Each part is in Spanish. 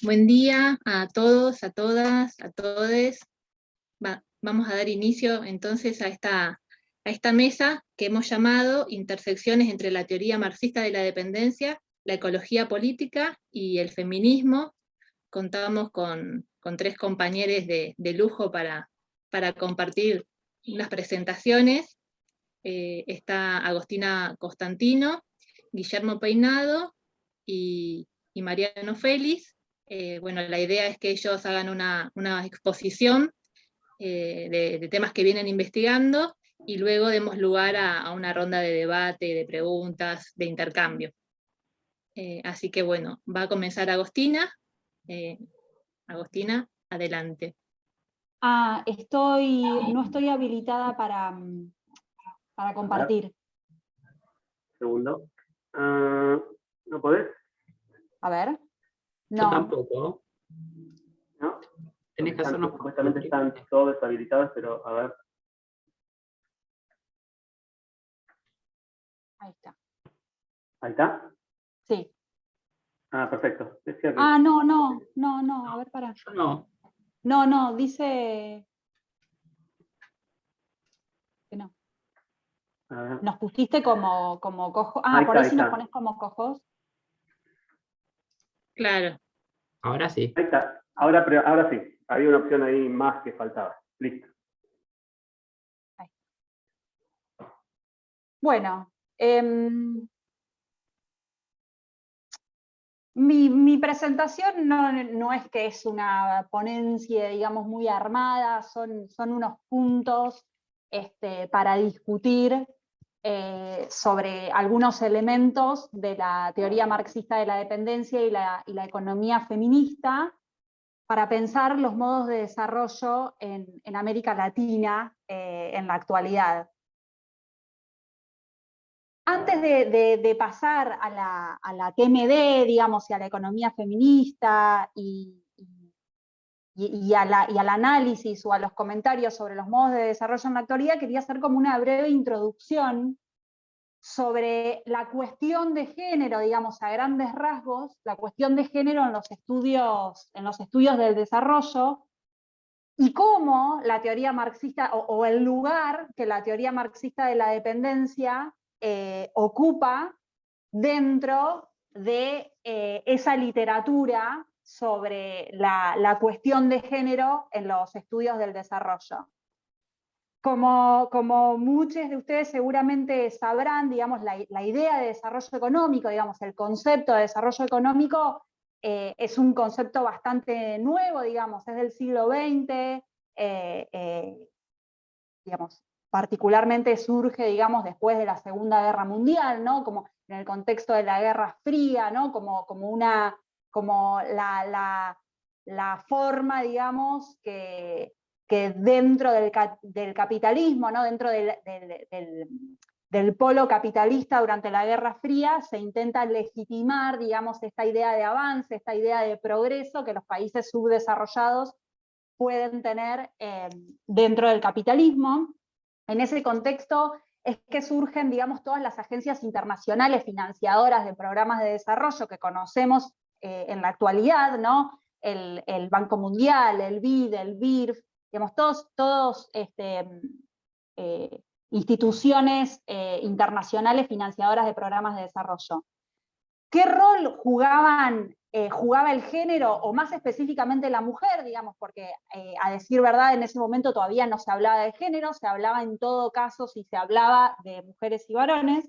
Buen día a todos, a todas, a todes. Vamos a dar inicio entonces a esta mesa que hemos llamado Intersecciones entre la teoría marxista de la dependencia, la ecología política y el feminismo. Contamos con tres compañeros de lujo para compartir las presentaciones. Está Agostina Costantino, Guillermo Peinado y Mariano Félix. Bueno, la idea es que ellos hagan una exposición de temas que vienen investigando y luego demos lugar a una ronda de debate, de preguntas, de intercambio. Así que bueno, va a comenzar Agostina. Agostina, adelante. No estoy habilitada para compartir. Segundo. ¿No podés? A ver. No. Yo tampoco. ¿No? Tenés que hacernos. Supuestamente están todos deshabilitados, pero a ver. Ahí está. ¿Ahí está? Sí. Perfecto. Decía que... No. A ver, para. Yo no. No, dice que no. Nos pusiste como cojos. Por ahí sí nos pones como cojos. Claro. Ahora sí. Ahí está. Ahora sí. Había una opción ahí más que faltaba. Listo. Ahí. Bueno. Mi presentación no es que es una ponencia, digamos, muy armada, son unos puntos para discutir sobre algunos elementos de la teoría marxista de la dependencia y la economía feminista, para pensar los modos de desarrollo en América Latina en la actualidad. Antes de pasar a la TMD, digamos, y a la economía feminista y al análisis o a los comentarios sobre los modos de desarrollo en la actualidad, quería hacer como una breve introducción sobre la cuestión de género, digamos, a grandes rasgos, la cuestión de género en los estudios del desarrollo, y cómo la teoría marxista, o el lugar que la teoría marxista de la dependencia ocupa dentro de esa literatura sobre la cuestión de género en los estudios del desarrollo. Como muchos de ustedes seguramente sabrán, digamos, la idea de desarrollo económico, digamos, el concepto de desarrollo económico es un concepto bastante nuevo, digamos, es del siglo XX, digamos, particularmente surge, digamos, después de la Segunda Guerra Mundial, ¿no? Como en el contexto de la Guerra Fría, ¿no? Como la forma, digamos, que dentro del capitalismo, ¿no? Dentro del polo capitalista durante la Guerra Fría, se intenta legitimar, digamos, esta idea de avance, esta idea de progreso que los países subdesarrollados pueden tener dentro del capitalismo. En ese contexto es que surgen, digamos, todas las agencias internacionales financiadoras de programas de desarrollo que conocemos en la actualidad, ¿no? El Banco Mundial, el BID, el BIRF, digamos, todos instituciones internacionales financiadoras de programas de desarrollo. ¿Qué rol jugaba el género, o más específicamente la mujer, digamos, porque a decir verdad en ese momento todavía no se hablaba de género, se hablaba en todo caso si se hablaba de mujeres y varones?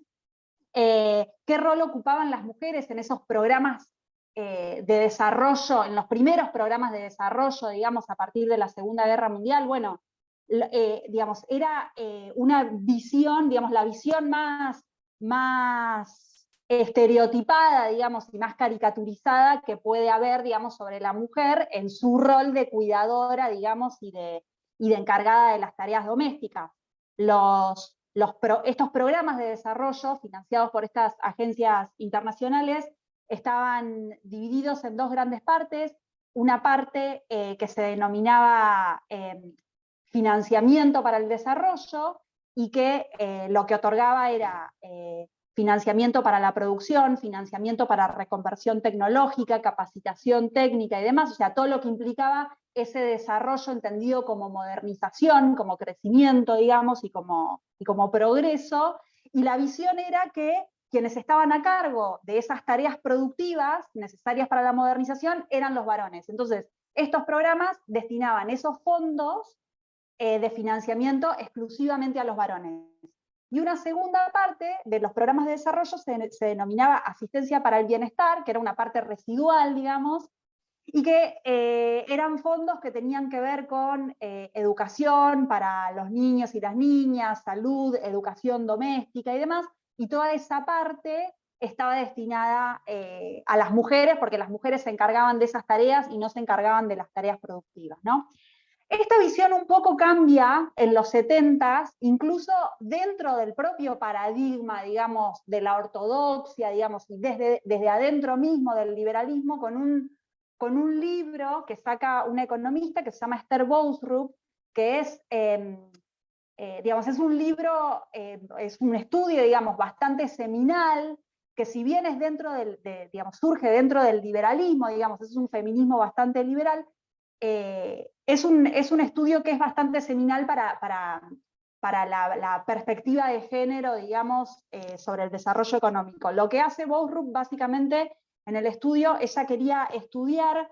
¿Qué rol ocupaban las mujeres en esos programas de desarrollo, en los primeros programas de desarrollo, digamos, a partir de la Segunda Guerra Mundial? Bueno, digamos, era una visión, digamos, la visión más estereotipada, digamos, y más caricaturizada que puede haber, digamos, sobre la mujer en su rol de cuidadora, digamos, y de encargada de las tareas domésticas. Estos programas de desarrollo financiados por estas agencias internacionales estaban divididos en dos grandes partes. Una parte que se denominaba financiamiento para el desarrollo, y que lo que otorgaba era financiamiento para la producción, financiamiento para reconversión tecnológica, capacitación técnica y demás, o sea, todo lo que implicaba ese desarrollo entendido como modernización, como crecimiento, digamos, y como progreso, y la visión era que quienes estaban a cargo de esas tareas productivas necesarias para la modernización eran los varones. Entonces, estos programas destinaban esos fondos de financiamiento exclusivamente a los varones. Y una segunda parte de los programas de desarrollo se denominaba asistencia para el bienestar, que era una parte residual, digamos, y que eran fondos que tenían que ver con educación para los niños y las niñas, salud, educación doméstica y demás, y toda esa parte estaba destinada a las mujeres, porque las mujeres se encargaban de esas tareas y no se encargaban de las tareas productivas, ¿no? Esta visión un poco cambia en los 70s, incluso dentro del propio paradigma, digamos, de la ortodoxia, digamos, y desde adentro mismo del liberalismo, con un libro que saca una economista que se llama Esther Bousrup, que es, digamos, es un libro, es un estudio, digamos, bastante seminal, que si bien es digamos, surge dentro del liberalismo, digamos, es un feminismo bastante liberal, es un estudio que es bastante seminal para la perspectiva de género, digamos, sobre el desarrollo económico. Lo que hace Bousrup, básicamente, en el estudio, ella quería estudiar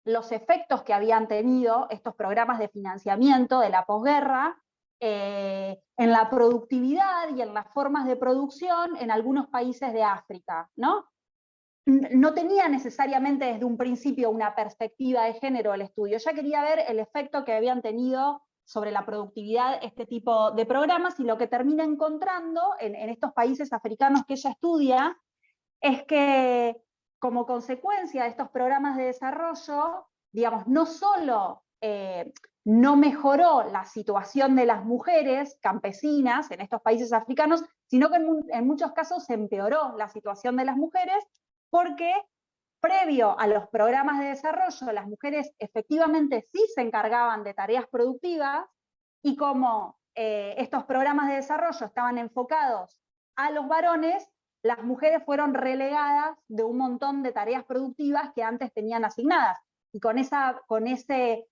los efectos que habían tenido estos programas de financiamiento de la posguerra en la productividad y en las formas de producción en algunos países de África, ¿no? No tenía necesariamente desde un principio una perspectiva de género el estudio, ya quería ver el efecto que habían tenido sobre la productividad este tipo de programas, y lo que termina encontrando en estos países africanos que ella estudia es que como consecuencia de estos programas de desarrollo, digamos, no solo no mejoró la situación de las mujeres campesinas en estos países africanos, sino que en muchos casos se empeoró la situación de las mujeres, porque previo a los programas de desarrollo, las mujeres efectivamente sí se encargaban de tareas productivas, y como estos programas de desarrollo estaban enfocados a los varones, las mujeres fueron relegadas de un montón de tareas productivas que antes tenían asignadas. Y con ese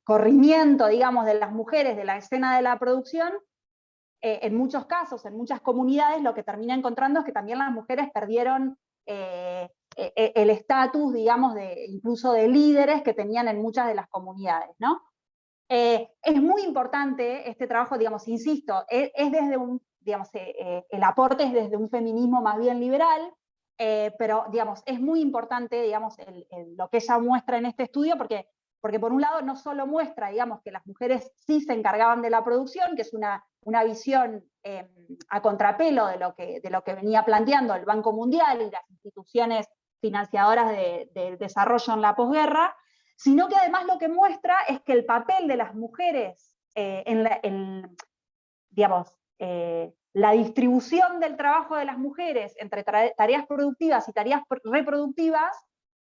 corrimiento, digamos, de las mujeres de la escena de la producción, en muchos casos, en muchas comunidades, lo que termina encontrando es que también las mujeres perdieron el estatus, digamos, incluso de líderes que tenían en muchas de las comunidades, ¿no? Es muy importante este trabajo, digamos, insisto, es desde digamos, el aporte es desde un feminismo más bien liberal, pero, digamos, es muy importante, digamos, lo que ella muestra en este estudio, porque por un lado no solo muestra, digamos, que las mujeres sí se encargaban de la producción, que es una visión a contrapelo de lo que venía planteando el Banco Mundial y las instituciones financiadoras del desarrollo en la posguerra, sino que además lo que muestra es que el papel de las mujeres digamos, la distribución del trabajo de las mujeres entre tareas productivas y tareas reproductivas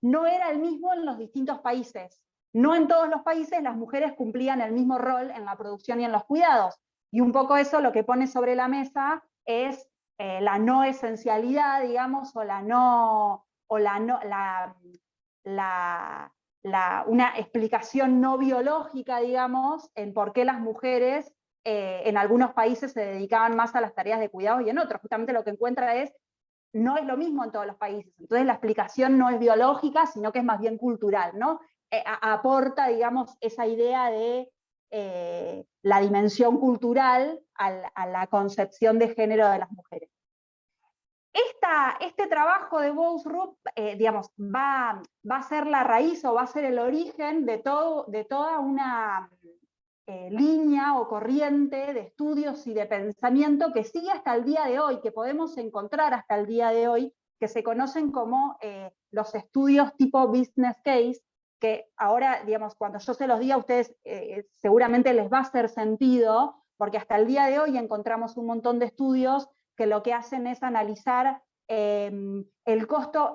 no era el mismo en los distintos países. No en todos los países las mujeres cumplían el mismo rol en la producción y en los cuidados. Y un poco eso lo que pone sobre la mesa es la no esencialidad, digamos, una explicación no biológica, digamos, en por qué las mujeres en algunos países se dedicaban más a las tareas de cuidados y en otros. Justamente lo que encuentra no es lo mismo en todos los países. Entonces la explicación no es biológica, sino que es más bien cultural, ¿no? Aporta, digamos, esa idea de la dimensión cultural a la concepción de género de las mujeres. Este trabajo de Bousrup, digamos, va a ser la raíz o va a ser el origen de toda una línea o corriente de estudios y de pensamiento que sigue hasta el día de hoy, que podemos encontrar hasta el día de hoy, que se conocen como los estudios tipo business case, que ahora, digamos, cuando yo se los diga a ustedes, seguramente les va a hacer sentido, porque hasta el día de hoy encontramos un montón de estudios que lo que hacen es analizar el costo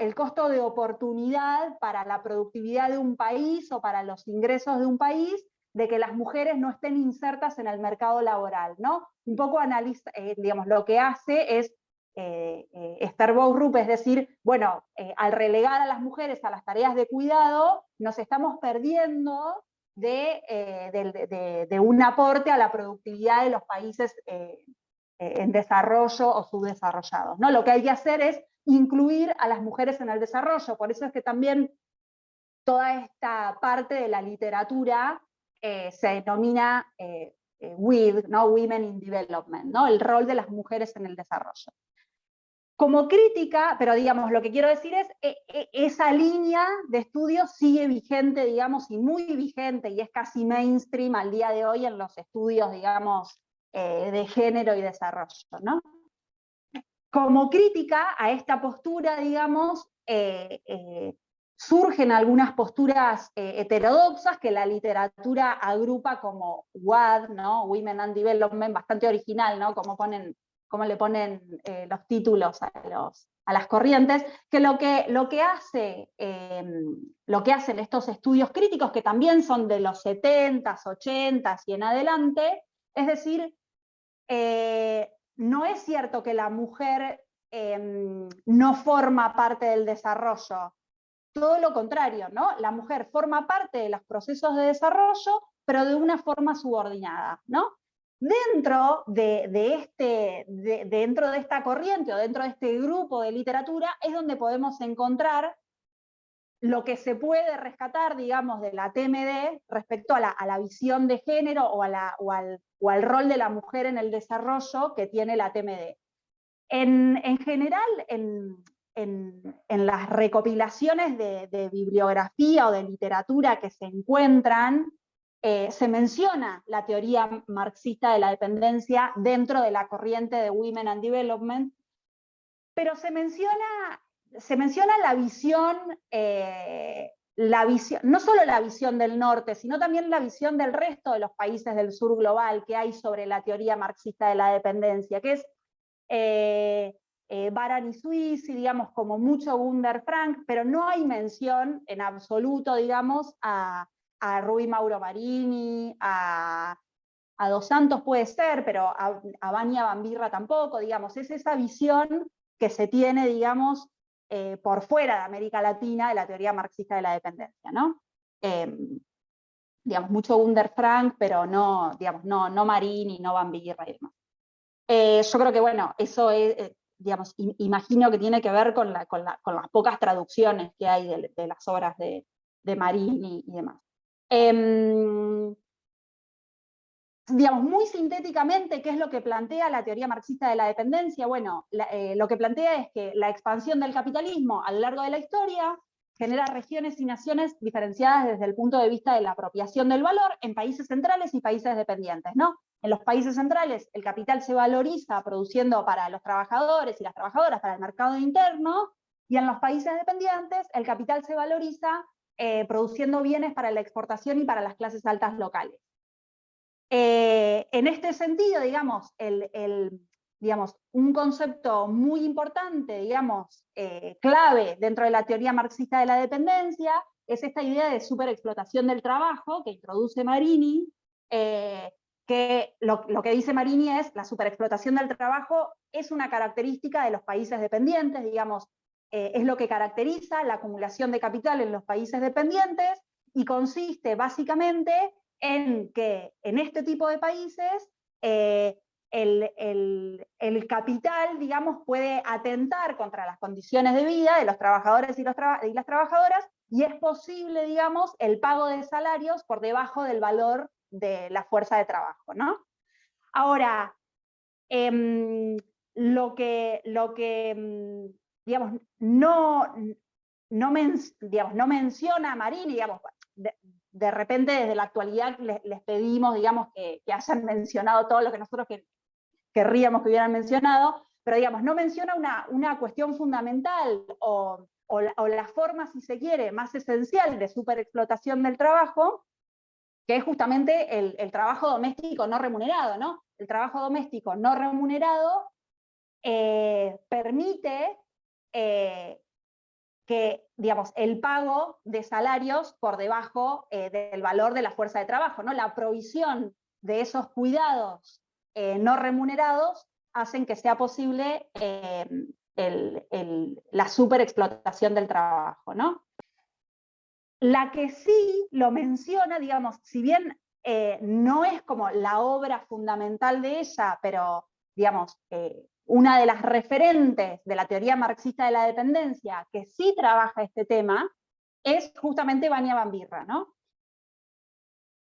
de oportunidad para la productividad de un país o para los ingresos de un país, de que las mujeres no estén insertas en el mercado laboral, ¿no? Un poco analiza, digamos, lo que hace es Esther Borup, es decir, bueno, al relegar a las mujeres a las tareas de cuidado, nos estamos perdiendo de un aporte a la productividad de los países en desarrollo o subdesarrollados, ¿no? Lo que hay que hacer es incluir a las mujeres en el desarrollo, por eso es que también toda esta parte de la literatura se denomina WID, ¿no? Women in Development, ¿no? El rol de las mujeres en el desarrollo. Como crítica, pero digamos, lo que quiero decir es, esa línea de estudios sigue vigente, digamos, y muy vigente, y es casi mainstream al día de hoy en los estudios, digamos, de género y desarrollo, ¿no? Como crítica a esta postura, digamos, surgen algunas posturas heterodoxas que la literatura agrupa como WAD, ¿no? Women and Development, bastante original, ¿no? Como le ponen los títulos a las corrientes, que lo que hacen estos estudios críticos, que también son de los 70s, 80s y en adelante, es decir, no es cierto que la mujer no forma parte del desarrollo, todo lo contrario, ¿no? La mujer forma parte de los procesos de desarrollo, pero de una forma subordinada, ¿no? Dentro dentro de esta corriente o dentro de este grupo de literatura es donde podemos encontrar lo que se puede rescatar, digamos, de la TMD respecto a la visión de género o al rol de la mujer en el desarrollo que tiene la TMD. En general, en las recopilaciones de bibliografía o de literatura que se encuentran, se menciona la teoría marxista de la dependencia dentro de la corriente de Women and Development, pero se menciona la visión, no solo la visión del norte, sino también la visión del resto de los países del sur global que hay sobre la teoría marxista de la dependencia, que es Baran y Suisse, digamos, como mucho Gunder Frank, pero no hay mención en absoluto, digamos, a Rui Mauro Marini, a Dos Santos puede ser, pero a Vania Bambirra tampoco, digamos, es esa visión que se tiene, digamos, por fuera de América Latina de la teoría marxista de la dependencia, ¿no? Digamos, mucho Gunder Frank, pero no, digamos, no Marini, no Bambirra y demás. Yo creo que, bueno, eso es, digamos, imagino que tiene que ver con las pocas traducciones que hay de las obras de Marini y demás. Digamos, muy sintéticamente, ¿qué es lo que plantea la teoría marxista de la dependencia? Bueno, lo que plantea es que la expansión del capitalismo a lo largo de la historia genera regiones y naciones diferenciadas desde el punto de vista de la apropiación del valor en países centrales y países dependientes, ¿no? En los países centrales el capital se valoriza produciendo para los trabajadores y las trabajadoras para el mercado interno, y en los países dependientes el capital se valoriza produciendo bienes para la exportación y para las clases altas locales. En este sentido, digamos, digamos, un concepto muy importante, digamos, clave dentro de la teoría marxista de la dependencia, es esta idea de superexplotación del trabajo que introduce Marini, que lo que dice Marini es la superexplotación del trabajo es una característica de los países dependientes, digamos, es lo que caracteriza la acumulación de capital en los países dependientes, y consiste básicamente en que en este tipo de países el capital, digamos, puede atentar contra las condiciones de vida de los trabajadores y las trabajadoras, y es posible, digamos, el pago de salarios por debajo del valor de la fuerza de trabajo, ¿no? Ahora, lo que digamos, no menciona a Marini, digamos, de repente desde la actualidad les pedimos, digamos, que hayan mencionado todo lo que nosotros querríamos que hubieran mencionado, pero digamos, no menciona una cuestión fundamental o la forma, si se quiere, más esencial de superexplotación del trabajo, que es justamente el trabajo doméstico no remunerado, ¿no? El trabajo doméstico no remunerado permite que, digamos, el pago de salarios por debajo del valor de la fuerza de trabajo, ¿no? La provisión de esos cuidados no remunerados hacen que sea posible la superexplotación del trabajo, ¿no? La que sí lo menciona, digamos, si bien no es como la obra fundamental de ella, pero, digamos, una de las referentes de la teoría marxista de la dependencia que sí trabaja este tema, es justamente Vania Van Birra, ¿no?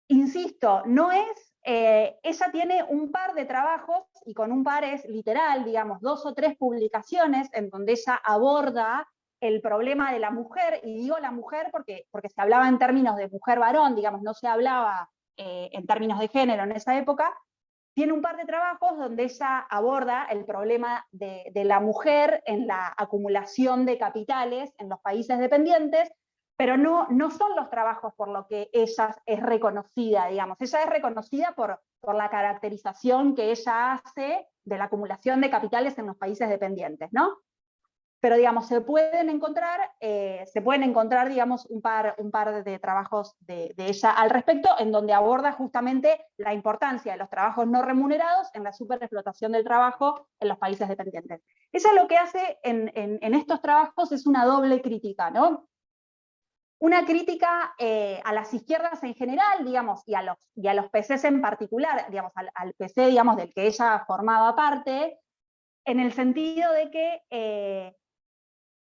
Insisto, no es, ella tiene un par de trabajos, y con un par es literal, digamos, 2 o 3 publicaciones en donde ella aborda el problema de la mujer, y digo la mujer porque se hablaba en términos de mujer-varón, digamos, no se hablaba en términos de género en esa época. Tiene un par de trabajos donde ella aborda el problema de la mujer en la acumulación de capitales en los países dependientes, pero no son los trabajos por lo que ella es reconocida, digamos. Ella es reconocida por la caracterización que ella hace de la acumulación de capitales en los países dependientes, ¿no? Pero, digamos, se pueden encontrar, digamos, un par de trabajos de ella al respecto, en donde aborda justamente la importancia de los trabajos no remunerados en la superexplotación del trabajo en los países dependientes. Ella lo que hace en estos trabajos es una doble crítica, ¿no? Una crítica a las izquierdas en general, digamos, y a los PCs en particular, digamos, al PC, digamos, del que ella formaba parte, en el sentido de que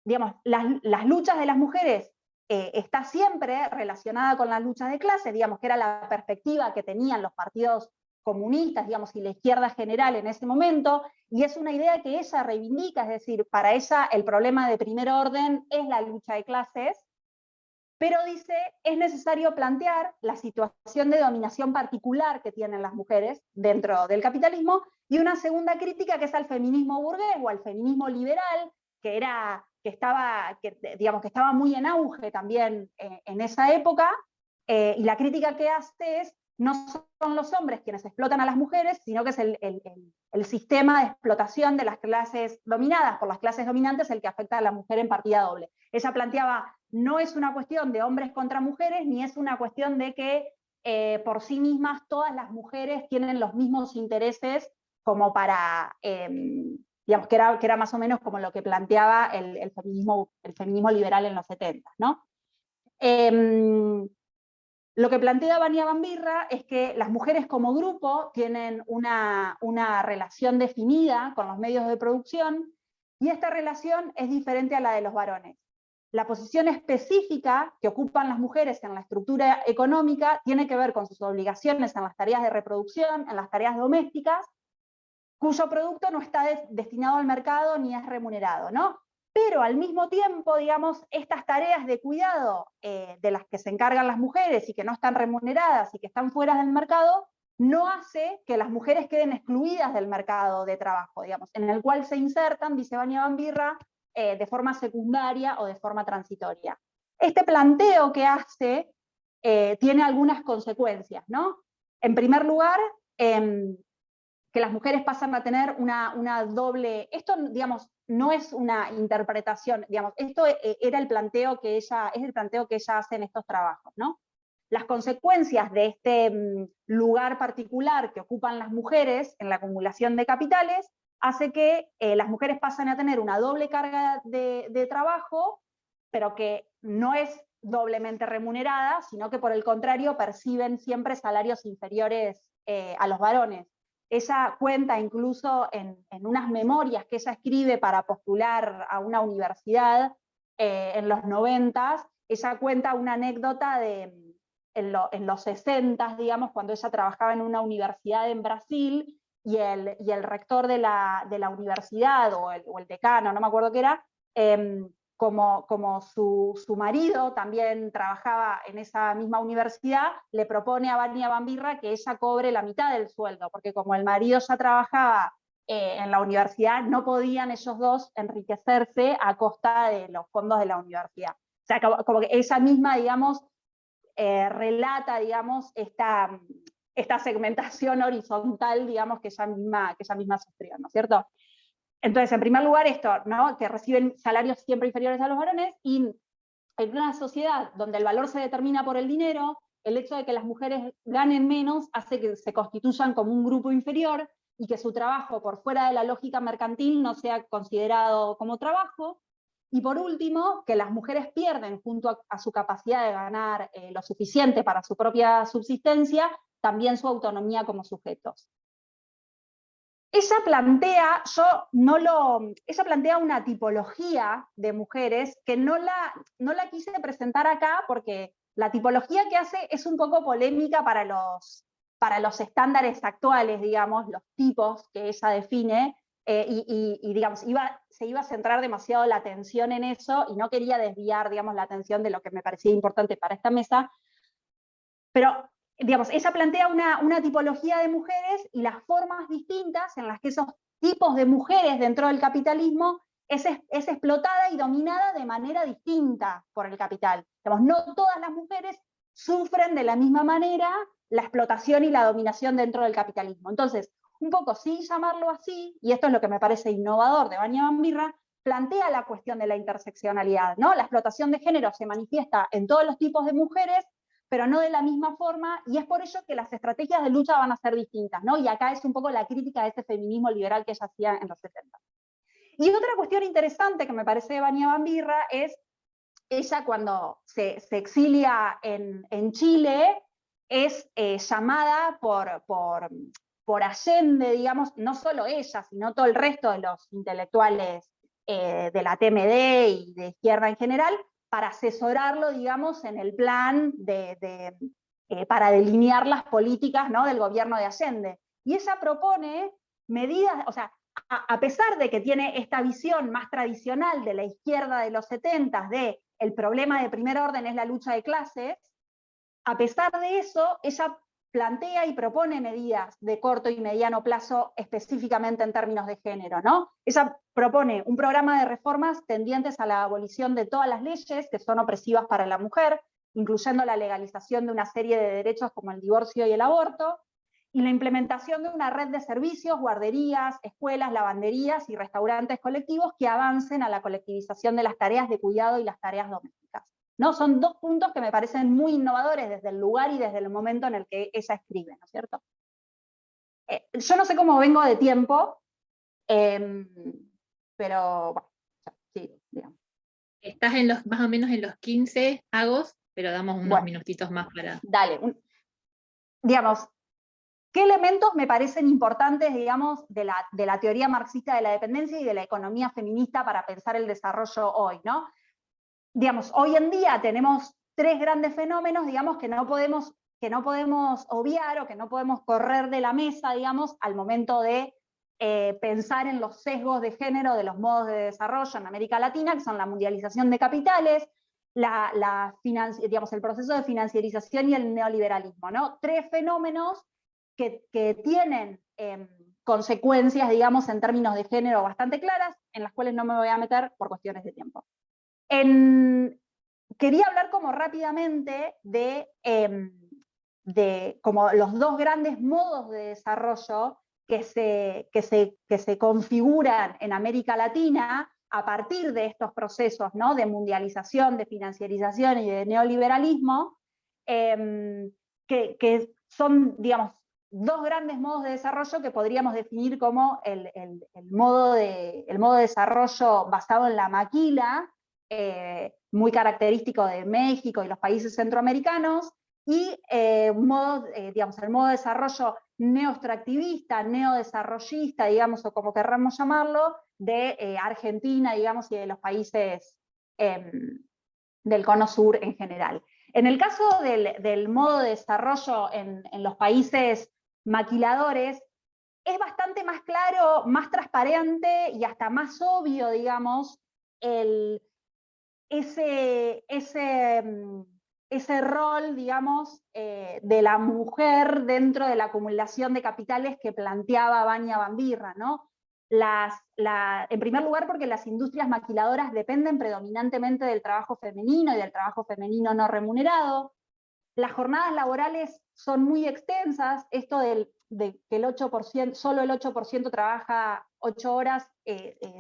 digamos, las luchas de las mujeres está siempre relacionada con las luchas de clase, digamos, que era la perspectiva que tenían los partidos comunistas, digamos, y la izquierda general en ese momento, y es una idea que ella reivindica, es decir, para ella el problema de primer orden es la lucha de clases, pero dice, es necesario plantear la situación de dominación particular que tienen las mujeres dentro del capitalismo, y una segunda crítica que es al feminismo burgués o al feminismo liberal, que estaba muy en auge también en esa época, y la crítica que hace es, no son los hombres quienes explotan a las mujeres, sino que es el sistema de explotación de las clases dominadas por las clases dominantes el que afecta a la mujer en partida doble. Ella planteaba, no es una cuestión de hombres contra mujeres, ni es una cuestión de que por sí mismas todas las mujeres tienen los mismos intereses como para, digamos, que era más o menos como lo que planteaba el feminismo liberal en los 70, ¿no? Lo que plantea Vania Van Birra es que las mujeres como grupo tienen una relación definida con los medios de producción, y esta relación es diferente a la de los varones. La posición específica que ocupan las mujeres en la estructura económica tiene que ver con sus obligaciones en las tareas de reproducción, en las tareas domésticas, cuyo producto no está destinado al mercado ni es remunerado, ¿no? Pero al mismo tiempo, digamos, estas tareas de cuidado de las que se encargan las mujeres y que no están remuneradas y que están fuera del mercado, no hace que las mujeres queden excluidas del mercado de trabajo, digamos, en el cual se insertan, dice Vania Van Birra, de forma secundaria o de forma transitoria. Este planteo que hace tiene algunas consecuencias, ¿no? En primer lugar, que las mujeres pasan a tener una doble, esto, digamos, no es una interpretación, digamos, esto era el planteo que ella hace en estos trabajos, ¿no? Las consecuencias de este lugar particular que ocupan las mujeres en la acumulación de capitales hace que las mujeres pasen a tener una doble carga de trabajo, pero que no es doblemente remunerada, sino que por el contrario perciben siempre salarios inferiores a los varones. Ella cuenta incluso en unas memorias que ella escribe para postular a una universidad en los 90, ella cuenta una anécdota en los 60, digamos, cuando ella trabajaba en una universidad en Brasil, y el rector de la universidad, o el decano, no me acuerdo qué era, como su marido también trabajaba en esa misma universidad, le propone a Vania Van Birra que ella cobre la mitad del sueldo, porque como el marido ya trabajaba en la universidad, no podían ellos dos enriquecerse a costa de los fondos de la universidad. O sea, como que ella misma, digamos, relata, digamos, esta segmentación horizontal, digamos, que ella misma sufrió, ¿no es cierto? Entonces, en primer lugar, esto, ¿no? Que reciben salarios siempre inferiores a los varones, y en una sociedad donde el valor se determina por el dinero, el hecho de que las mujeres ganen menos hace que se constituyan como un grupo inferior y que su trabajo por fuera de la lógica mercantil no sea considerado como trabajo. Y por último, que las mujeres pierden, junto a su capacidad de ganar lo suficiente para su propia subsistencia, también su autonomía como sujetos. Ella plantea, ella plantea una tipología de mujeres que no la quise presentar acá porque la tipología que hace es un poco polémica para los estándares actuales, digamos, los tipos que ella define, y digamos, se iba a centrar demasiado la atención en eso y no quería desviar, digamos, la atención de lo que me parecía importante para esta mesa, pero digamos, ella plantea una tipología de mujeres y las formas distintas en las que esos tipos de mujeres dentro del capitalismo es explotada y dominada de manera distinta por el capital. Digamos, no todas las mujeres sufren de la misma manera la explotación y la dominación dentro del capitalismo. Entonces, un poco sin llamarlo así, y esto es lo que me parece innovador de Vania Van Birra, plantea la cuestión de la interseccionalidad, ¿no? La explotación de género se manifiesta en todos los tipos de mujeres, pero no de la misma forma, y es por ello que las estrategias de lucha van a ser distintas, ¿no? Y acá es un poco la crítica de ese feminismo liberal que ella hacía en los 70. Y otra cuestión interesante que me parece de Vania Van Birra es, ella cuando se exilia en Chile, es llamada por Allende, digamos, no solo ella, sino todo el resto de los intelectuales de la TMD y de izquierda en general, para asesorarlo, digamos, en el plan para delinear las políticas, ¿no?, del gobierno de Allende. Y ella propone medidas, o sea, a pesar de que tiene esta visión más tradicional de la izquierda de los 70, de el problema de primer orden es la lucha de clases, a pesar de eso, ella plantea y propone medidas de corto y mediano plazo específicamente en términos de género, ¿no? Ella propone un programa de reformas tendientes a la abolición de todas las leyes que son opresivas para la mujer, incluyendo la legalización de una serie de derechos como el divorcio y el aborto, y la implementación de una red de servicios, guarderías, escuelas, lavanderías y restaurantes colectivos que avancen a la colectivización de las tareas de cuidado y las tareas domésticas. ¿No? Son dos puntos que me parecen muy innovadores desde el lugar y desde el momento en el que ella escribe, ¿no es cierto? Yo no sé cómo vengo de tiempo, pero bueno, sí, digamos. Estás más o menos en los 15 agos, pero damos unos minutitos más para... Dale. Digamos, ¿qué elementos me parecen importantes, digamos, de la teoría marxista de la dependencia y de la economía feminista para pensar el desarrollo hoy, ¿no? Digamos, hoy en día tenemos tres grandes fenómenos, digamos, que no podemos obviar o que no podemos correr de la mesa, digamos, al momento de pensar en los sesgos de género de los modos de desarrollo en América Latina, que son la mundialización de capitales, digamos, el proceso de financiarización y el neoliberalismo, ¿no? Tres fenómenos que tienen consecuencias, digamos, en términos de género bastante claras, en las cuales no me voy a meter por cuestiones de tiempo. Quería hablar como rápidamente de como los dos grandes modos de desarrollo que se configuran en América Latina a partir de estos procesos, ¿no?, de mundialización, de financiarización y de neoliberalismo, que son, digamos, dos grandes modos de desarrollo que podríamos definir como el modo de desarrollo basado en la maquila, muy característico de México y los países centroamericanos, y digamos, el modo de desarrollo neoextractivista, neodesarrollista, digamos, o como querramos llamarlo, de Argentina, digamos, y de los países del cono sur en general. En el caso del modo de desarrollo en los países maquiladores, es bastante más claro, más transparente y hasta más obvio, digamos, ese rol, digamos, de la mujer dentro de la acumulación de capitales que planteaba Vania Van Birra, ¿no? En primer lugar, porque las industrias maquiladoras dependen predominantemente del trabajo femenino y del trabajo femenino no remunerado. Las jornadas laborales son muy extensas, esto de que solo el 8% trabaja 8 horas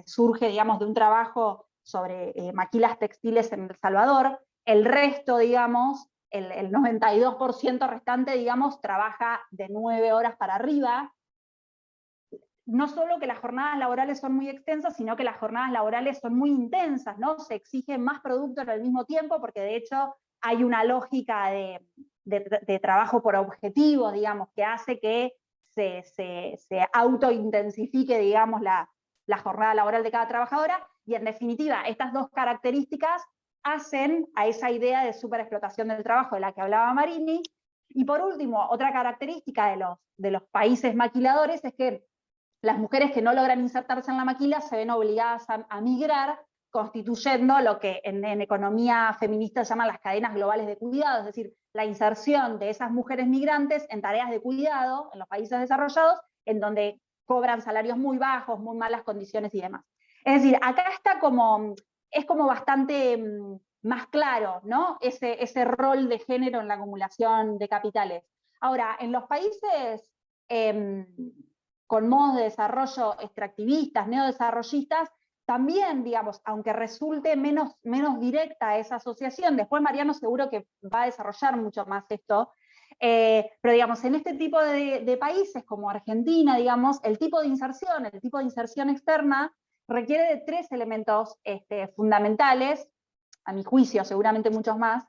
surge, digamos, de un trabajo sobre maquilas textiles en El Salvador. El resto, digamos, el 92% restante, digamos, trabaja de 9 horas para arriba. No solo que las jornadas laborales son muy extensas, sino que las jornadas laborales son muy intensas, ¿no? Se exige más producto en el mismo tiempo, porque de hecho hay una lógica de trabajo por objetivos, digamos, que hace que se autointensifique, digamos, la jornada laboral de cada trabajadora, y en definitiva, estas dos características hacen a esa idea de superexplotación del trabajo de la que hablaba Marini. Y por último, otra característica de los países maquiladores es que las mujeres que no logran insertarse en la maquila se ven obligadas a migrar, constituyendo lo que en economía feminista se llaman las cadenas globales de cuidado, es decir, la inserción de esas mujeres migrantes en tareas de cuidado en los países desarrollados, en donde cobran salarios muy bajos, muy malas condiciones y demás. Es decir, acá es como bastante más claro, ¿no? Ese rol de género en la acumulación de capitales. Ahora, en los países con modos de desarrollo extractivistas, neodesarrollistas, también, digamos, aunque resulte menos directa esa asociación, después Mariano seguro que va a desarrollar mucho más esto, pero digamos, en este tipo de países como Argentina, digamos, el tipo de inserción externa, requiere de 3 elementos fundamentales, a mi juicio, seguramente muchos más,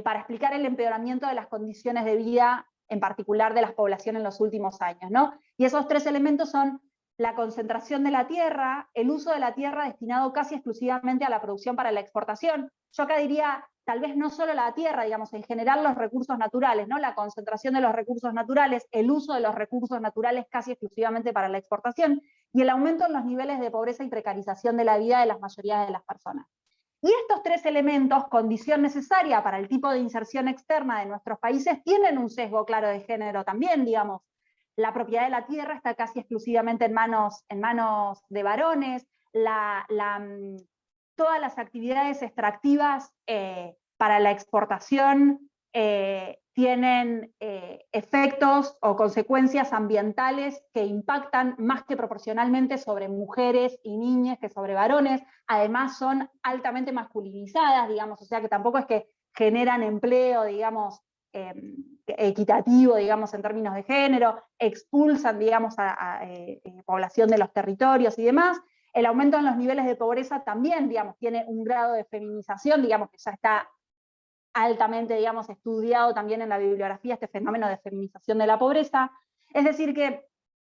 para explicar el empeoramiento de las condiciones de vida, en particular de las poblaciones en los últimos años, ¿no? Y esos 3 elementos son la concentración de la tierra, el uso de la tierra destinado casi exclusivamente a la producción para la exportación. Yo acá diría, tal vez no solo la tierra, digamos, en general los recursos naturales, ¿no? La concentración de los recursos naturales, el uso de los recursos naturales casi exclusivamente para la exportación, y el aumento en los niveles de pobreza y precarización de la vida de las mayorías de las personas. Y estos 3 elementos, condición necesaria para el tipo de inserción externa de nuestros países, tienen un sesgo claro de género también, digamos. La propiedad de la tierra está casi exclusivamente en manos de varones, todas las actividades extractivas para la exportación tienen efectos o consecuencias ambientales que impactan más que proporcionalmente sobre mujeres y niñas que sobre varones. Además son altamente masculinizadas, digamos, o sea que tampoco es que generan empleo, digamos, equitativo, digamos, en términos de género, expulsan, digamos, a población de los territorios y demás. El aumento en los niveles de pobreza también, digamos, tiene un grado de feminización, digamos, que ya está altamente, digamos, estudiado también en la bibliografía, este fenómeno de feminización de la pobreza. Es decir, que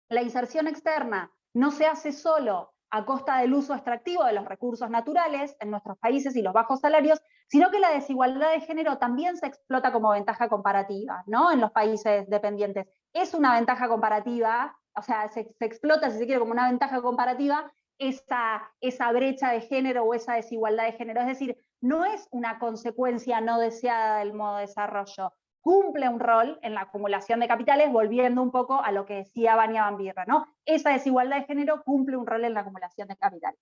la inserción externa no se hace solo a costa del uso extractivo de los recursos naturales en nuestros países y los bajos salarios, sino que la desigualdad de género también se explota como ventaja comparativa, ¿no? En los países dependientes. Es una ventaja comparativa, o sea, se explota, si se quiere, como una ventaja comparativa esa brecha de género o esa desigualdad de género. Es decir, no es una consecuencia no deseada del modo de desarrollo, cumple un rol en la acumulación de capitales, volviendo un poco a lo que decía Vania Van Birra, ¿no? Esa desigualdad de género cumple un rol en la acumulación de capitales.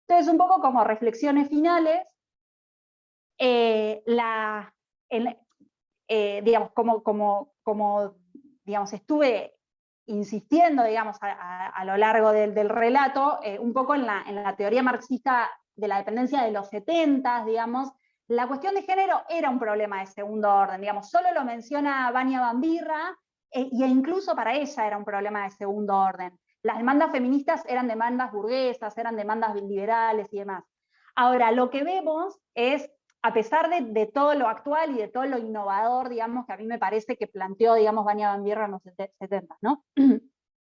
Entonces, un poco como reflexiones finales, digamos, como digamos, estuve insistiendo, digamos, a lo largo del relato, un poco en la teoría marxista de la dependencia de los 70, digamos, la cuestión de género era un problema de segundo orden, digamos, solo lo menciona Vania Van Birra, e incluso para ella era un problema de segundo orden. Las demandas feministas eran demandas burguesas, eran demandas liberales y demás. Ahora, lo que vemos es, a pesar de todo lo actual y de todo lo innovador, digamos, que a mí me parece que planteó, digamos, Vania Van Birra en los 70, ¿no?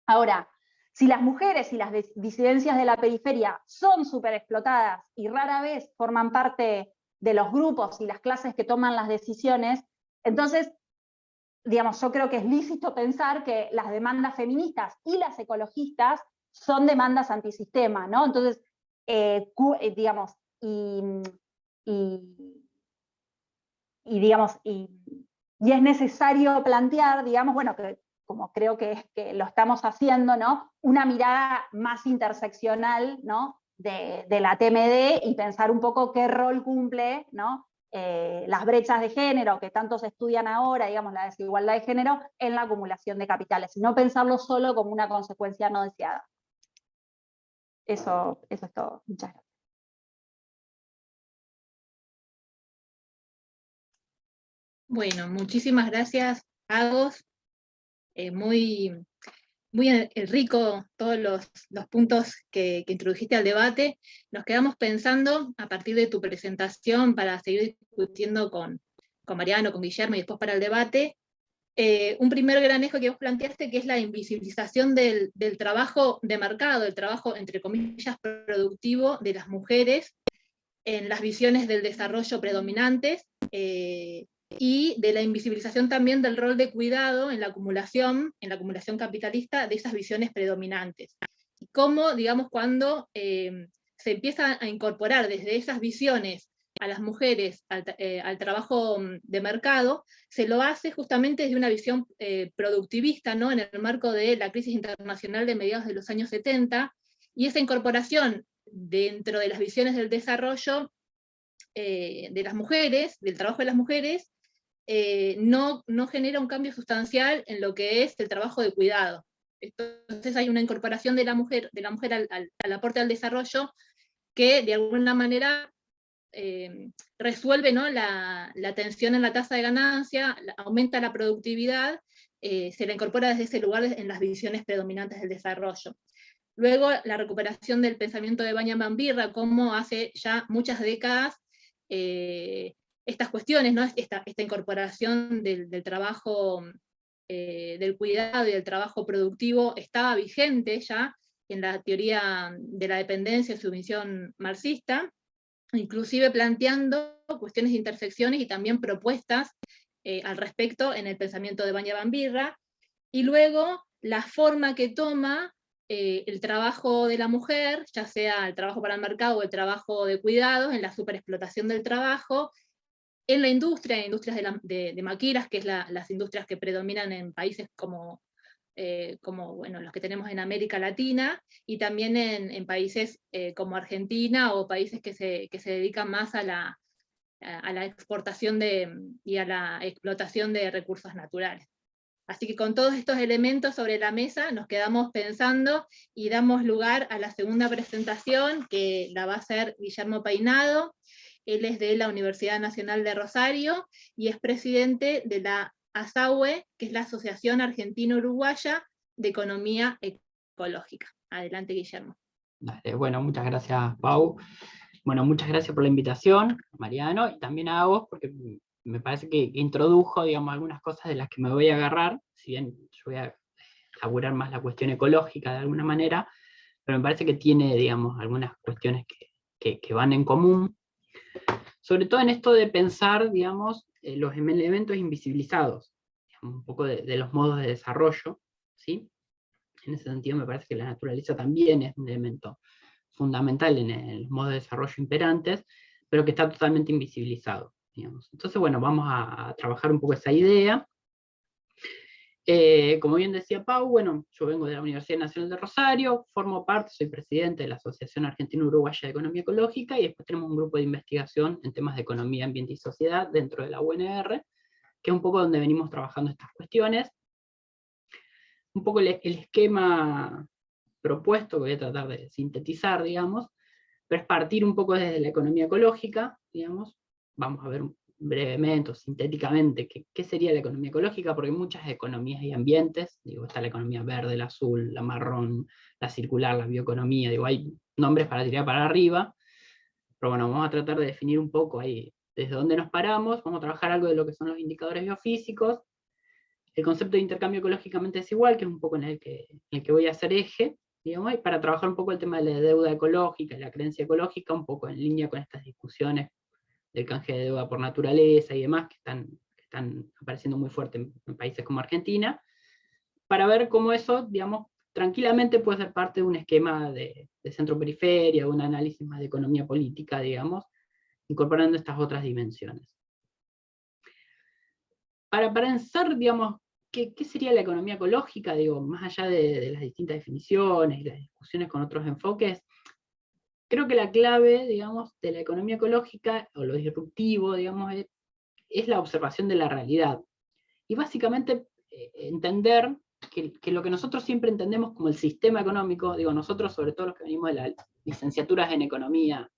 Ahora, si las mujeres y las disidencias de la periferia son súper explotadas y rara vez forman parte de los grupos y las clases que toman las decisiones, entonces, digamos, yo creo que es lícito pensar que las demandas feministas y las ecologistas son demandas antisistema, ¿no? Entonces, digamos, digamos, y es necesario plantear, digamos, bueno, que como creo que lo estamos haciendo, ¿no? Una mirada más interseccional, ¿no? de la TMD y pensar un poco qué rol cumple, ¿no? Las brechas de género que tanto se estudian ahora, digamos, la desigualdad de género en la acumulación de capitales, y no pensarlo solo como una consecuencia no deseada. Eso es todo. Muchas gracias. Bueno, muchísimas gracias, Agos. Muy rico todos los puntos que introdujiste al debate. Nos quedamos pensando, a partir de tu presentación, para seguir discutiendo con Mariano, con Guillermo, y después para el debate, un primer gran eje que vos planteaste, que es la invisibilización del trabajo de mercado, el trabajo, entre comillas, productivo de las mujeres en las visiones del desarrollo predominantes, y de la invisibilización también del rol de cuidado en la acumulación capitalista de esas visiones predominantes. Y cómo, digamos, cuando se empieza a incorporar desde esas visiones a las mujeres al trabajo de mercado, se lo hace justamente desde una visión productivista, ¿no? En el marco de la crisis internacional de mediados de los años 70, y esa incorporación dentro de las visiones del desarrollo de las mujeres, del trabajo de las mujeres, no genera un cambio sustancial en lo que es el trabajo de cuidado. Entonces hay una incorporación de la mujer al aporte al desarrollo que de alguna manera resuelve, ¿no? la tensión en la tasa de ganancia, aumenta la productividad, se la incorpora desde ese lugar en las visiones predominantes del desarrollo. Luego, la recuperación del pensamiento de Benjamin Birra, como hace ya muchas décadas estas cuestiones, ¿no? esta incorporación del trabajo, del cuidado y del trabajo productivo estaba vigente ya en la teoría de la dependencia y su visión marxista, inclusive planteando cuestiones de intersecciones y también propuestas al respecto en el pensamiento de Benjamin Birra, y luego la forma que toma el trabajo de la mujer, ya sea el trabajo para el mercado o el trabajo de cuidados, en la superexplotación del trabajo, en la industria, en industrias de maquilas, que es las industrias que predominan en países como bueno, los que tenemos en América Latina, y también en países como Argentina, o países que se dedican más a la exportación y a la explotación de recursos naturales. Así que con todos estos elementos sobre la mesa nos quedamos pensando y damos lugar a la segunda presentación, que la va a hacer Guillermo Peinado. Él es de la Universidad Nacional de Rosario y es presidente de la ASAUE, que es la Asociación Argentina-Uruguaya de Economía Ecológica. Adelante, Guillermo. Dale, bueno, muchas gracias, Pau. Bueno, muchas gracias por la invitación, Mariano, y también a vos, porque me parece que introdujo, digamos, algunas cosas de las que me voy a agarrar, si bien yo voy a elaborar más la cuestión ecológica de alguna manera, pero me parece que tiene, digamos, algunas cuestiones que van en común, sobre todo en esto de pensar, digamos, los elementos invisibilizados, digamos, un poco de los modos de desarrollo, ¿sí? En ese sentido me parece que la naturaleza también es un elemento fundamental en el modo de desarrollo imperantes, pero que está totalmente invisibilizado, digamos. Entonces, bueno, vamos a trabajar un poco esa idea. Como bien decía Pau, bueno, yo vengo de la Universidad Nacional de Rosario, formo parte, soy presidente de la Asociación Argentina-Uruguaya de Economía Ecológica, y después tenemos un grupo de investigación en temas de economía, ambiente y sociedad dentro de la UNR, que es un poco donde venimos trabajando estas cuestiones. Un poco el esquema propuesto, que voy a tratar de sintetizar, digamos, pero es partir un poco desde la economía ecológica, digamos. Vamos a ver brevemente o sintéticamente qué sería la economía ecológica, porque hay muchas economías y ambientes, digo, está la economía verde, la azul, la marrón, la circular, la bioeconomía, digo, hay nombres para tirar para arriba, pero bueno, vamos a tratar de definir un poco ahí desde dónde nos paramos, vamos a trabajar algo de lo que son los indicadores biofísicos, el concepto de intercambio ecológicamente desigual, que es un poco en el que voy a hacer eje, digamos, y para trabajar un poco el tema de la deuda ecológica, la creencia ecológica, un poco en línea con estas discusiones del canje de deuda por naturaleza y demás, que están apareciendo muy fuerte en países como Argentina, para ver cómo eso, digamos, tranquilamente puede ser parte de un esquema de centro-periferia, de un análisis más de economía política, digamos, incorporando estas otras dimensiones. Para pensar, digamos, ¿qué sería la economía ecológica? Digo, más allá de las distintas definiciones y las discusiones con otros enfoques, creo que la clave, digamos, de la economía ecológica, o lo disruptivo, digamos, es la observación de la realidad. Y básicamente entender que lo que nosotros siempre entendemos como el sistema económico, digo nosotros, sobre todo los que venimos de las licenciaturas en economía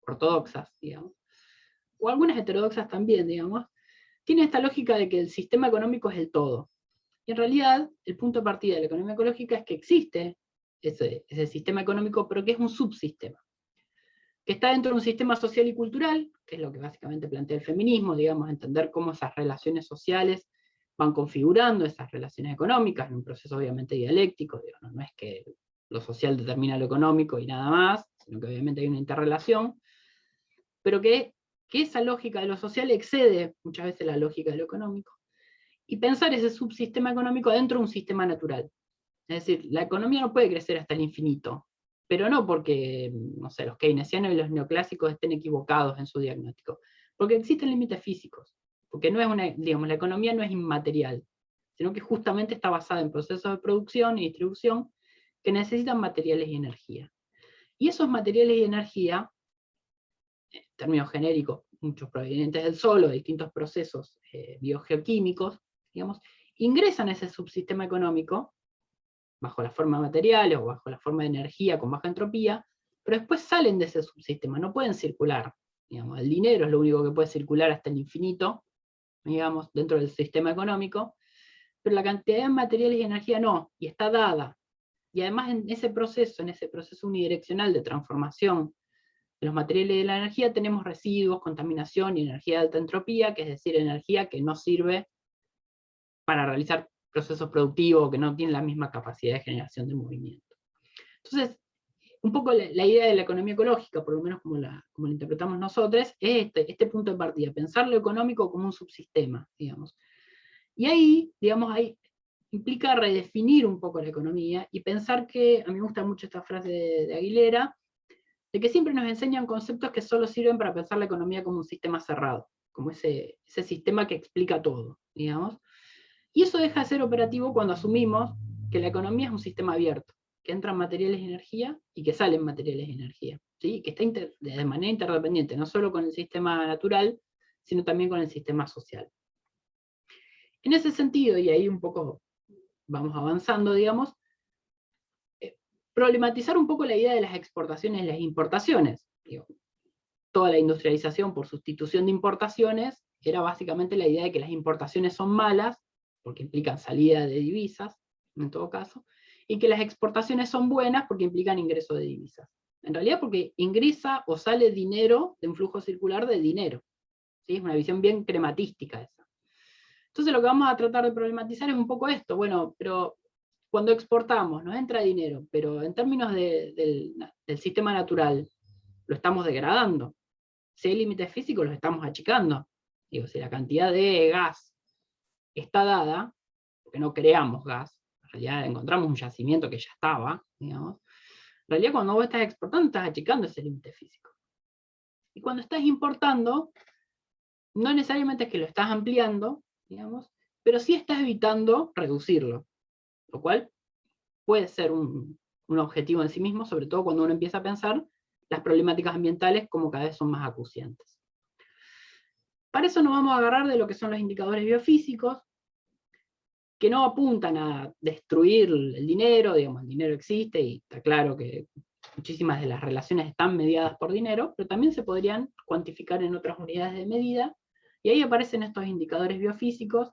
ortodoxas, digamos, o algunas heterodoxas también, digamos, tiene esta lógica de que el sistema económico es el todo. Y en realidad, el punto de partida de la economía ecológica es que existe ese sistema económico, pero que es un subsistema, que está dentro de un sistema social y cultural, que es lo que básicamente plantea el feminismo, digamos, entender cómo esas relaciones sociales van configurando esas relaciones económicas, en un proceso obviamente dialéctico, digamos, no es que lo social determina lo económico y nada más, sino que obviamente hay una interrelación, pero que esa lógica de lo social excede muchas veces la lógica de lo económico, y pensar ese subsistema económico dentro de un sistema natural. Es decir, la economía no puede crecer hasta el infinito, pero no porque, no sé, los keynesianos y los neoclásicos estén equivocados en su diagnóstico, porque existen límites físicos, porque no es digamos, la economía no es inmaterial, sino que justamente está basada en procesos de producción y distribución que necesitan materiales y energía. Y esos materiales y energía, en términos genéricos, muchos provenientes del sol o de distintos procesos biogeoquímicos, digamos, ingresan a ese subsistema económico bajo la forma de materiales o bajo la forma de energía con baja entropía, pero después salen de ese subsistema, no pueden circular. Digamos, el dinero es lo único que puede circular hasta el infinito, digamos, dentro del sistema económico, pero la cantidad de materiales y energía no, y está dada. Y además en ese proceso unidireccional de transformación de los materiales y de la energía, tenemos residuos, contaminación y energía de alta entropía, que es decir, energía que no sirve para realizar procesos productivos, que no tienen la misma capacidad de generación de movimiento. Entonces, un poco la idea de la economía ecológica, por lo menos como la interpretamos nosotros, es este punto de partida, pensar lo económico como un subsistema, digamos. Y ahí, digamos, ahí implica redefinir un poco la economía y pensar que, a mí me gusta mucho esta frase de Aguilera, de que siempre nos enseñan conceptos que solo sirven para pensar la economía como un sistema cerrado, como ese sistema que explica todo, digamos. Y eso deja de ser operativo cuando asumimos que la economía es un sistema abierto, que entran materiales y energía y que salen materiales y energía, ¿sí? Que está de manera interdependiente, no solo con el sistema natural, sino también con el sistema social. En ese sentido, y ahí un poco vamos avanzando, digamos, problematizar un poco la idea de las exportaciones y las importaciones. Digo, toda la industrialización por sustitución de importaciones era básicamente la idea de que las importaciones son malas, porque implican salida de divisas, en todo caso, y que las exportaciones son buenas porque implican ingreso de divisas. En realidad porque ingresa o sale dinero de un flujo circular de dinero. ¿Sí? Es una visión bien crematística esa. Entonces lo que vamos a tratar de problematizar es un poco esto. Bueno, pero cuando exportamos nos entra dinero, pero en términos del sistema natural lo estamos degradando. Si hay límites físicos los estamos achicando. Digo, si la cantidad de gas está dada, porque no creamos gas, en realidad encontramos un yacimiento que ya estaba, digamos, en realidad cuando vos estás exportando estás achicando ese límite físico. Y cuando estás importando, no necesariamente es que lo estás ampliando, digamos, pero sí estás evitando reducirlo, lo cual puede ser un objetivo en sí mismo, sobre todo cuando uno empieza a pensar las problemáticas ambientales como cada vez son más acuciantes. Para eso nos vamos a agarrar de lo que son los indicadores biofísicos, que no apuntan a destruir el dinero, digamos, el dinero existe y está claro que muchísimas de las relaciones están mediadas por dinero, pero también se podrían cuantificar en otras unidades de medida, y ahí aparecen estos indicadores biofísicos,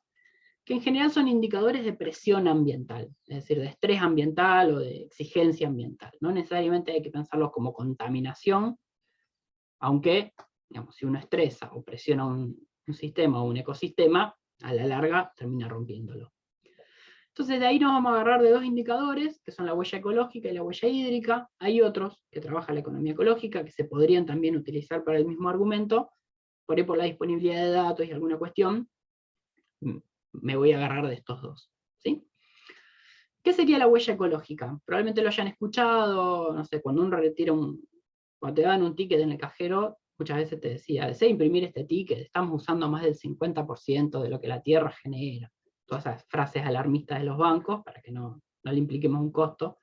que en general son indicadores de presión ambiental, es decir, de estrés ambiental o de exigencia ambiental. No necesariamente hay que pensarlos como contaminación, aunque, digamos, si uno estresa o presiona un sistema o un ecosistema, a la larga termina rompiéndolo. Entonces de ahí nos vamos a agarrar de dos indicadores, que son la huella ecológica y la huella hídrica. Hay otros que trabaja la economía ecológica, que se podrían también utilizar para el mismo argumento, por ahí por la disponibilidad de datos y alguna cuestión, me voy a agarrar de estos dos. ¿Sí? ¿Qué sería la huella ecológica? Probablemente lo hayan escuchado, no sé, cuando uno retira cuando te dan un ticket en el cajero, muchas veces te decía, desea imprimir este ticket, estamos usando más del 50% de lo que la Tierra genera. Todas esas frases alarmistas de los bancos, para que no le impliquemos un costo.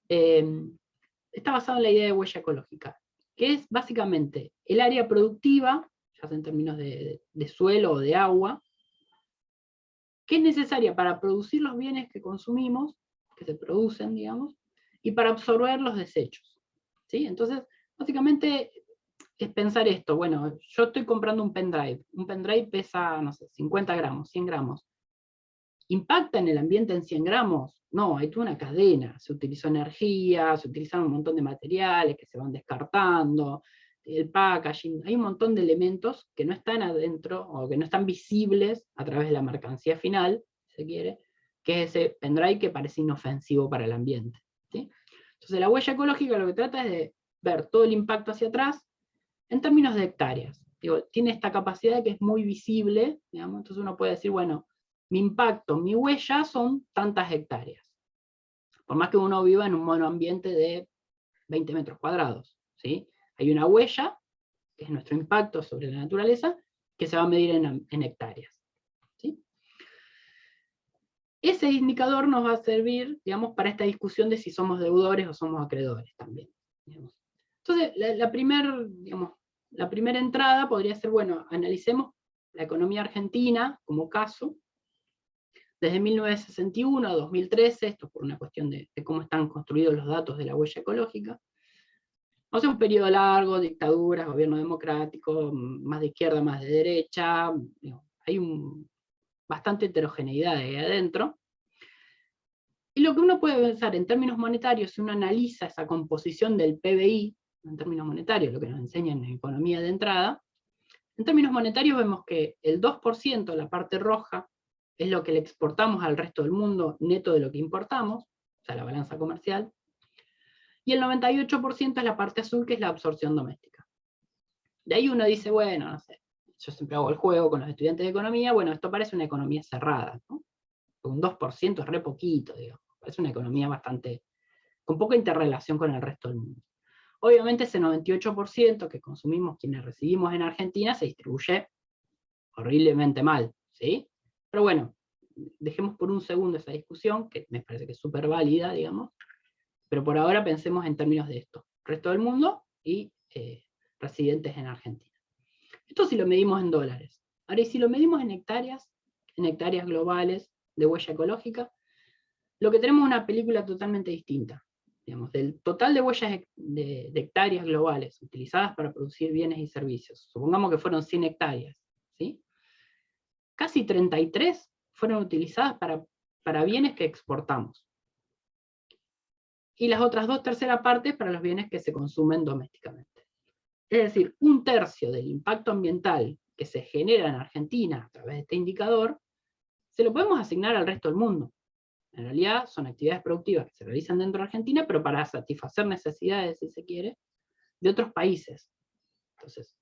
Está basado en la idea de huella ecológica, que es básicamente el área productiva, ya sea en términos de suelo o de agua, que es necesaria para producir los bienes que consumimos, que se producen, digamos, y para absorber los desechos. ¿Sí? Entonces, básicamente es pensar esto, bueno, yo estoy comprando un pendrive pesa, no sé, 50 gramos, 100 gramos. ¿Impacta en el ambiente en 100 gramos? No, hay toda una cadena, se utilizó energía, se utilizaron un montón de materiales que se van descartando, el packaging, hay un montón de elementos que no están adentro, o que no están visibles a través de la mercancía final, si se quiere, que es ese pendrive que parece inofensivo para el ambiente. ¿Sí? Entonces la huella ecológica lo que trata es de ver todo el impacto hacia atrás, en términos de hectáreas. Digo, tiene esta capacidad que es muy visible, digamos, entonces uno puede decir, bueno, mi impacto, mi huella son tantas hectáreas. Por más que uno viva en un monoambiente de 20 metros cuadrados, ¿sí? Hay una huella, que es nuestro impacto sobre la naturaleza, que se va a medir en hectáreas. ¿Sí? Ese indicador nos va a servir, digamos, para esta discusión de si somos deudores o somos acreedores también. Digamos. Entonces, la primera entrada podría ser, bueno, analicemos la economía argentina como caso, desde 1961 a 2013, esto por una cuestión de cómo están construidos los datos de la huella ecológica. O sea, un periodo largo, dictaduras, gobierno democrático, más de izquierda, más de derecha, hay bastante heterogeneidad ahí adentro. Y lo que uno puede pensar en términos monetarios, si uno analiza esa composición del PBI, en términos monetarios, lo que nos enseñan en economía de entrada, en términos monetarios vemos que el 2%, la parte roja, es lo que le exportamos al resto del mundo neto de lo que importamos, o sea, la balanza comercial, y el 98% es la parte azul, que es la absorción doméstica. De ahí uno dice, bueno, no sé, yo siempre hago el juego con los estudiantes de economía, bueno, esto parece una economía cerrada, ¿no? Un 2% es re poquito, digamos, parece una economía bastante, con poca interrelación con el resto del mundo. Obviamente ese 98% que consumimos quienes recibimos en Argentina se distribuye horriblemente mal, ¿sí? Pero bueno, dejemos por un segundo esa discusión, que me parece que es súper válida, digamos, pero por ahora pensemos en términos de esto, resto del mundo y residentes en Argentina. Esto si lo medimos en dólares. Ahora, y si lo medimos en hectáreas globales de huella ecológica, lo que tenemos es una película totalmente distinta. Digamos, del total de huellas de hectáreas globales utilizadas para producir bienes y servicios, supongamos que fueron 100 hectáreas, ¿sí? Casi 33 fueron utilizadas para bienes que exportamos. Y las otras 2/3 partes para los bienes que se consumen domésticamente. Es decir, 1/3 del impacto ambiental que se genera en Argentina a través de este indicador, se lo podemos asignar al resto del mundo. En realidad son actividades productivas que se realizan dentro de Argentina, pero para satisfacer necesidades, si se quiere, de otros países. Entonces,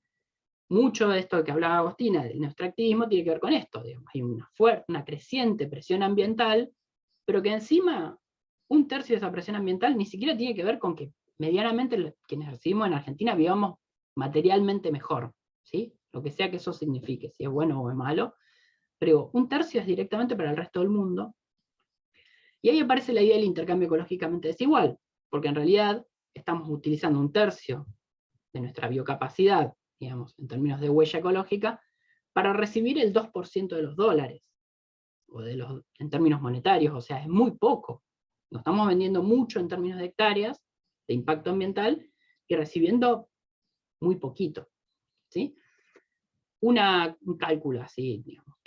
mucho de esto que hablaba Agostina, del neoextractivismo, tiene que ver con esto. Digamos. Hay una creciente presión ambiental, pero que encima 1/3 de esa presión ambiental ni siquiera tiene que ver con que medianamente quienes recibimos en Argentina vivamos materialmente mejor, ¿sí? Lo que sea que eso signifique, si es bueno o es malo, pero 1/3 es directamente para el resto del mundo. Y ahí aparece la idea del intercambio ecológicamente desigual, porque en realidad estamos utilizando 1/3 de nuestra biocapacidad, digamos, en términos de huella ecológica, para recibir el 2% de los dólares, o en términos monetarios, o sea, es muy poco. Nos estamos vendiendo mucho en términos de hectáreas, de impacto ambiental, y recibiendo muy poquito. ¿Sí? Un cálculo así, digamos,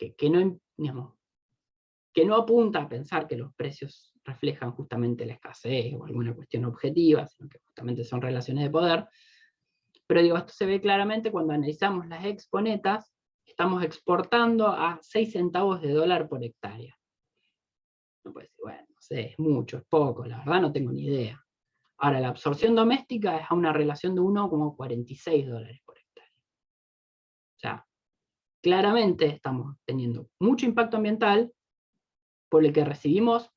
que no apunta a pensar que los precios reflejan justamente la escasez o alguna cuestión objetiva, sino que justamente son relaciones de poder. Pero digo, esto se ve claramente cuando analizamos las exponetas, estamos exportando a 6 centavos de dólar por hectárea. No puede decir, bueno, no sé, es mucho, es poco, la verdad no tengo ni idea. Ahora, la absorción doméstica es a una relación de 1,46 dólares por hectárea. O sea, claramente estamos teniendo mucho impacto ambiental por el que recibimos,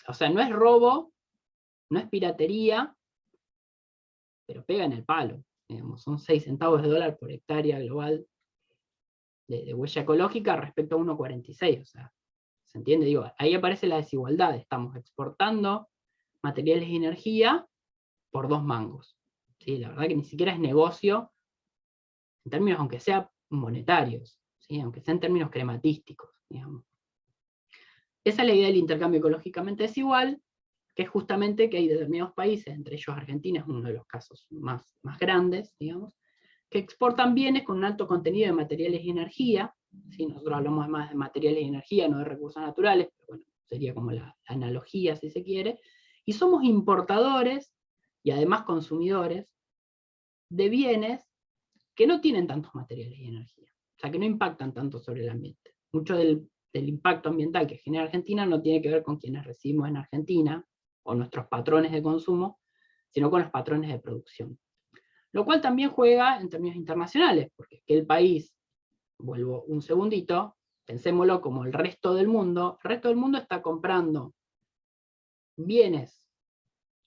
o sea, no es robo, no es piratería, pero pega en el palo. Digamos, son 6 centavos de dólar por hectárea global de huella ecológica respecto a 1,46. O sea, ¿se entiende? Digo, ahí aparece la desigualdad. Estamos exportando materiales y energía por 2 mangos. ¿Sí? La verdad que ni siquiera es negocio, en términos, aunque sea monetarios, ¿sí? Aunque sea en términos crematísticos, digamos. Esa es la idea del intercambio ecológicamente desigual, que es justamente que hay determinados países, entre ellos Argentina es uno de los casos más grandes, digamos, que exportan bienes con un alto contenido de materiales y energía. ¿Sí? Nosotros hablamos más de materiales y energía, no de recursos naturales, pero bueno, sería como la analogía si se quiere, y somos importadores y además consumidores de bienes que no tienen tantos materiales y energía, o sea, que no impactan tanto sobre el ambiente. Mucho del impacto ambiental que genera Argentina no tiene que ver con quienes residimos en Argentina, o nuestros patrones de consumo, sino con los patrones de producción. Lo cual también juega en términos internacionales, porque que el país, vuelvo un segundito, pensémoslo como el resto del mundo está comprando bienes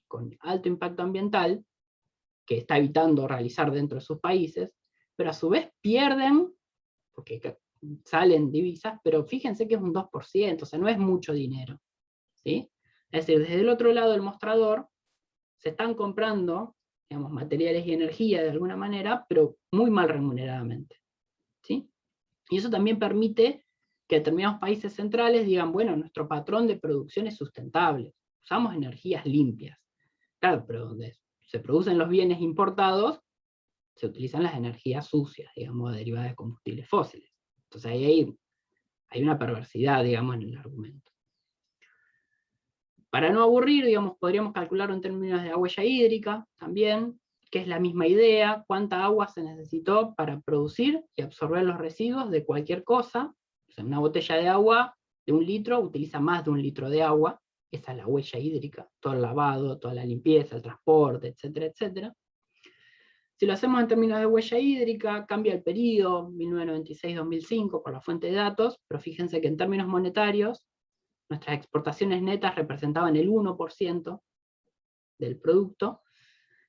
con alto impacto ambiental, que está evitando realizar dentro de sus países, pero a su vez pierden, porque salen divisas, pero fíjense que es un 2%, o sea, no es mucho dinero, ¿sí? Es decir, desde el otro lado del mostrador, se están comprando, digamos, materiales y energía de alguna manera, pero muy mal remuneradamente, ¿sí? Y eso también permite que determinados países centrales digan, bueno, nuestro patrón de producción es sustentable, usamos energías limpias. Claro, pero donde se producen los bienes importados, se utilizan las energías sucias, digamos, derivadas de combustibles fósiles. Entonces ahí hay una perversidad, digamos, en el argumento. Para no aburrir, digamos, podríamos calcularlo en términos de la huella hídrica también, que es la misma idea, cuánta agua se necesitó para producir y absorber los residuos de cualquier cosa. O sea, una botella de agua de 1 litro utiliza más de 1 litro de agua, esa es la huella hídrica, todo el lavado, toda la limpieza, el transporte, etcétera, etcétera. Si lo hacemos en términos de huella hídrica, cambia el periodo, 1996-2005, por la fuente de datos, pero fíjense que en términos monetarios, nuestras exportaciones netas representaban el 1% del producto,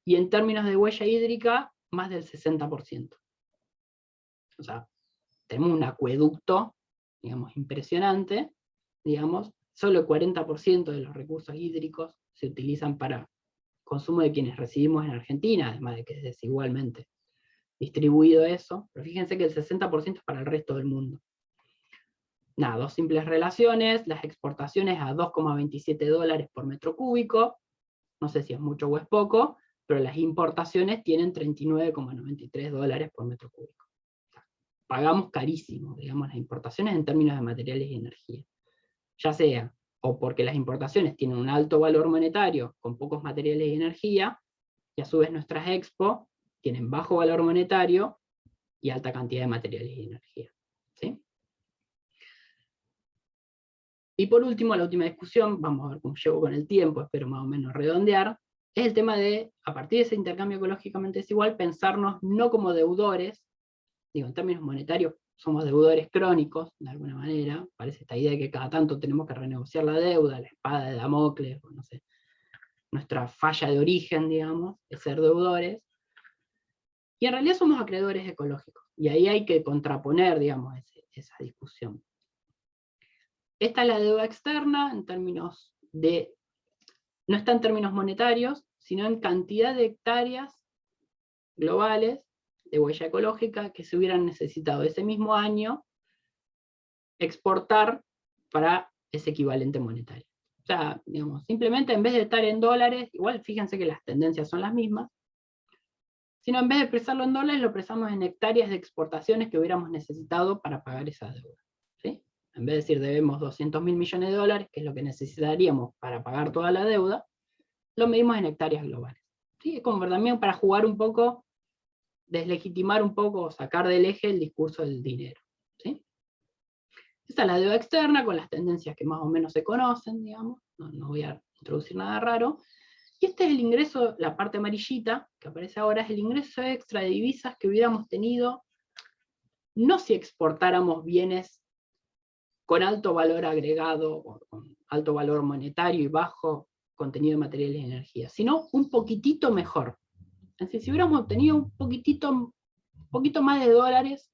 y en términos de huella hídrica, más del 60%. O sea, tenemos un acueducto, digamos, impresionante, digamos, solo el 40% de los recursos hídricos se utilizan para consumo de quienes residimos en Argentina, además de que es desigualmente distribuido eso, pero fíjense que el 60% es para el resto del mundo. Nada, dos simples relaciones, las exportaciones a $2,27 por metro cúbico, no sé si es mucho o es poco, pero las importaciones tienen $39,93 por metro cúbico. O sea, pagamos carísimo, digamos, las importaciones en términos de materiales y energía. Ya sea o porque las importaciones tienen un alto valor monetario con pocos materiales y energía, y a su vez nuestras expo tienen bajo valor monetario y alta cantidad de materiales y energía. ¿Sí? Y por último, la última discusión, vamos a ver cómo llego con el tiempo, espero más o menos redondear, es el tema de, a partir de ese intercambio ecológicamente desigual, pensarnos no como deudores, digo, en términos monetarios, somos deudores crónicos, de alguna manera, parece esta idea de que cada tanto tenemos que renegociar la deuda, la espada de Damocles, o no sé, nuestra falla de origen, digamos, es ser deudores, y en realidad somos acreedores ecológicos, y ahí hay que contraponer, digamos, esa discusión. Esta es la deuda externa, en términos de, no está en términos monetarios, sino en cantidad de hectáreas globales de huella ecológica que se hubieran necesitado ese mismo año exportar para ese equivalente monetario. O sea, digamos, simplemente en vez de estar en dólares, igual fíjense que las tendencias son las mismas, sino en vez de expresarlo en dólares, lo expresamos en hectáreas de exportaciones que hubiéramos necesitado para pagar esa deuda. ¿Sí? En vez de decir debemos 200.000 millones de dólares, que es lo que necesitaríamos para pagar toda la deuda, lo medimos en hectáreas globales. ¿Sí? Es como también para jugar un poco, deslegitimar un poco, sacar del eje el discurso del dinero. ¿Sí? Esta es la deuda externa, con las tendencias que más o menos se conocen, digamos, no voy a introducir nada raro. Y este es el ingreso, la parte amarillita, que aparece ahora, es el ingreso extra de divisas que hubiéramos tenido, no si exportáramos bienes con alto valor agregado, o con alto valor monetario y bajo contenido de materiales y energía, sino un poquitito mejor. Es decir, si hubiéramos obtenido un poquito más de dólares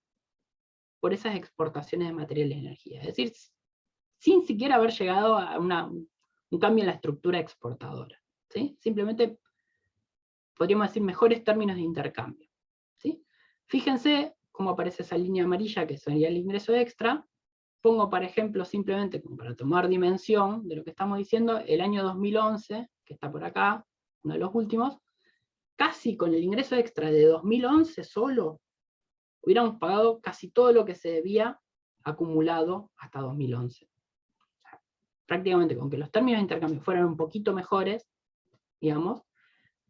por esas exportaciones de materiales y energía. Es decir, sin siquiera haber llegado a un cambio en la estructura exportadora. ¿Sí? Simplemente podríamos decir mejores términos de intercambio. ¿Sí? Fíjense cómo aparece esa línea amarilla que sería el ingreso extra, pongo, por ejemplo, simplemente como para tomar dimensión de lo que estamos diciendo, el año 2011, que está por acá, uno de los últimos, casi con el ingreso extra de 2011 solo, hubiéramos pagado casi todo lo que se debía acumulado hasta 2011. O sea, prácticamente con que los términos de intercambio fueran un poquito mejores, digamos,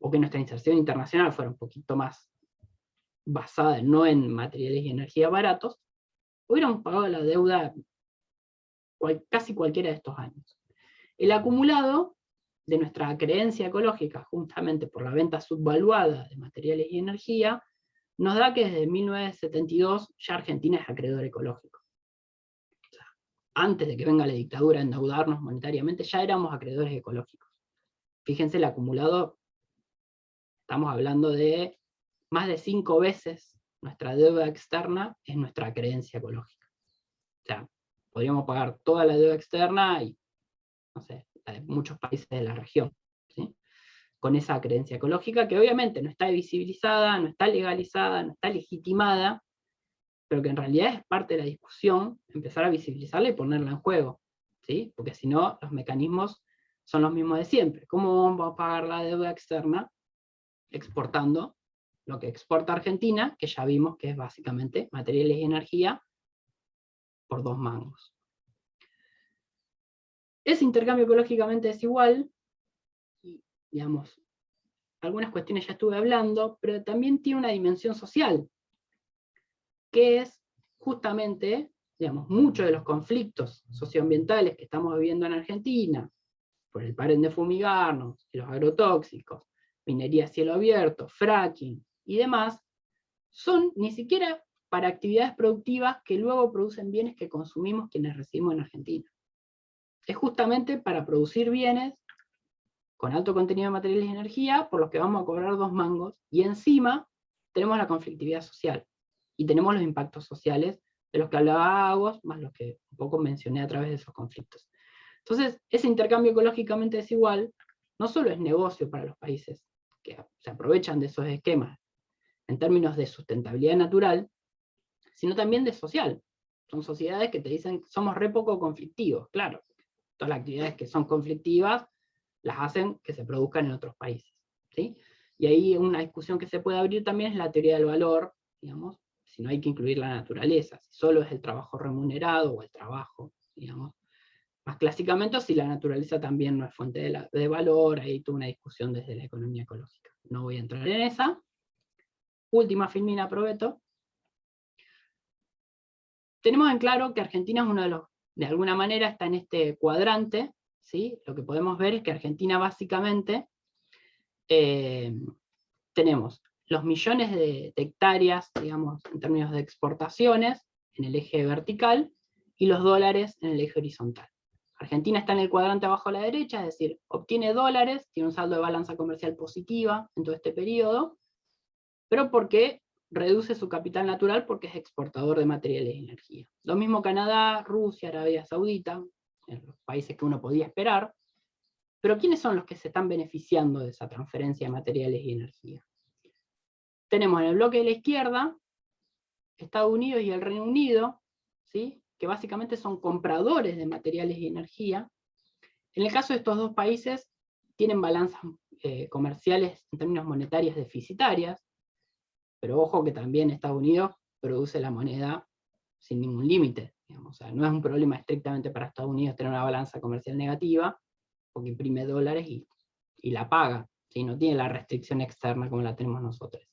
o que nuestra inserción internacional fuera un poquito más basada no en materiales y energía baratos, hubiéramos pagado la deuda casi cualquiera de estos años. El acumulado de nuestra creencia ecológica, justamente por la venta subvaluada de materiales y energía, nos da que desde 1972 ya Argentina es acreedor ecológico. O sea, antes de que venga la dictadura a endeudarnos monetariamente, ya éramos acreedores ecológicos. Fíjense el acumulado, estamos hablando de más de 5 veces nuestra deuda externa es nuestra creencia ecológica. O sea, podríamos pagar toda la deuda externa y, no sé, la de muchos países de la región, ¿sí? Con esa creencia ecológica que obviamente no está visibilizada, no está legalizada, no está legitimada, pero que en realidad es parte de la discusión empezar a visibilizarla y ponerla en juego, ¿sí? Porque si no, los mecanismos son los mismos de siempre. ¿Cómo vamos a pagar la deuda externa? Exportando lo que exporta Argentina, que ya vimos que es básicamente materiales y energía, por 2 mangos. Ese intercambio ecológicamente desigual, y digamos, algunas cuestiones ya estuve hablando, pero también tiene una dimensión social, que es justamente, digamos, muchos de los conflictos socioambientales que estamos viviendo en Argentina, por el paren de fumigarnos, los agrotóxicos, minería a cielo abierto, fracking y demás, son ni siquiera para actividades productivas que luego producen bienes que consumimos quienes residimos en Argentina. Es justamente para producir bienes con alto contenido de materiales y energía, por los que vamos a cobrar 2 mangos, y encima tenemos la conflictividad social, y tenemos los impactos sociales de los que hablaba Agos, más los que un poco mencioné a través de esos conflictos. Entonces, ese intercambio ecológicamente desigual no solo es negocio para los países que se aprovechan de esos esquemas en términos de sustentabilidad natural, sino también de social. Son sociedades que te dicen somos re poco conflictivos, claro. Todas las actividades que son conflictivas las hacen que se produzcan en otros países, ¿sí? Y ahí una discusión que se puede abrir también es la teoría del valor, digamos, si no hay que incluir la naturaleza, si solo es el trabajo remunerado o el trabajo, digamos, más clásicamente, o si la naturaleza también no es fuente de valor, ahí toda una discusión desde la economía ecológica. No voy a entrar en esa. Última filmina, aprovecho. Tenemos en claro que Argentina es uno de los, de alguna manera está en este cuadrante, ¿sí? Lo que podemos ver es que Argentina básicamente tenemos los millones de hectáreas, digamos, en términos de exportaciones, en el eje vertical, y los dólares en el eje horizontal. Argentina está en el cuadrante abajo a la derecha, es decir, obtiene dólares, tiene un saldo de balanza comercial positiva en todo este periodo, pero porque reduce su capital natural porque es exportador de materiales y energía. Lo mismo Canadá, Rusia, Arabia Saudita, en los países que uno podía esperar, pero ¿quiénes son los que se están beneficiando de esa transferencia de materiales y energía? Tenemos en el bloque de la izquierda, Estados Unidos y el Reino Unido, ¿sí? Que básicamente son compradores de materiales y energía. En el caso de estos dos países, tienen balanzas comerciales en términos monetarios deficitarias, pero ojo que también Estados Unidos produce la moneda sin ningún límite. O sea, no es un problema estrictamente para Estados Unidos tener una balanza comercial negativa, porque imprime dólares y la paga, ¿sí? No tiene la restricción externa como la tenemos nosotros.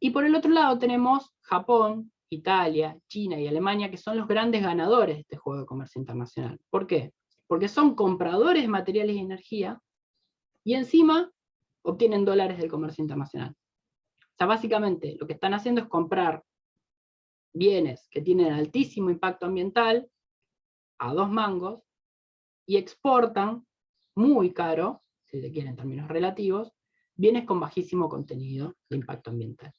Y por el otro lado tenemos Japón, Italia, China y Alemania, que son los grandes ganadores de este juego de comercio internacional. ¿Por qué? Porque son compradores de materiales y energía, y encima obtienen dólares del comercio internacional. O sea, básicamente lo que están haciendo es comprar bienes que tienen altísimo impacto ambiental a 2 mangos, y exportan muy caro, si se quiere en términos relativos, bienes con bajísimo contenido de impacto ambiental.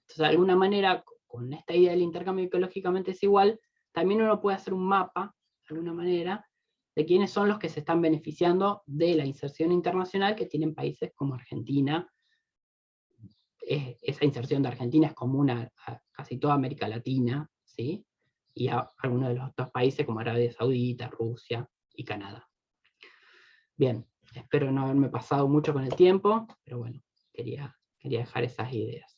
Entonces, de alguna manera, con esta idea del intercambio ecológicamente desigual, también uno puede hacer un mapa, de alguna manera, de quiénes son los que se están beneficiando de la inserción internacional que tienen países como Argentina. Esa inserción de Argentina es común a casi toda América Latina, ¿sí? y a algunos de los otros países como Arabia Saudita, Rusia y Canadá. Bien, espero no haberme pasado mucho con el tiempo, pero bueno, quería dejar esas ideas.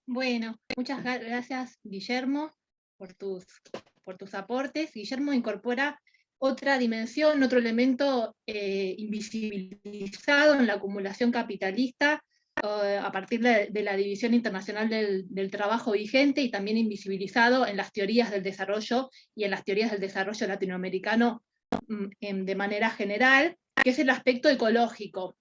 Bueno, muchas gracias, Guillermo, por tus aportes. Guillermo incorpora otra dimensión, otro elemento invisibilizado en la acumulación capitalista a partir de la división internacional del trabajo vigente, y también invisibilizado en las teorías del desarrollo y en las teorías del desarrollo latinoamericano de manera general, que es el aspecto ecológico.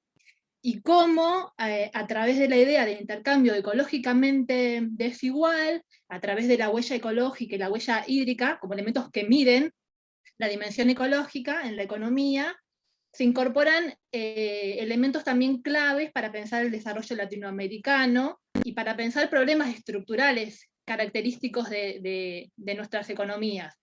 Y cómo a través de la idea de intercambio ecológicamente desigual, a través de la huella ecológica y la huella hídrica, como elementos que miden la dimensión ecológica en la economía, se incorporan elementos también claves para pensar el desarrollo latinoamericano y para pensar problemas estructurales característicos de nuestras economías,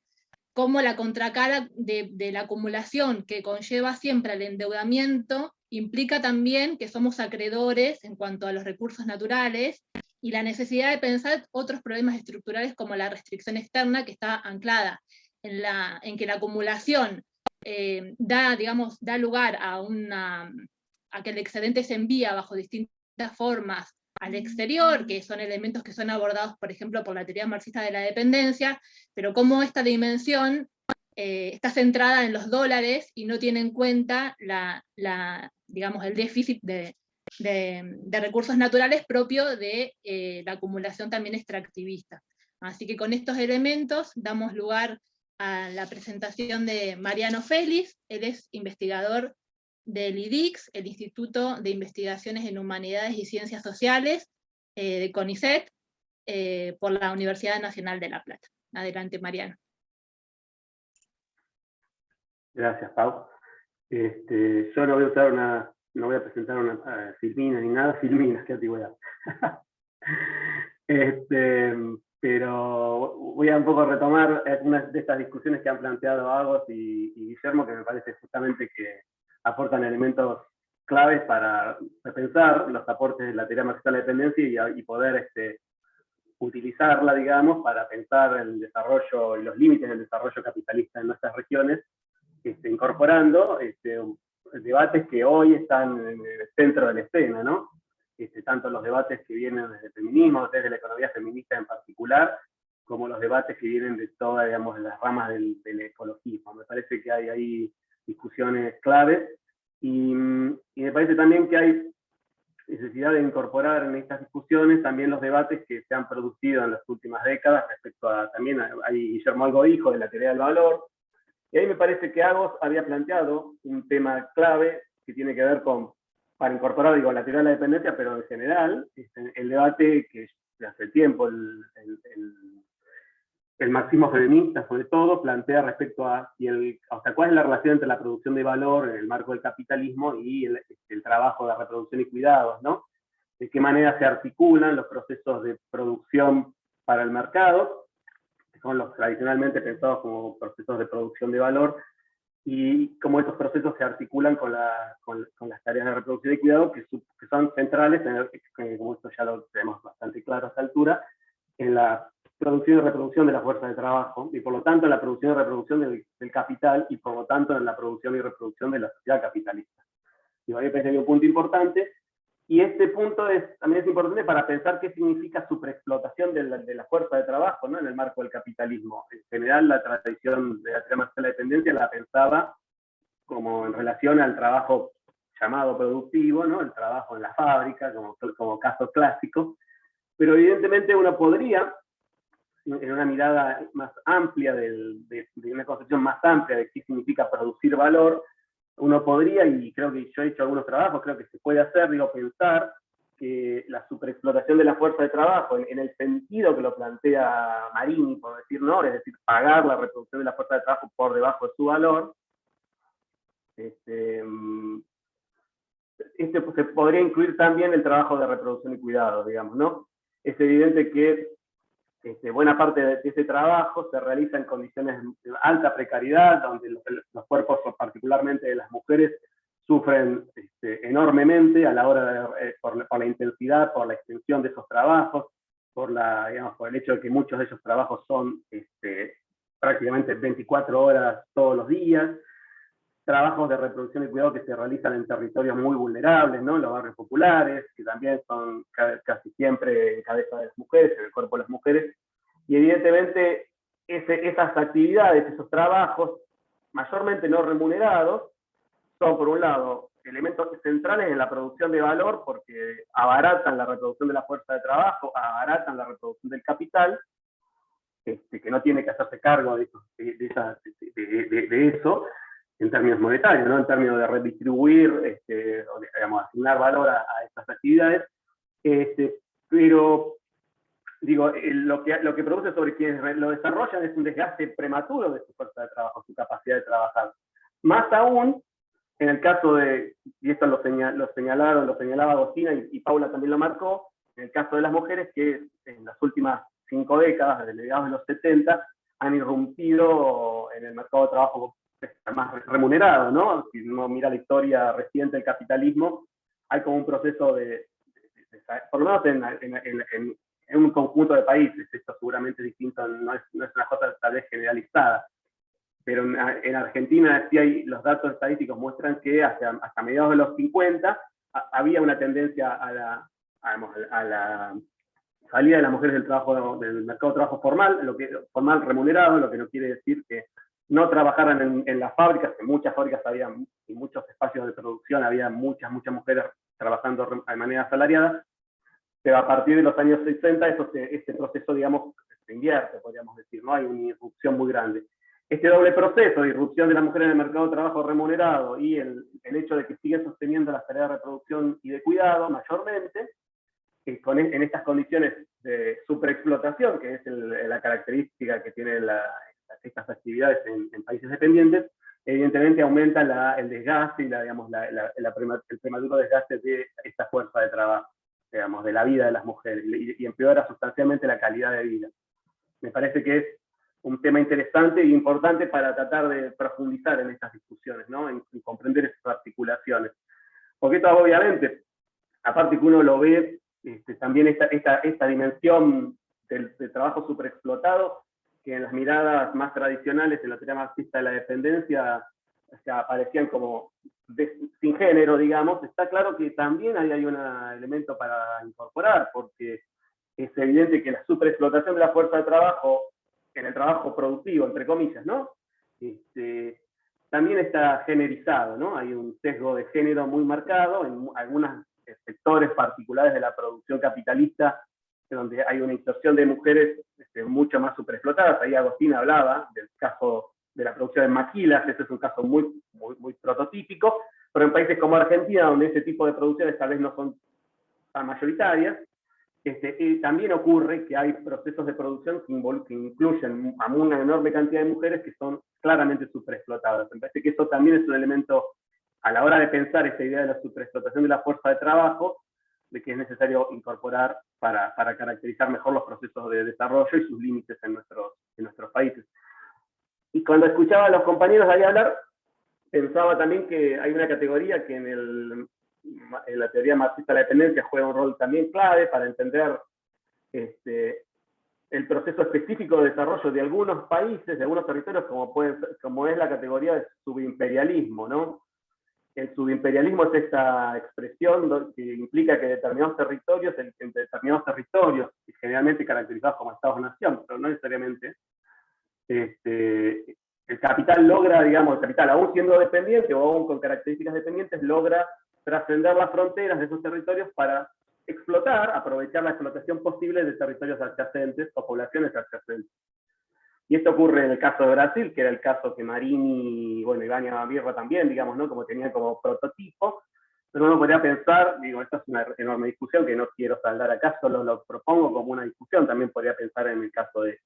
como la contracara de la acumulación que conlleva siempre el endeudamiento implica también que somos acreedores en cuanto a los recursos naturales, y la necesidad de pensar otros problemas estructurales como la restricción externa, que está anclada en que la acumulación da lugar a que el excedente se envía bajo distintas formas al exterior, que son elementos que son abordados, por ejemplo, por la teoría marxista de la dependencia, pero cómo esta dimensión está centrada en los dólares y no tiene en cuenta el déficit de recursos naturales propio de la acumulación también extractivista. Así que con estos elementos damos lugar a la presentación de Mariano Félix. Él es investigador del IDICS, el Instituto de Investigaciones en Humanidades y Ciencias Sociales, de CONICET, por la Universidad Nacional de La Plata. Adelante, Mariano. Gracias, Pau. Yo no voy a usar no voy a presentar una filmina ni nada, filminas, qué antigüedad. Pero voy a un poco retomar algunas de estas discusiones que han planteado Agos y Guillermo, que me parece justamente que aportan elementos claves para repensar los aportes de la teoría marxista de la dependencia y poder utilizarla, digamos, para pensar el desarrollo y los límites del desarrollo capitalista en nuestras regiones, incorporando debates que hoy están en el centro de la escena, ¿no? Tanto los debates que vienen desde el feminismo, desde la economía feminista en particular, como los debates que vienen de todas, digamos, las ramas del ecologismo. Me parece que hay ahí discusiones claves, y me parece también que hay necesidad de incorporar en estas discusiones también los debates que se han producido en las últimas décadas respecto a, también hay Guillermo algo dijo de la teoría del valor, y ahí me parece que Agos había planteado un tema clave que tiene que ver con, para incorporar, digo, la teoría de la dependencia, pero en general, el debate que hace tiempo el marxismo feminista, sobre todo, plantea respecto a cuál es la relación entre la producción de valor en el marco del capitalismo y el trabajo de reproducción y cuidados, ¿no? De qué manera se articulan los procesos de producción para el mercado, que son los tradicionalmente pensados como procesos de producción de valor, y cómo estos procesos se articulan con las tareas de reproducción y cuidado que son centrales, como esto ya lo tenemos bastante claro a esta altura, en la producción y reproducción de la fuerza de trabajo, y por lo tanto en la producción y reproducción del capital, y por lo tanto en la producción y reproducción de la sociedad capitalista. Y ahí me parece que un punto importante, y este punto también es importante para pensar qué significa superexplotación de la fuerza de trabajo, ¿no? En el marco del capitalismo. En general, la tradición de la teoría marxista de la dependencia la pensaba como en relación al trabajo llamado productivo, ¿no? El trabajo en la fábrica, como caso clásico, pero evidentemente uno podría, en una mirada más amplia, de una concepción más amplia de qué significa producir valor, uno podría, y creo que yo he hecho algunos trabajos, creo que se puede hacer, pensar que la superexplotación de la fuerza de trabajo, en el sentido que lo plantea Marini, por decir, ¿no? Es decir, pagar la reproducción de la fuerza de trabajo por debajo de su valor, se podría incluir también el trabajo de reproducción y cuidado, digamos, ¿no? Es evidente que buena parte de ese trabajo se realiza en condiciones de alta precariedad, donde los cuerpos, particularmente de las mujeres, sufren enormemente a la hora de, por la intensidad, por la extensión de esos trabajos, por el hecho de que muchos de esos trabajos son prácticamente 24 horas todos los días, trabajos de reproducción y cuidado que se realizan en territorios muy vulnerables, ¿no? Los barrios populares, que también son casi siempre en cabeza de las mujeres, en el cuerpo de las mujeres, y evidentemente esas actividades, esos trabajos, mayormente no remunerados, son por un lado elementos centrales en la producción de valor, porque abaratan la reproducción de la fuerza de trabajo, abaratan la reproducción del capital, que no tiene que hacerse cargo de eso, en términos monetarios, ¿no? En términos de redistribuir, digamos, asignar valor a estas actividades, pero digo, lo que produce sobre quienes lo desarrollan es un desgaste prematuro de su fuerza de trabajo, su capacidad de trabajar. Más aún, en el caso de, y esto lo señalaba Agostina y Paula también lo marcó, en el caso de las mujeres que en las últimas 5 décadas, desde mediados de los 70, han irrumpido en el mercado de trabajo más remunerado, ¿no? Si uno mira la historia reciente del capitalismo, hay como un proceso por lo menos en un conjunto de países, esto seguramente es distinto, no es una cosa tal vez generalizada, pero en Argentina sí hay, los datos estadísticos muestran que hasta mediados de los 50 había una tendencia a la salida de las mujeres del mercado de trabajo formal remunerado, lo que no quiere decir que no trabajaran en las fábricas, que muchas fábricas había, y muchos espacios de producción había muchas mujeres trabajando de manera asalariada, pero a partir de los años 60 este proceso, digamos, se invierte, podríamos decir, ¿no? Hay una irrupción muy grande. Este doble proceso de irrupción de las mujeres en el mercado de trabajo remunerado y el hecho de que siguen sosteniendo las tareas de reproducción y de cuidado mayormente, en estas condiciones de superexplotación, que es la característica que tienen estas actividades en países dependientes, evidentemente aumenta el desgaste y el prematuro desgaste de esta fuerza de trabajo, digamos, de la vida de las mujeres, y empeora sustancialmente la calidad de vida. Me parece que es un tema interesante e importante para tratar de profundizar en estas discusiones, ¿no? En comprender esas articulaciones. Porque esto obviamente, aparte que uno lo ve, también esta dimensión del trabajo superexplotado, que en las miradas más tradicionales, en la teoría marxista de la dependencia, aparecían como sin género, digamos. Está claro que también ahí hay un elemento para incorporar, porque es evidente que la superexplotación de la fuerza de trabajo en el trabajo productivo, entre comillas, ¿no? También está generizado, ¿no? Hay un sesgo de género muy marcado en algunos sectores particulares de la producción capitalista, donde hay una inserción de mujeres mucho más superexplotadas. Ahí Agostina hablaba del caso de la producción de maquilas, ese es un caso muy prototípico, pero en países como Argentina, donde ese tipo de producciones tal vez no son tan mayoritarias, también ocurre que hay procesos de producción que incluyen a una enorme cantidad de mujeres que son claramente superexplotadas. Me parece que eso también es un elemento a la hora de pensar esta idea de la superexplotación de la fuerza de trabajo, de que es necesario incorporar para caracterizar mejor los procesos de desarrollo y sus límites en nuestros países. Y cuando escuchaba a los compañeros ahí hablar, pensaba también que hay una categoría que en la teoría marxista de la dependencia juega un rol también clave para entender el proceso específico de desarrollo de algunos países, de algunos territorios, como es la categoría de subimperialismo, ¿no? El subimperialismo es esta expresión que implica que determinados territorios, generalmente caracterizados como Estados-nación, pero no necesariamente, el capital logra, digamos, el capital, aún siendo dependiente o aún con características dependientes, logra trascender las fronteras de esos territorios para aprovechar la explotación posible de territorios adyacentes o poblaciones adyacentes. Y esto ocurre en el caso de Brasil, que era el caso que Marini y Ivania Birra también, digamos, ¿no? Como tenían como prototipo, pero uno podría pensar, esta es una enorme discusión que no quiero saldar acá, solo lo propongo como una discusión, también podría pensar en el caso de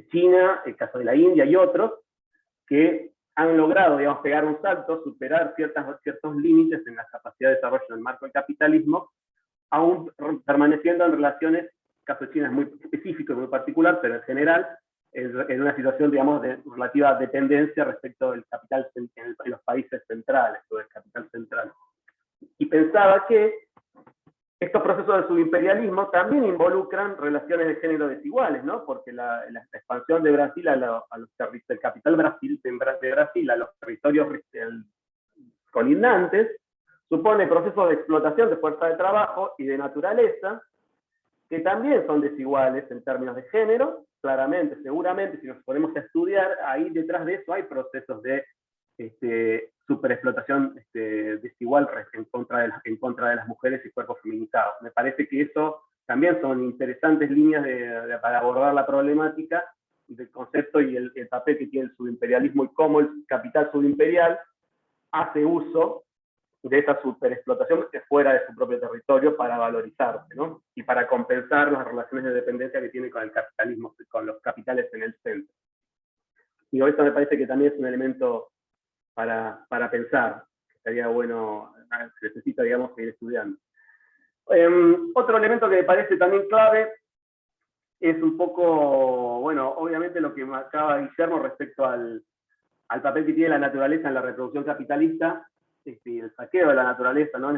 China, el caso de la India y otros, que han logrado, digamos, pegar un salto, superar ciertos límites en la capacidad de desarrollo en el marco del capitalismo, aún permaneciendo en relaciones, el caso de China es muy específico y muy particular, pero en general, en una situación, digamos, de relativa dependencia respecto del capital en los países centrales, o del capital central. Y pensaba que estos procesos de subimperialismo también involucran relaciones de género desiguales, ¿no? Porque la expansión de Brasil del capital de Brasil a los territorios colindantes supone procesos de explotación de fuerza de trabajo y de naturaleza que también son desiguales en términos de género, claramente, seguramente, si nos ponemos a estudiar, ahí detrás de eso hay procesos de superexplotación desigual en contra de las mujeres y cuerpos feminizados. Me parece que eso también son interesantes líneas para abordar la problemática del concepto y el papel que tiene el subimperialismo y cómo el capital subimperial hace uso de esa superexplotación fuera de su propio territorio para valorizarse, ¿no? Y para compensar las relaciones de dependencia que tiene con el capitalismo, con los capitales en el centro. Y esto me parece que también es un elemento para pensar, que estaría bueno, se necesita, digamos, seguir estudiando. Otro elemento que me parece también clave es un poco, bueno, obviamente lo que marcaba Guillermo respecto al papel que tiene la naturaleza en la reproducción capitalista, el saqueo de la naturaleza, ¿no? en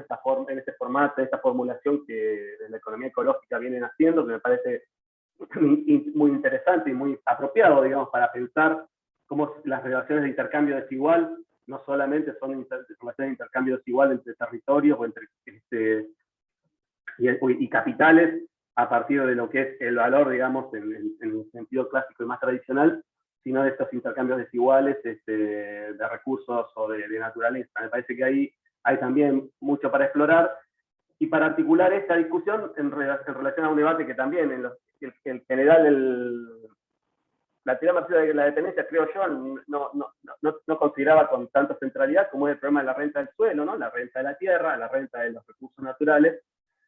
este formato, en esta formulación que desde la economía ecológica vienen haciendo, que me parece muy interesante y muy apropiado, digamos, para pensar cómo las relaciones de intercambio desigual no solamente son relaciones de intercambio desigual entre territorios o entre y capitales a partir de lo que es el valor, digamos, en el sentido clásico y más tradicional, sino de estos intercambios desiguales de recursos o de naturaleza. Me parece que ahí hay también mucho para explorar y para articular esta discusión en relación a un debate que también en general la teoría marxista de la dependencia, creo yo, no consideraba con tanta centralidad como es el problema de la renta del suelo, ¿no? La renta de la tierra, la renta de los recursos naturales,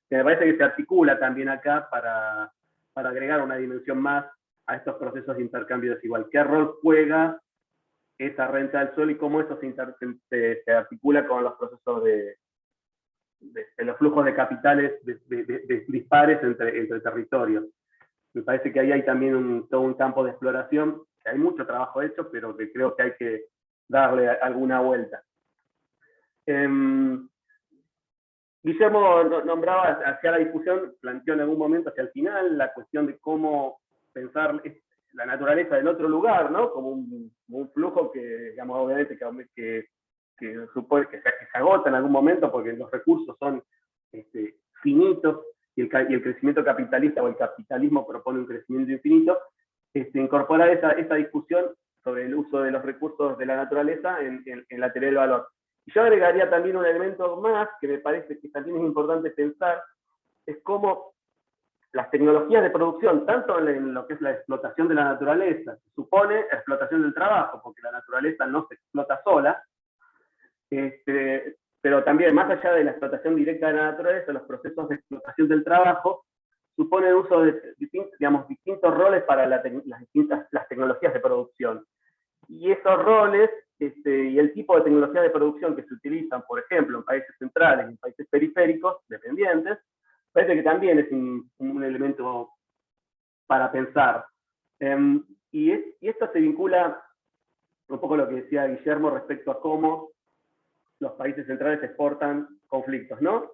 que me parece que se articula también acá para agregar una dimensión más a estos procesos de intercambio desigual. ¿Qué rol juega esa renta del suelo y cómo eso se articula con los procesos de los flujos de capitales dispares entre territorios? Me parece que ahí hay también todo un campo de exploración, que hay mucho trabajo hecho, pero que creo que hay que darle alguna vuelta. Guillermo nombraba hacia la discusión, planteó en algún momento hacia el final la cuestión de cómo pensar la naturaleza del otro lugar, ¿no? Como un flujo que, digamos, obviamente que supone que se agota en algún momento porque los recursos son finitos y el crecimiento capitalista o el capitalismo propone un crecimiento infinito, incorporar esa discusión sobre el uso de los recursos de la naturaleza en la teoría del valor. Y yo agregaría también un elemento más que me parece que también es importante pensar, es cómo las tecnologías de producción, tanto en lo que es la explotación de la naturaleza, que supone la explotación del trabajo, porque la naturaleza no se explota sola, pero también más allá de la explotación directa de la naturaleza, los procesos de explotación del trabajo suponen uso de distintos roles para las tecnologías de producción. Y esos roles y el tipo de tecnología de producción que se utilizan, por ejemplo, en países centrales y en países periféricos, dependientes, parece que también es un elemento para pensar. Y esto se vincula un poco a lo que decía Guillermo respecto a cómo los países centrales exportan conflictos, ¿no?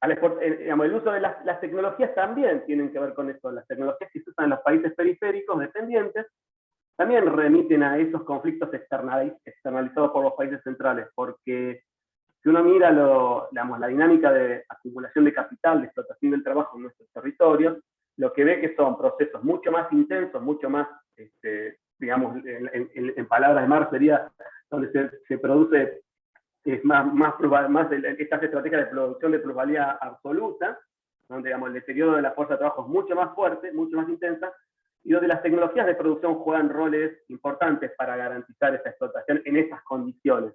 El uso de las tecnologías también tienen que ver con esto. Las tecnologías que se usan en los países periféricos dependientes también remiten a esos conflictos externalizados por los países centrales, porque si uno mira la dinámica de acumulación de capital, de explotación del trabajo en nuestros territorios, lo que ve que son procesos mucho más intensos, mucho más, digamos, en palabras de Marx sería donde se produce más estas estrategias de producción de plusvalía absoluta, donde, digamos, el deterioro de la fuerza de trabajo es mucho más fuerte, mucho más intensa, y donde las tecnologías de producción juegan roles importantes para garantizar esa explotación en esas condiciones.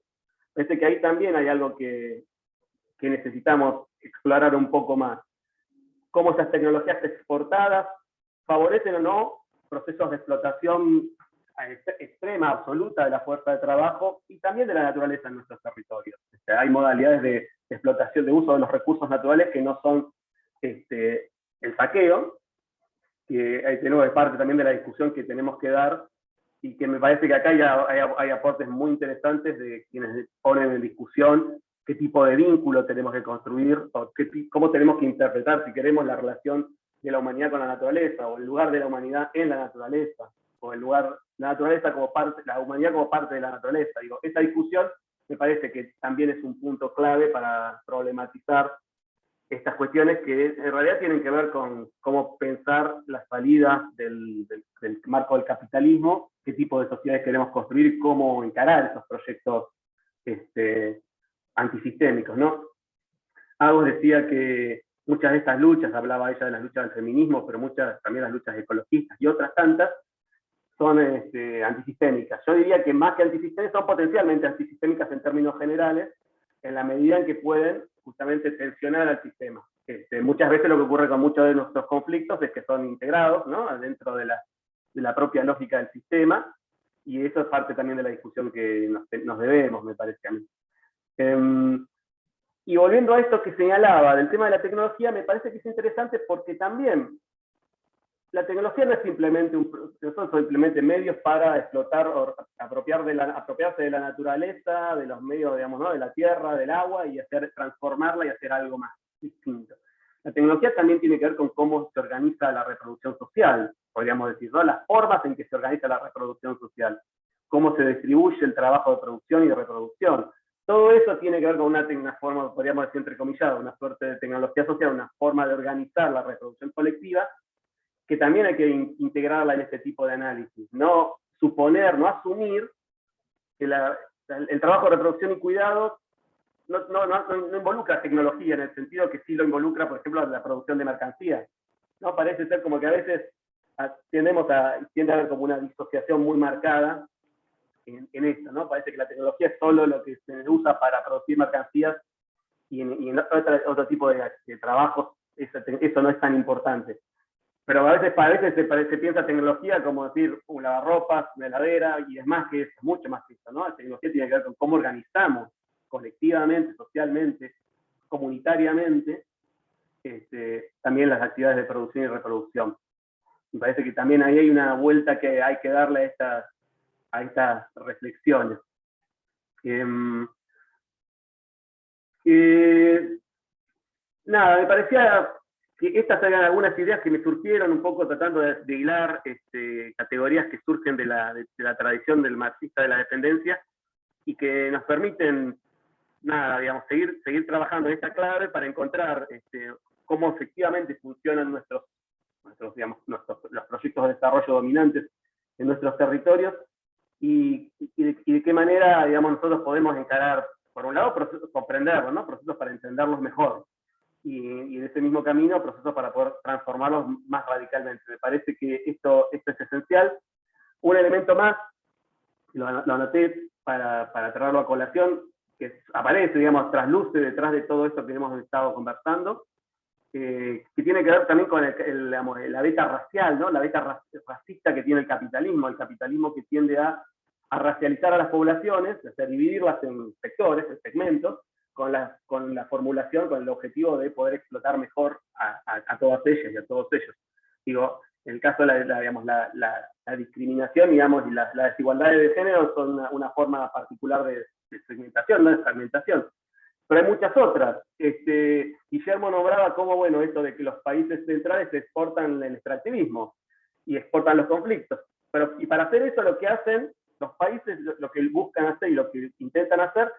Parece que ahí también hay algo que necesitamos explorar un poco más. Cómo esas tecnologías exportadas favorecen o no procesos de explotación extrema, absoluta de la fuerza de trabajo y también de la naturaleza en nuestros territorios. Hay modalidades de explotación, de uso de los recursos naturales que no son el saqueo, de nuevo, es parte también de la discusión que tenemos que dar, y que me parece que acá hay aportes muy interesantes de quienes ponen en discusión qué tipo de vínculo tenemos que construir, o cómo tenemos que interpretar, si queremos, la relación de la humanidad con la naturaleza, o el lugar de la humanidad en la naturaleza, o el lugar, la naturaleza como parte, la humanidad como parte de la naturaleza. Digo, esa discusión me parece que también es un punto clave para problematizar estas cuestiones que en realidad tienen que ver con cómo pensar la salida del marco del capitalismo, qué tipo de sociedades queremos construir y cómo encarar esos proyectos antisistémicos, ¿no? Agos decía que muchas de estas luchas, hablaba ella de las luchas del feminismo, pero muchas también las luchas ecologistas y otras tantas, son antisistémicas. Yo diría que más que antisistémicas, son potencialmente antisistémicas en términos generales, en la medida en que pueden justamente tensionar al sistema. Muchas veces lo que ocurre con muchos de nuestros conflictos es que son integrados, ¿no?, dentro de la propia lógica del sistema, y eso es parte también de la discusión que nos debemos, me parece a mí. Y volviendo a esto que señalaba del tema de la tecnología, me parece que es interesante porque también la tecnología no es simplemente son simplemente medios para explotar o apropiarse de la naturaleza, de los medios, digamos, ¿no?, de la tierra, del agua, y transformarla y hacer algo más distinto. La tecnología también tiene que ver con cómo se organiza la reproducción social, podríamos decir, ¿no?, las formas en que se organiza la reproducción social, cómo se distribuye el trabajo de producción y de reproducción. Todo eso tiene que ver con una forma, podríamos decir entrecomillada, una suerte de tecnología social, una forma de organizar la reproducción colectiva, que también hay que integrarla en este tipo de análisis. No suponer, no asumir que el trabajo de reproducción y cuidado no involucra tecnología, en el sentido que sí lo involucra, por ejemplo, la producción de mercancías. ¿No? Parece ser como que a veces tiende a haber como una disociación muy marcada en esto, ¿no? Parece que la tecnología es solo lo que se usa para producir mercancías, y en otro tipo de trabajos eso no es tan importante. Pero a veces se piensa tecnología como decir un lavarropas, una heladera, y es más que eso, mucho más que eso, ¿no? La tecnología tiene que ver con cómo organizamos colectivamente, socialmente, comunitariamente, también las actividades de producción y reproducción. Me parece que también ahí hay una vuelta que hay que darle a estas reflexiones. Nada, me parecía que estas eran algunas ideas que me surgieron un poco tratando de hilar categorías que surgen de la tradición del marxista de la dependencia, y que nos permiten, nada, digamos, seguir trabajando en esta clave para encontrar cómo efectivamente funcionan los proyectos de desarrollo dominantes en nuestros territorios, y de qué manera, digamos, nosotros podemos encarar, por un lado, comprenderlos, ¿no?, procesos para entenderlos mejor, y en ese mismo camino, procesos para poder transformarlos más radicalmente. Me parece que esto es esencial. Un elemento más, lo anoté para traerlo a colación, que aparece, digamos, trasluce detrás de todo esto que hemos estado conversando, que tiene que ver también con la beta racial, ¿no?, la beta racista que tiene el capitalismo que tiende a racializar a las poblaciones, a dividirlas en sectores, en segmentos, con la formulación, con el objetivo de poder explotar mejor a todas ellas y a todos ellos. Digo, en el caso de la discriminación, digamos, y las desigualdades de género son una forma particular de segmentación, no de fragmentación. Pero hay muchas otras. Guillermo nombraba cómo, bueno, esto de que los países centrales exportan el extractivismo y exportan los conflictos. Y para hacer eso, lo que hacen los países, lo que buscan hacer y lo que intentan hacer,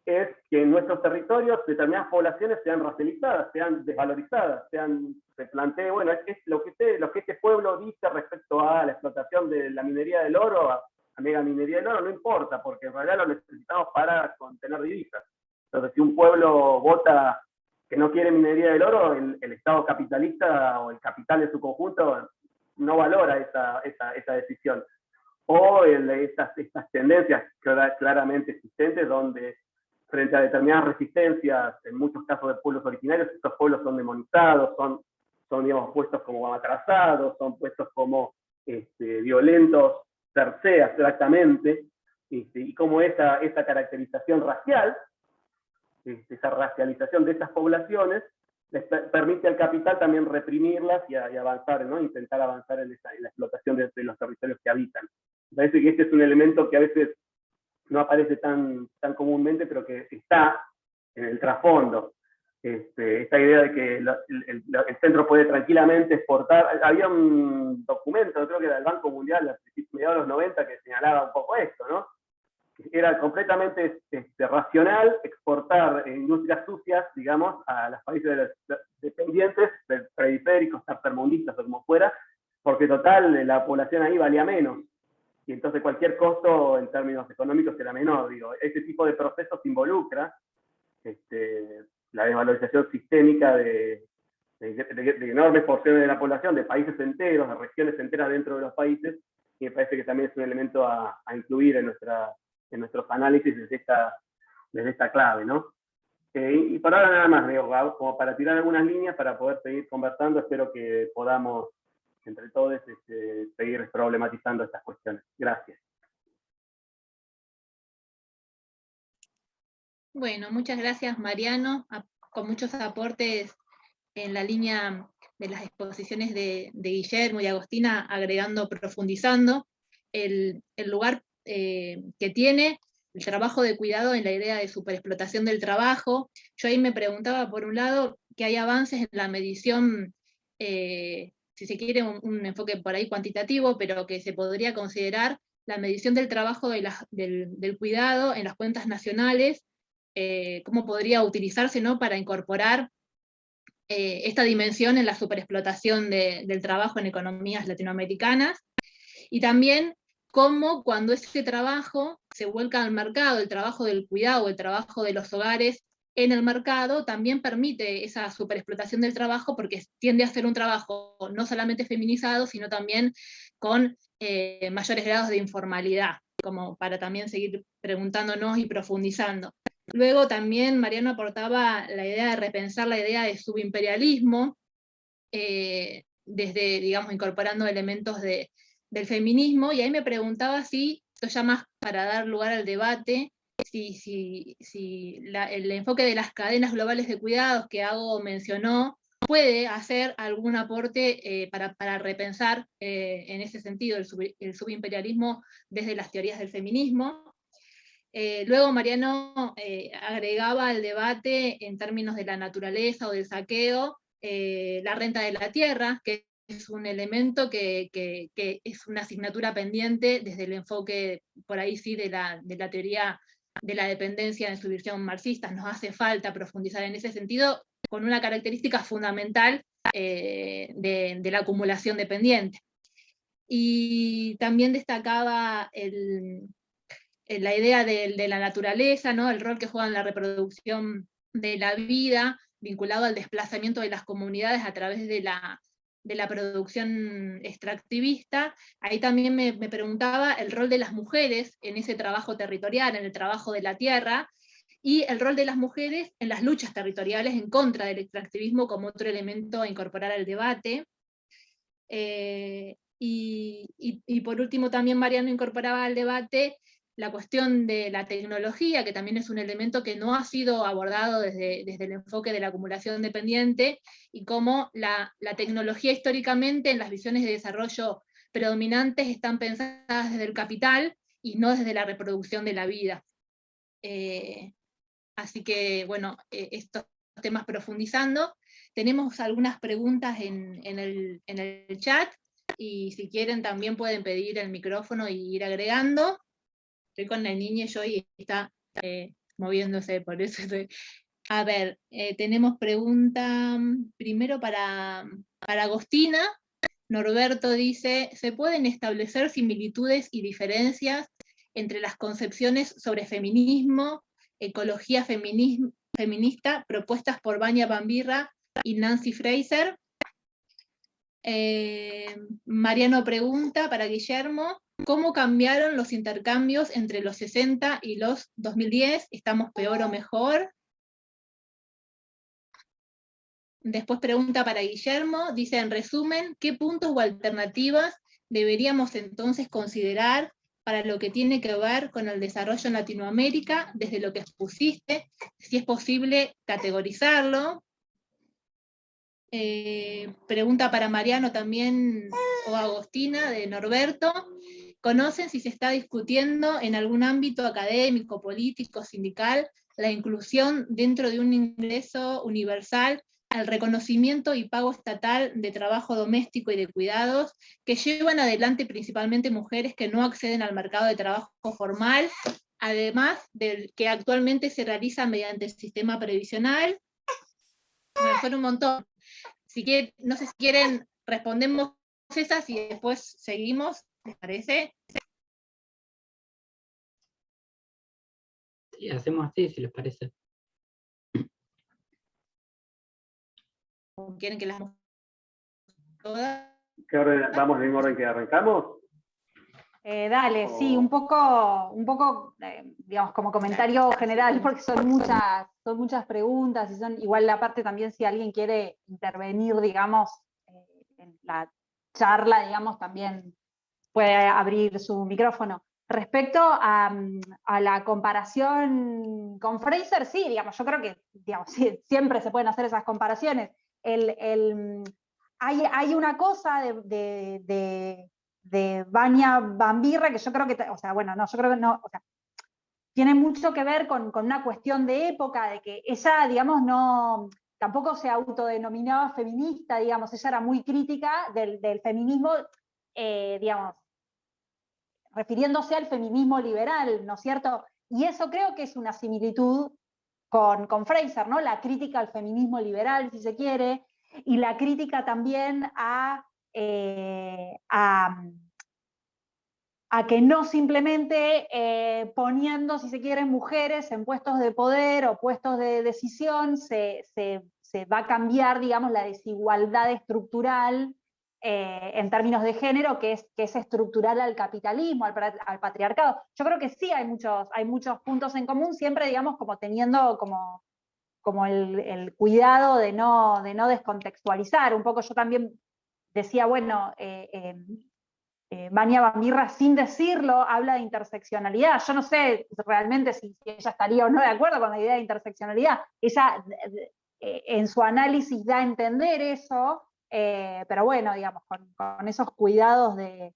es que en nuestros territorios determinadas poblaciones sean racializadas, sean desvalorizadas, se plantee, bueno, es lo que este pueblo dice respecto a la explotación de la minería del oro, a mega minería del oro, no importa, porque en realidad lo necesitamos para contener divisas. Entonces, si un pueblo vota que no quiere minería del oro, el Estado capitalista o el capital en su conjunto no valora esa decisión. O estas tendencias claramente existentes, donde frente a determinadas resistencias, en muchos casos de pueblos originarios, estos pueblos son demonizados, son digamos, puestos como atrasados, son puestos como violentos per se, abstractamente, y como esa caracterización racial, esa racialización de estas poblaciones, permite al capital también reprimirlas y avanzar, ¿no? Intentar avanzar en la explotación de los territorios que habitan. Me parece que este es un elemento que a veces no aparece tan comúnmente, pero que está en el trasfondo. Esta idea de que el centro puede tranquilamente exportar. Había un documento, creo que era del Banco Mundial, a mediados de los 90, que señalaba un poco esto, ¿no? Era completamente racional exportar industrias sucias, digamos, a los países dependientes, periféricos, tercermundistas o como fuera, porque total, la población ahí valía menos. Y entonces cualquier costo en términos económicos era menor. Digo, ese tipo de procesos involucra la desvalorización sistémica de enormes porciones de la población, de países enteros, de regiones enteras dentro de los países, y me parece que también es un elemento a incluir en nuestros análisis desde esta clave, ¿no? Y por ahora nada más, digo, como para tirar algunas líneas para poder seguir conversando. Espero que podamos, entre todos, seguir problematizando estas cuestiones. Gracias. Bueno, muchas gracias, Mariano, con muchos aportes en la línea de las exposiciones de Guillermo y Agostina, agregando, profundizando el lugar que tiene el trabajo de cuidado en la idea de superexplotación del trabajo. Yo ahí me preguntaba, por un lado, que hay avances en la medición, si se quiere, un enfoque por ahí cuantitativo, pero que se podría considerar la medición del trabajo del cuidado en las cuentas nacionales, cómo podría utilizarse, ¿no?, para incorporar esta dimensión en la superexplotación del trabajo en economías latinoamericanas, y también cómo cuando ese trabajo se vuelca al mercado, el trabajo del cuidado, el trabajo de los hogares en el mercado, también permite esa superexplotación del trabajo, porque tiende a ser un trabajo no solamente feminizado, sino también con mayores grados de informalidad, como para también seguir preguntándonos y profundizando. Luego también Mariano aportaba la idea de repensar la idea de subimperialismo, desde, digamos, incorporando elementos del feminismo, y ahí me preguntaba si, esto ya más para dar lugar al debate, si el enfoque de las cadenas globales de cuidados que Ago mencionó puede hacer algún aporte para repensar en ese sentido el subimperialismo desde las teorías del feminismo. Luego Mariano agregaba al debate, en términos de la naturaleza o del saqueo, la renta de la tierra, que es un elemento que es una asignatura pendiente desde el enfoque, por ahí sí, de la teoría de la dependencia en su visión marxista. Nos hace falta profundizar en ese sentido, con una característica fundamental de la acumulación dependiente. Y también destacaba la idea de la naturaleza, ¿no?, el rol que juega en la reproducción de la vida, vinculado al desplazamiento de las comunidades a través de la producción extractivista. Ahí también me preguntaba el rol de las mujeres en ese trabajo territorial, en el trabajo de la tierra, y el rol de las mujeres en las luchas territoriales en contra del extractivismo como otro elemento a incorporar al debate. Y por último también Mariano incorporaba al debate la cuestión de la tecnología, que también es un elemento que no ha sido abordado desde el enfoque de la acumulación dependiente, y cómo la tecnología históricamente en las visiones de desarrollo predominantes están pensadas desde el capital y no desde la reproducción de la vida. Así que, bueno, estos temas profundizando. Tenemos algunas preguntas en el chat, y si quieren también pueden pedir el micrófono y ir agregando. Estoy con el niño yo y está moviéndose, por eso estoy... A ver, tenemos pregunta primero para Agostina. Norberto dice, ¿se pueden establecer similitudes y diferencias entre las concepciones sobre feminismo, ecología feminista propuestas por Vania Bambirra y Nancy Fraser? Mariano pregunta para Guillermo, ¿cómo cambiaron los intercambios entre los 60 y los 2010? ¿Estamos peor o mejor? Después pregunta para Guillermo, dice, en resumen, ¿qué puntos o alternativas deberíamos entonces considerar para lo que tiene que ver con el desarrollo en Latinoamérica, desde lo que expusiste, si es posible categorizarlo? Pregunta para Mariano también, o Agostina, de Norberto. ¿Conocen si se está discutiendo en algún ámbito académico, político, sindical, la inclusión dentro de un ingreso universal al reconocimiento y pago estatal de trabajo doméstico y de cuidados que llevan adelante principalmente mujeres que no acceden al mercado de trabajo formal, además del que actualmente se realiza mediante el sistema previsional? Bueno, son un montón. No sé si quieren, respondemos esas y después seguimos, ¿les parece? Sí, hacemos así, si les parece. ¿O quieren que las todas? ¿Vamos en orden que arrancamos? Dale, sí, un poco, digamos, como comentario general, porque son muchas preguntas, y son igual la parte también, si alguien quiere intervenir, digamos, en la charla, digamos, también puede abrir su micrófono. Respecto a la comparación con Fraser, sí, digamos, yo creo que, digamos, siempre se pueden hacer esas comparaciones. Hay una cosa de Vania Bambirra, que yo creo que, o sea, bueno, no, yo creo que no, o sea, tiene mucho que ver con una cuestión de época, de que ella, digamos, tampoco se autodenominaba feminista, digamos, ella era muy crítica del feminismo, digamos, refiriéndose al feminismo liberal, ¿no es cierto? Y eso creo que es una similitud con Fraser, ¿no? La crítica al feminismo liberal, si se quiere, y la crítica también a que no simplemente poniendo, si se quiere, mujeres en puestos de poder o puestos de decisión, se va a cambiar, digamos, la desigualdad estructural en términos de género, que es estructural al capitalismo, al patriarcado. Yo creo que sí hay muchos puntos en común, siempre, digamos, como teniendo como el cuidado de no descontextualizar. Un poco yo también decía, bueno, Vania Bambirra, sin decirlo, habla de interseccionalidad. Yo no sé realmente si ella estaría o no de acuerdo con la idea de interseccionalidad. Ella en su análisis da a entender eso, pero bueno, digamos, con esos cuidados de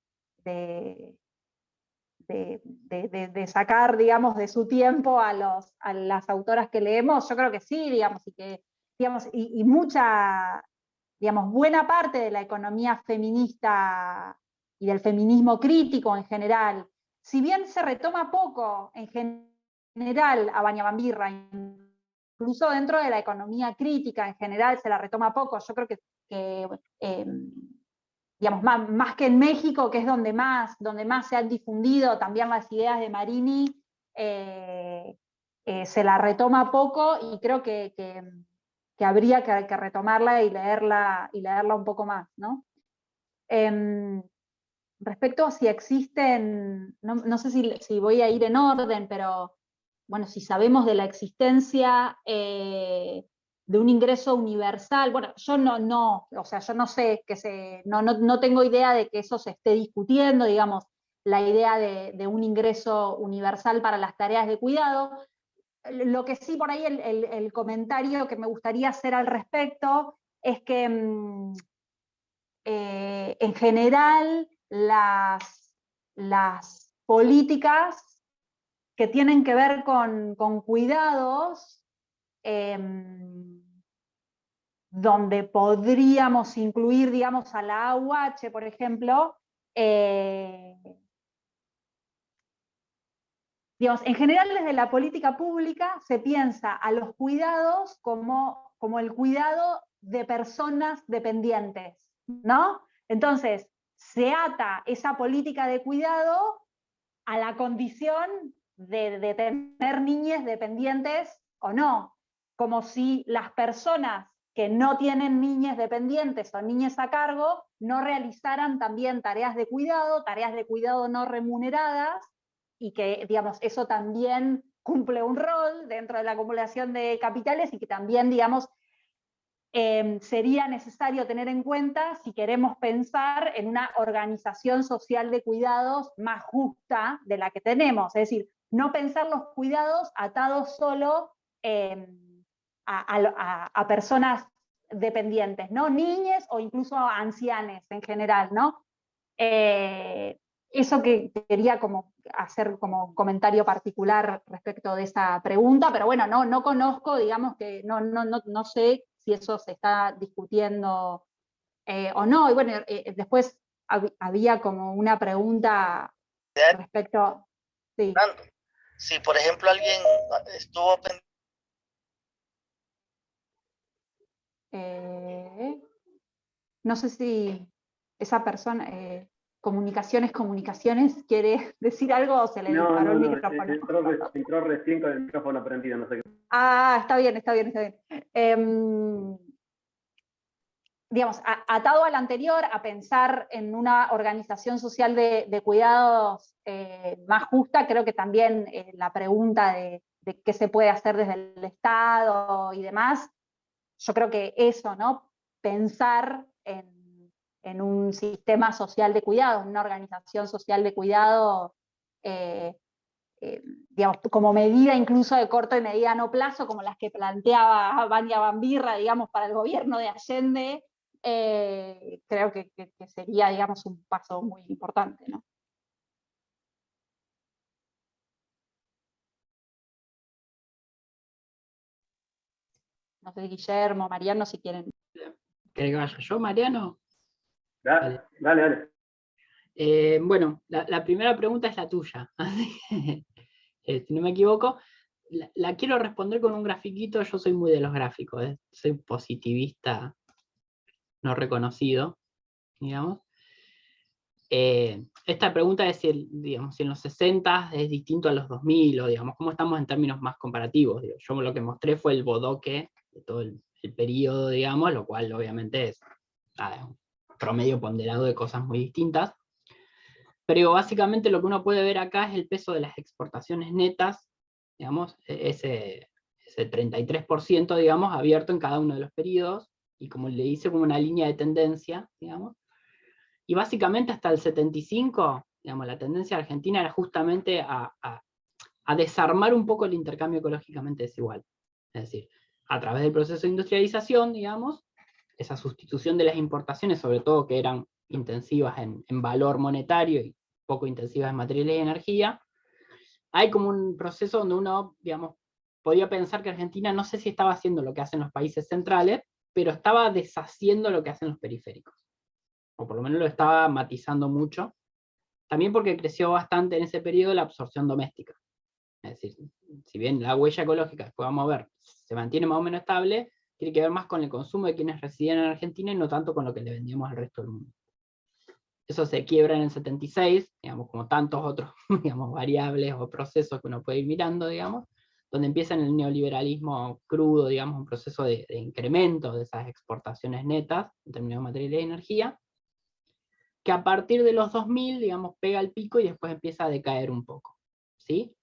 sacar, digamos, de su tiempo a las autoras que leemos, yo creo que sí, digamos, y mucha, digamos, buena parte de la economía feminista y del feminismo crítico en general, si bien se retoma poco en general a Vania Bambirra, incluso dentro de la economía crítica en general se la retoma poco, yo creo que digamos, más que en México, que es donde más se han difundido también las ideas de Marini, se la retoma poco, y creo que habría que retomarla y leerla un poco más, ¿no? Respecto a si existen, no sé si voy a ir en orden, pero bueno, si sabemos de la existencia de un ingreso universal, bueno, yo o sea, yo no sé, no tengo idea de que eso se esté discutiendo, digamos, la idea de un ingreso universal para las tareas de cuidado. Lo que sí, por ahí el comentario que me gustaría hacer al respecto es que en general las políticas que tienen que ver con cuidados, donde podríamos incluir, digamos, a la AUH, por ejemplo, digamos, en general desde la política pública se piensa a los cuidados como el cuidado de personas dependientes, ¿no? Entonces, se ata esa política de cuidado a la condición de tener niñas dependientes o no, como si las personas que no tienen niñas dependientes o niñas a cargo no realizaran también tareas de cuidado no remuneradas, y que, digamos, eso también cumple un rol dentro de la acumulación de capitales, y que también, digamos, sería necesario tener en cuenta si queremos pensar en una organización social de cuidados más justa de la que tenemos. Es decir, no pensar los cuidados atados solo a personas dependientes, ¿no? Niñes o incluso ancianes en general, ¿no? Eso que quería como hacer como comentario particular respecto de esa pregunta, pero bueno, no conozco, digamos que no sé si eso se está discutiendo o no. Y bueno, después había como una pregunta respecto... Sí. Si por ejemplo alguien estuvo pendiente... No sé si esa persona, comunicaciones, quiere decir algo o se le disparó el micrófono. Entró recién con el micrófono prendido, no sé qué. Ah, está bien. Digamos, atado al anterior, a pensar en una organización social de cuidados más justa, creo que también la pregunta de qué se puede hacer desde el Estado y demás, yo creo que eso, ¿no? Pensar en un sistema social de cuidado, en una organización social de cuidado, digamos, como medida incluso de corto y mediano plazo, como las que planteaba Vania Bambirra, digamos, para el gobierno de Allende, creo que sería, digamos, un paso muy importante, ¿no? No sé, Guillermo, Mariano, si quieren. ¿Querés que vaya yo, Mariano? Dale. Bueno, la primera pregunta es la tuya, así que, si no me equivoco, la quiero responder con un grafiquito. Yo soy muy de los gráficos, soy positivista no reconocido, digamos. Esta pregunta es digamos, si en los 60 es distinto a los 2000, o digamos, cómo estamos en términos más comparativos. Yo lo que mostré fue el bodoque de todo el periodo, digamos, lo cual obviamente es un promedio ponderado de cosas muy distintas. Pero básicamente lo que uno puede ver acá es el peso de las exportaciones netas, digamos, ese 33%, digamos, abierto en cada uno de los periodos, y como le hice como una línea de tendencia, digamos. Y básicamente hasta el 75, digamos, la tendencia argentina era justamente a desarmar un poco el intercambio ecológicamente desigual. Es decir, a través del proceso de industrialización, digamos, esa sustitución de las importaciones, sobre todo que eran intensivas en valor monetario y poco intensivas en materiales y energía, hay como un proceso donde uno, digamos, podía pensar que Argentina no sé si estaba haciendo lo que hacen los países centrales, pero estaba deshaciendo lo que hacen los periféricos. O por lo menos lo estaba matizando mucho. También porque creció bastante en ese periodo la absorción doméstica. Es decir, si bien la huella ecológica, después vamos a ver, se mantiene más o menos estable, tiene que ver más con el consumo de quienes residen en Argentina y no tanto con lo que le vendíamos al resto del mundo. Eso se quiebra en el 76, digamos, como tantos otros, digamos, variables o procesos que uno puede ir mirando, digamos, donde empieza en el neoliberalismo crudo, digamos, un proceso de incremento de esas exportaciones netas, en términos de materiales y energía, que a partir de los 2000, digamos, pega el pico y después empieza a decaer un poco, ¿sí?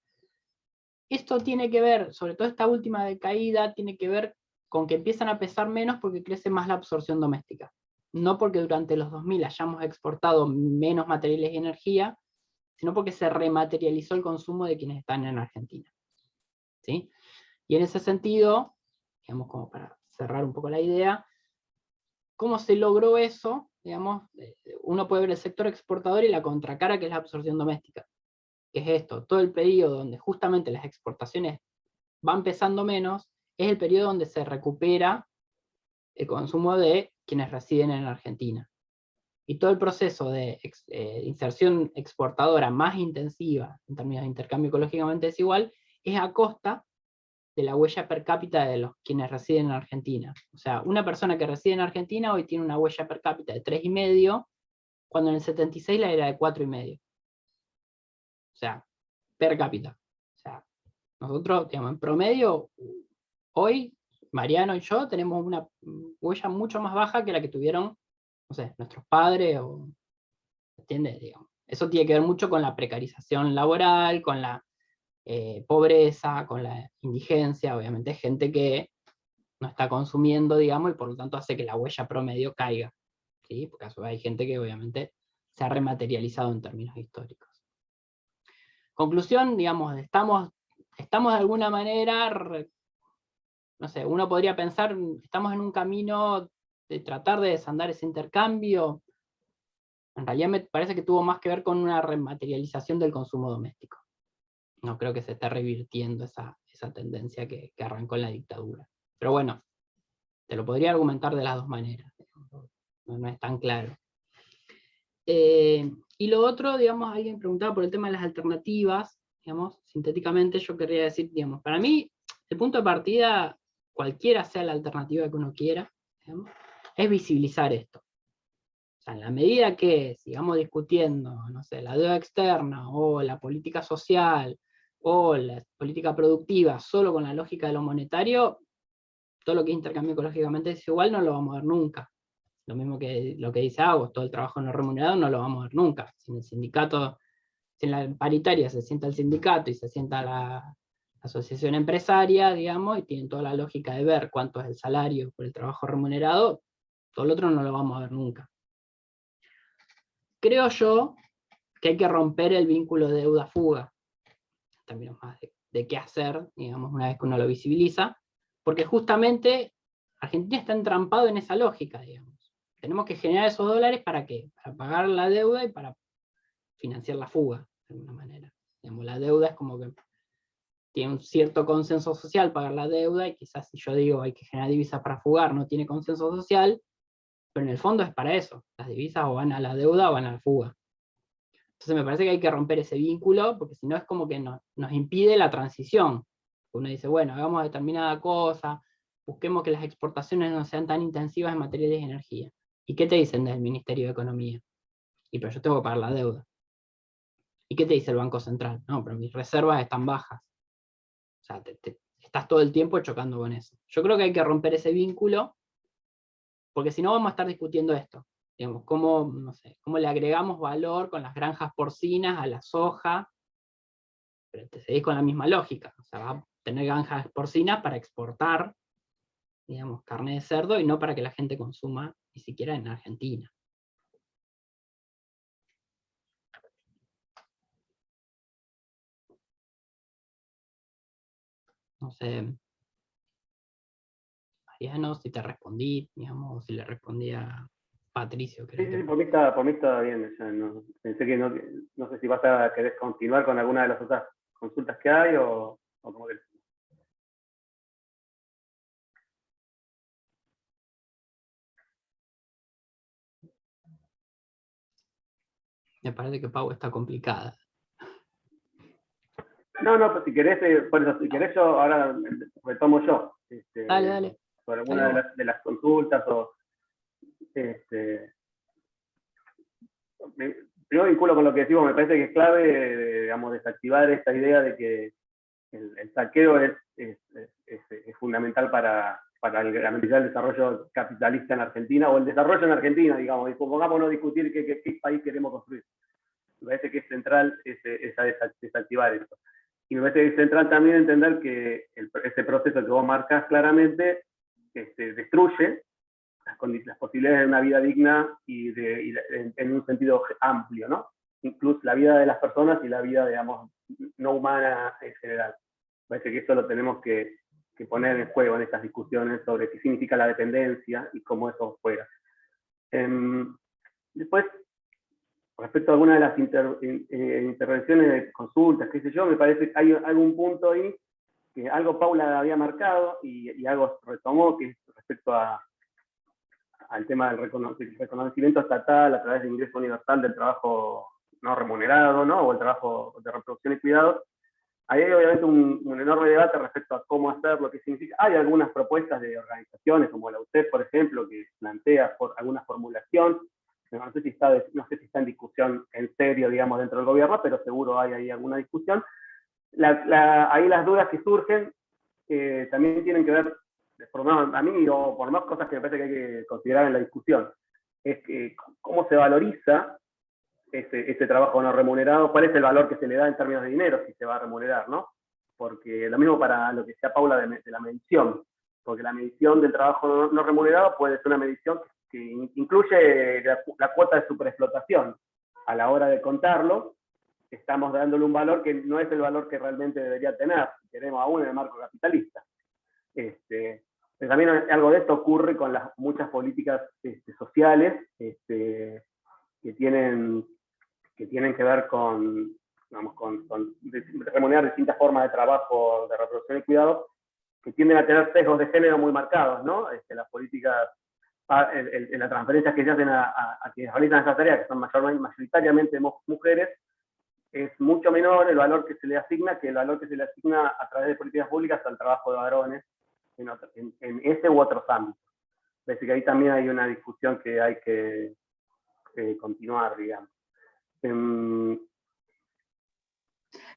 Esto tiene que ver, sobre todo esta última decaída, tiene que ver con que empiezan a pesar menos porque crece más la absorción doméstica. No porque durante los 2000 hayamos exportado menos materiales y energía, sino porque se rematerializó el consumo de quienes están en Argentina, ¿sí? Y en ese sentido, digamos, como para cerrar un poco la idea, ¿cómo se logró eso? Digamos, uno puede ver el sector exportador y la contracara, que es la absorción doméstica. ¿Qué es esto? Todo el periodo donde justamente las exportaciones van pesando menos, es el periodo donde se recupera el consumo de quienes residen en Argentina. Y todo el proceso de inserción exportadora más intensiva, en términos de intercambio ecológicamente desigual, es a costa de la huella per cápita de los quienes residen en Argentina. O sea, una persona que reside en Argentina hoy tiene una huella per cápita de 3,5, cuando en el 76 la era de 4,5. O sea, per cápita. O sea, nosotros, digamos, en promedio, hoy, Mariano y yo tenemos una huella mucho más baja que la que tuvieron, no sé, nuestros padres, o, ¿entiendes? Digamos, eso tiene que ver mucho con la precarización laboral, con la pobreza, con la indigencia, obviamente gente que no está consumiendo, digamos, y por lo tanto hace que la huella promedio caiga, ¿sí? Porque hay gente que obviamente se ha rematerializado en términos históricos. Conclusión, digamos, estamos de alguna manera no sé, uno podría pensar, estamos en un camino de tratar de desandar ese intercambio. En realidad me parece que tuvo más que ver con una rematerialización del consumo doméstico. No creo que se esté revirtiendo esa tendencia que arrancó en la dictadura. Pero bueno, te lo podría argumentar de las dos maneras. No es tan claro. Y lo otro, digamos, alguien preguntaba por el tema de las alternativas, digamos, sintéticamente yo querría decir, digamos, para mí, el punto de partida, cualquiera sea la alternativa que uno quiera, digamos, es visibilizar esto. O sea, en la medida que sigamos discutiendo, no sé, la deuda externa, o la política social, o la política productiva, solo con la lógica de lo monetario, todo lo que es intercambio ecológicamente desigual no lo vamos a ver nunca. Lo mismo que lo que dice Agos, todo el trabajo no remunerado no lo vamos a ver nunca. Si en el sindicato, si en la paritaria se sienta el sindicato y se sienta la asociación empresaria, digamos, y tienen toda la lógica de ver cuánto es el salario por el trabajo remunerado, todo lo otro no lo vamos a ver nunca. Creo yo que hay que romper el vínculo de deuda-fuga, también más de qué hacer, digamos, una vez que uno lo visibiliza, porque justamente Argentina está entrampado en esa lógica, digamos. Tenemos que generar esos dólares ¿para qué? Para pagar la deuda y para financiar la fuga, de alguna manera. Digamos, la deuda es como que tiene un cierto consenso social pagar la deuda, y quizás si yo digo hay que generar divisas para fugar, no tiene consenso social, pero en el fondo es para eso. Las divisas o van a la deuda o van a la fuga. Entonces me parece que hay que romper ese vínculo, porque si no es como que nos impide la transición. Uno dice, bueno, hagamos determinada cosa, busquemos que las exportaciones no sean tan intensivas en materiales de energía. ¿Y qué te dicen del Ministerio de Economía? Y pero yo tengo que pagar la deuda. ¿Y qué te dice el Banco Central? No, pero mis reservas están bajas. O sea, estás todo el tiempo chocando con eso. Yo creo que hay que romper ese vínculo, porque si no vamos a estar discutiendo esto. Digamos, cómo, no sé, cómo le agregamos valor con las granjas porcinas a la soja, pero te seguís con la misma lógica. O sea, va a tener granjas porcinas para exportar, digamos, carne de cerdo, y no para que la gente consuma ni siquiera en Argentina. No sé, Mariano, si te respondí, digamos, o si le respondí a Patricio. Sí, por mí está bien. Ya pensé que no sé si vas a querer continuar con alguna de las otras consultas que hay o como que... Me parece que Pau está complicada. No, pues si querés, por eso, si querés yo ahora retomo yo. Dale. Por alguna de las consultas o... Primero vinculo con lo que decimos, me parece que es clave, digamos, desactivar esta idea de que el saqueo es fundamental para garantizar el desarrollo capitalista en Argentina, o el desarrollo en Argentina, digamos, y pongámonos a discutir qué país queremos construir. Me parece que es central desactivar eso. Y me parece que es central también entender que ese proceso que vos marcás claramente destruye las posibilidades de una vida digna y en un sentido amplio, ¿no? Incluso la vida de las personas y la vida, digamos, no humana en general. Parece que eso lo tenemos que poner en juego en estas discusiones sobre qué significa la dependencia y cómo eso juega. Después, respecto a algunas de las intervenciones de consultas, qué sé yo, me parece que hay algún punto ahí que algo Paula había marcado y algo retomó, que es respecto al tema del reconocimiento estatal a través de ingreso universal del trabajo no remunerado, ¿no? O el trabajo de reproducción y cuidado. Ahí hay obviamente un enorme debate respecto a cómo hacerlo, qué significa. Hay algunas propuestas de organizaciones, como la UTEP, por ejemplo, que plantea alguna formulación. No sé si está en discusión en serio, digamos, dentro del gobierno, pero seguro hay ahí alguna discusión. Ahí las dudas que surgen también tienen que ver, por lo menos a mí, o por lo menos cosas que me parece que hay que considerar en la discusión, es que cómo se valoriza ese trabajo no remunerado, cuál es el valor que se le da en términos de dinero si se va a remunerar, ¿no? Porque lo mismo para lo que decía Paula de la medición, porque la medición del trabajo no remunerado puede ser una medición que incluye la cuota de superexplotación. A la hora de contarlo, estamos dándole un valor que no es el valor que realmente debería tener, si queremos aún en el marco capitalista. Pero también algo de esto ocurre con las muchas políticas sociales que tienen que ver con, digamos, con remunerar distintas formas de trabajo, de reproducción y cuidado, que tienden a tener sesgos de género muy marcados, ¿no? Las políticas, en las transferencias que se hacen a quienes realizan esas tareas, que son mayoritariamente mujeres, es mucho menor el valor que se le asigna que el valor que se le asigna a través de políticas públicas al trabajo de varones en ese u otros ámbitos. Es decir, que ahí también hay una discusión que hay que continuar, digamos.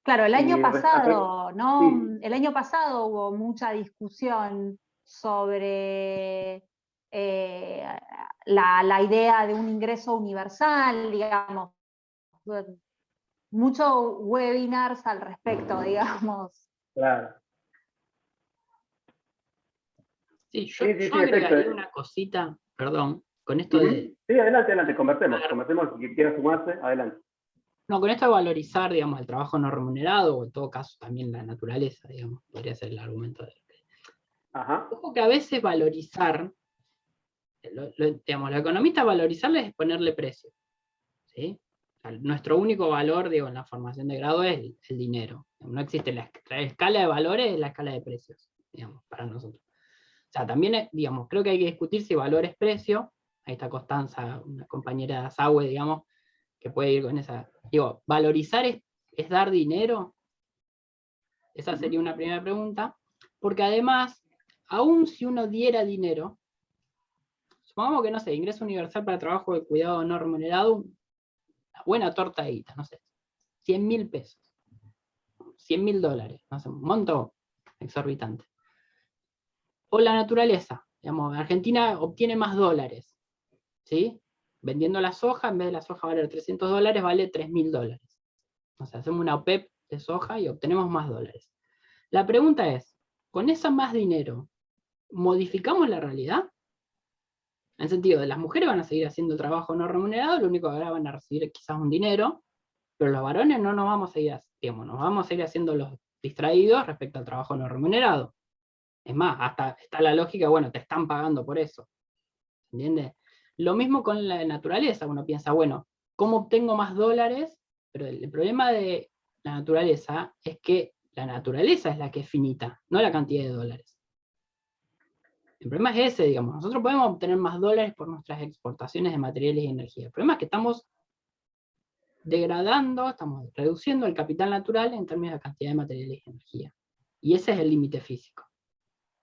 Claro, el año pasado, ¿no? Sí. El año pasado hubo mucha discusión sobre la idea de un ingreso universal, digamos, muchos webinars al respecto, digamos. Claro. Sí, yo agregaría una cosita, perdón, con esto de... Sí, adelante, conversemos si quiera sumarse, adelante. No, con esto de valorizar, digamos, el trabajo no remunerado, o en todo caso también la naturaleza, digamos, podría ser el argumento de... Ajá. Ojo que a veces valorizar, digamos, los economistas valorizarles es ponerle precio, ¿sí? O sea, nuestro único valor, digo, en la formación de grado es el dinero. No existe la escala de valores, es la escala de precios, digamos, para nosotros. O sea, también, digamos, creo que hay que discutir si valor es precio. Ahí está Constanza, una compañera de Asahue, digamos, que puede ir con esa. Digo, ¿valorizar es dar dinero? Esa sería una primera pregunta. Porque además, aun si uno diera dinero, supongamos que, no sé, ingreso universal para trabajo de cuidado no remunerado, una buena torta de guita, no sé, 100.000 pesos, 100.000 dólares, no sé, un monto exorbitante. O la naturaleza, digamos, Argentina obtiene más dólares, ¿sí? Vendiendo la soja, en vez de la soja valer 300 dólares, vale 3.000 dólares. O sea, hacemos una OPEP de soja y obtenemos más dólares. La pregunta es, ¿con eso más dinero modificamos la realidad? En el sentido de las mujeres van a seguir haciendo trabajo no remunerado, lo único que ahora van a recibir quizás un dinero, pero los varones no nos vamos a ir, digamos, nos vamos a ir haciendo los distraídos respecto al trabajo no remunerado. Es más, hasta está la lógica, bueno, te están pagando por eso. ¿Entiendes? Lo mismo con la naturaleza, uno piensa, bueno, ¿cómo obtengo más dólares? Pero el problema de la naturaleza es que la naturaleza es la que es finita, no la cantidad de dólares. El problema es ese, digamos, nosotros podemos obtener más dólares por nuestras exportaciones de materiales y energía. El problema es que estamos degradando, estamos reduciendo el capital natural en términos de cantidad de materiales y energía. Y ese es el límite físico.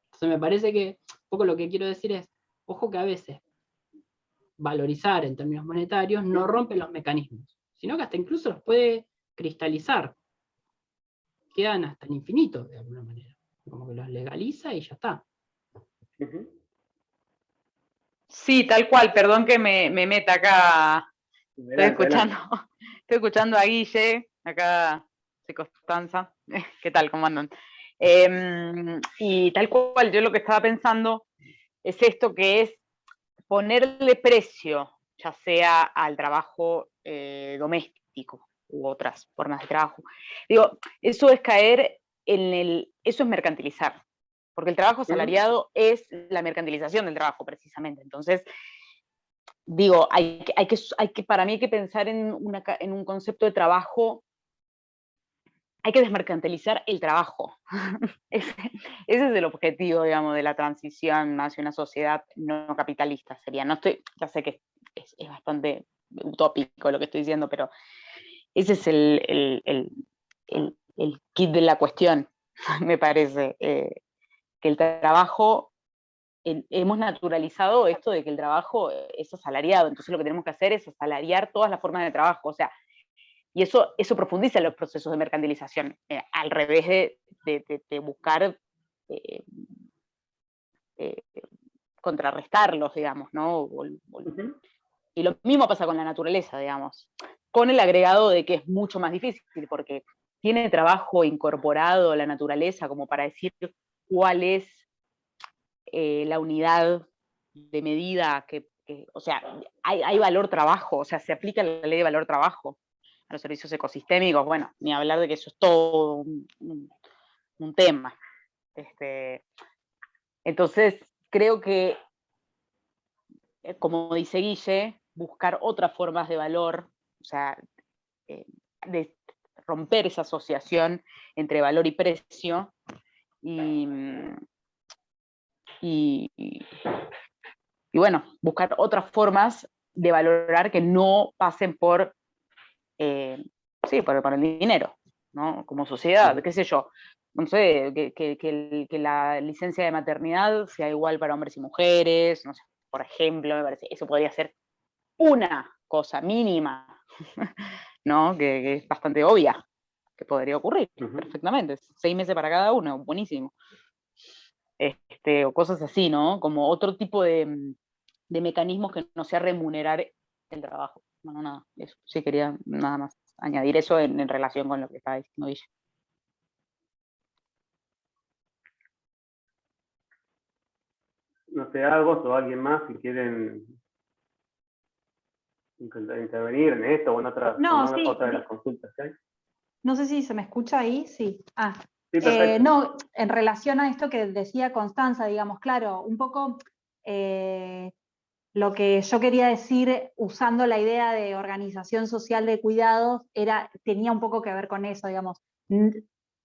Entonces me parece que un poco lo que quiero decir es, ojo que a veces valorizar en términos monetarios no rompe los mecanismos, sino que hasta incluso los puede cristalizar. Quedan hasta el infinito, de alguna manera. Como que los legaliza y ya está. Sí, tal cual, perdón que me meta acá. Estoy escuchando a Guille, acá soy Constanza. ¿Qué tal? ¿Cómo andan? Y tal cual, yo lo que estaba pensando es esto que es ponerle precio, ya sea al trabajo doméstico u otras formas de trabajo. Digo, eso es caer eso es mercantilizar, porque el trabajo asalariado es la mercantilización del trabajo, precisamente. Entonces, digo, para mí hay que pensar en un concepto de trabajo, hay que desmercantilizar el trabajo. Ese es el objetivo, digamos, de la transición hacia una sociedad no capitalista, sería. Ya sé que es bastante utópico lo que estoy diciendo, pero ese es el kit de la cuestión, me parece. Que el trabajo, hemos naturalizado esto de que el trabajo es asalariado, entonces lo que tenemos que hacer es asalariar todas las formas de trabajo, o sea, y eso profundiza los procesos de mercantilización, al revés de buscar contrarrestarlos, digamos, ¿no? Y lo mismo pasa con la naturaleza, digamos, con el agregado de que es mucho más difícil, porque tiene trabajo incorporado la naturaleza como para decir cuál es la unidad de medida o sea, hay valor trabajo, o sea, se aplica la ley de valor trabajo a los servicios ecosistémicos, bueno, ni hablar de que eso es todo un tema. Entonces, creo que, como dice Guille, buscar otras formas de valor, o sea, de romper esa asociación entre valor y precio, y bueno, buscar otras formas de valorar que no pasen por, sí, por el dinero, ¿no? Como sociedad, qué sé yo. No sé, que la licencia de maternidad sea igual para hombres y mujeres, no sé, por ejemplo, me parece, eso podría ser una cosa mínima, ¿no? Que es bastante obvia, que podría ocurrir perfectamente. 6 meses para cada uno, buenísimo. O cosas así, ¿no? Como otro tipo de mecanismos que no sea remunerar el trabajo. Bueno, nada, eso. Sí, quería nada más añadir eso en relación con lo que estaba diciendo Guille. No sé, Agos o alguien más, si quieren intervenir en esto o en otra, No, otra sí, de las consultas que hay. no sé si se me escucha ahí, sí. Sí, perfecto. No, en relación a esto que decía Constanza, digamos, claro, un poco lo que yo quería decir usando la idea de organización social de cuidados tenía un poco que ver con eso, digamos.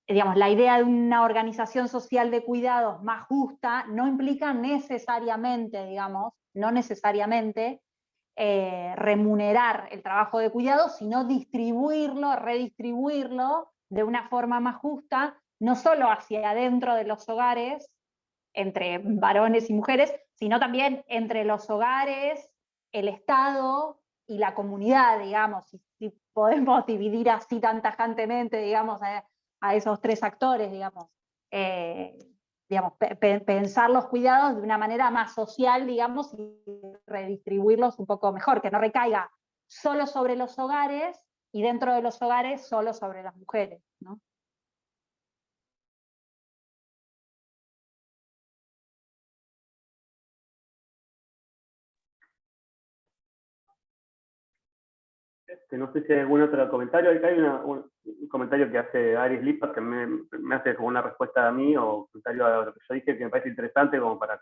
Digamos, la idea de una organización social de cuidados más justa no implica necesariamente, digamos, no necesariamente remunerar el trabajo de cuidado, sino distribuirlo, redistribuirlo de una forma más justa, no solo hacia adentro de los hogares, entre varones y mujeres, sino también entre los hogares, el Estado y la comunidad, digamos, si podemos dividir así tan tajantemente, digamos, a esos tres actores, digamos. Digamos, pensar los cuidados de una manera más social, digamos, y redistribuirlos un poco mejor, que no recaiga solo sobre los hogares y dentro de los hogares solo sobre las mujeres, ¿no? No sé si hay algún otro comentario. Acá hay un comentario que hace Aries Lipas que me hace como una respuesta a mí o un comentario a lo que yo dije que me parece interesante como para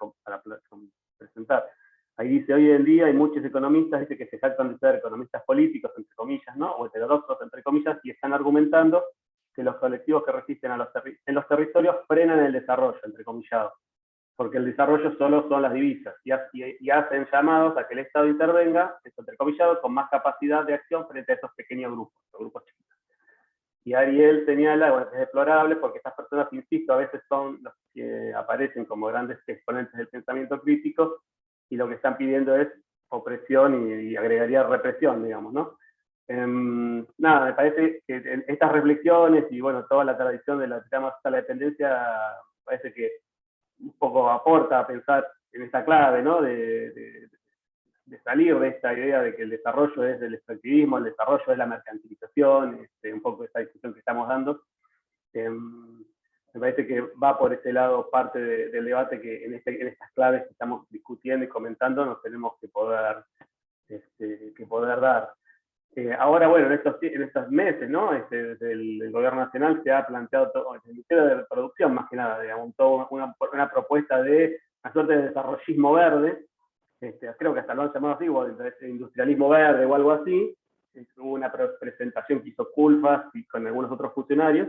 presentar. Ahí dice, hoy en día hay muchos economistas dice, que se jactan de ser economistas políticos, entre comillas, ¿no? O heterodoxos, entre comillas, y están argumentando que los colectivos que resisten en los territorios frenan el desarrollo, entre comillas, porque el desarrollo solo son las divisas, y hacen llamados a que el Estado intervenga, esto entrecomillado, con más capacidad de acción frente a esos pequeños grupos, o grupos chiquitos. Y Ariel señala, bueno, es deplorable porque estas personas, insisto, a veces son los que aparecen como grandes exponentes del pensamiento crítico, y lo que están pidiendo es opresión y agregaría represión, digamos, ¿no? Nada, me parece que estas reflexiones y, bueno, toda la tradición de la que se llama la dependencia, parece que un poco aporta a pensar en esta clave, ¿no? De salir de esta idea de que el desarrollo es del extractivismo, el desarrollo es la mercantilización, un poco esta discusión que estamos dando. Me parece que va por ese lado parte del debate que en estas claves que estamos discutiendo y comentando nos tenemos que poder dar. Ahora, bueno, en estos meses, ¿no? Desde el Gobierno Nacional se ha planteado todo, el Ministerio de Producción, más que nada, digamos, toda una propuesta de una suerte de desarrollismo verde, creo que hasta lo han llamado así, o industrialismo verde o algo así. Hubo una presentación que hizo Culfas y con algunos otros funcionarios.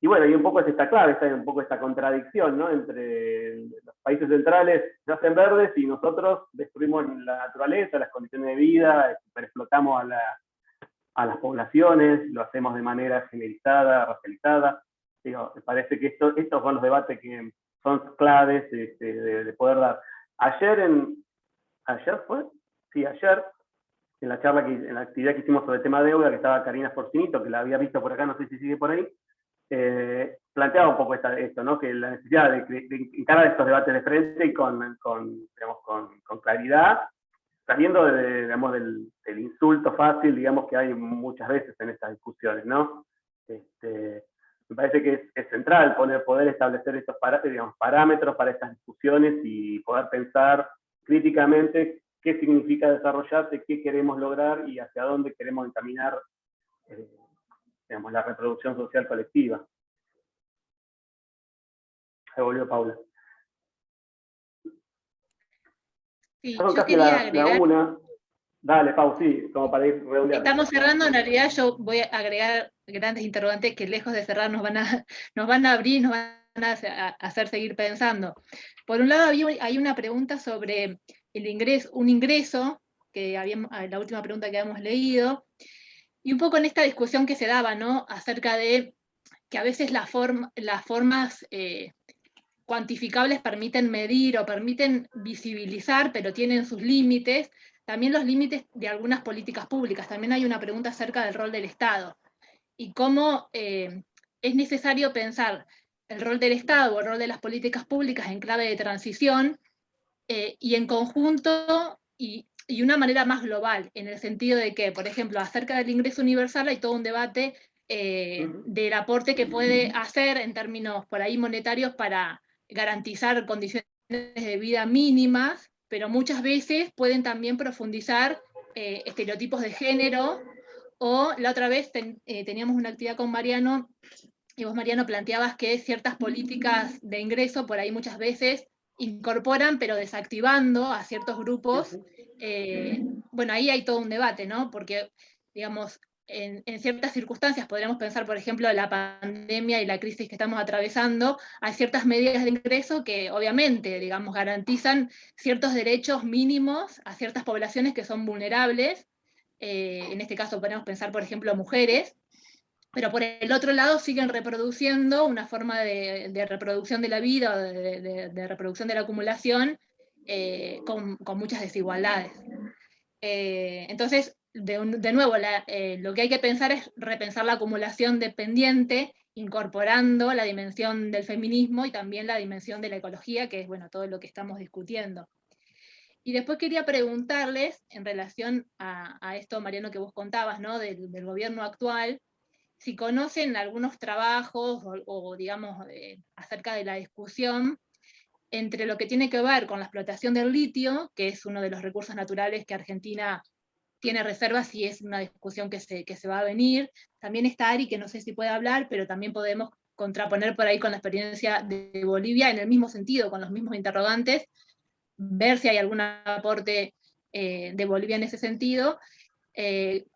Y bueno, y un poco es esta clave, está un poco esta contradicción, ¿no? Entre los países centrales nacen verdes y nosotros destruimos la naturaleza, las condiciones de vida, explotamos a las poblaciones, lo hacemos de manera generalizada, racializada. Digo, me parece que estos son los debates que son claves de poder dar. Ayer fue, sí, ayer, en la charla, en la actividad que hicimos sobre el tema de deuda, que estaba Karina Forcinito, que la había visto por acá, no sé si sigue por ahí, planteaba un poco esto, ¿no? Que la necesidad de encarar estos debates de frente y con claridad, saliendo digamos, del insulto fácil, digamos, que hay muchas veces en estas discusiones, ¿no? Me parece que es central poder establecer estos parámetros para estas discusiones y poder pensar críticamente qué significa desarrollarse, qué queremos lograr y hacia dónde queremos encaminar digamos, la reproducción social colectiva. Ahí volvió Paula. Sí, Son yo casi quería la agregar, una. Dale, Pau, sí, como para ir redondeando. estamos cerrando, en realidad yo voy a agregar grandes interrogantes que lejos de cerrar nos van a abrir, nos van a hacer seguir pensando. Por un lado hay una pregunta sobre un ingreso, que la última pregunta que habíamos leído, y un poco en esta discusión que se daba, ¿no? Acerca de que a veces las formas cuantificables permiten medir o permiten visibilizar, pero tienen sus límites, también los límites de algunas políticas públicas. También hay una pregunta acerca del rol del Estado y cómo es necesario pensar el rol del Estado o el rol de las políticas públicas en clave de transición y en conjunto y una manera más global, en el sentido de que, por ejemplo, acerca del ingreso universal hay todo un debate del aporte que puede hacer en términos por ahí monetarios para garantizar condiciones de vida mínimas, pero muchas veces pueden también profundizar estereotipos de género, o la otra vez teníamos una actividad con Mariano, y vos, Mariano, planteabas que ciertas políticas de ingreso por ahí muchas veces incorporan, pero desactivando a ciertos grupos. Bueno, ahí hay todo un debate, ¿no? Porque, digamos, en ciertas circunstancias, podríamos pensar, por ejemplo, la pandemia y la crisis que estamos atravesando, hay ciertas medidas de ingreso que obviamente, digamos, garantizan ciertos derechos mínimos a ciertas poblaciones que son vulnerables. En este caso podemos pensar, por ejemplo, mujeres, pero por el otro lado siguen reproduciendo una forma de reproducción de la vida, de reproducción de la acumulación, con muchas desigualdades. Entonces, de nuevo, lo que hay que pensar es repensar la acumulación dependiente, incorporando la dimensión del feminismo y también la dimensión de la ecología, que es, bueno, todo lo que estamos discutiendo. Y después quería preguntarles, en relación a esto, Mariano, que vos contabas, ¿no? del gobierno actual, si conocen algunos trabajos o digamos, acerca de la discusión entre lo que tiene que ver con la explotación del litio, que es uno de los recursos naturales que Argentina tiene reservas y es una discusión que se va a venir. También está Ari, que no sé si puede hablar, pero también podemos contraponer por ahí con la experiencia de Bolivia en el mismo sentido, con los mismos interrogantes, ver si hay algún aporte de Bolivia en ese sentido.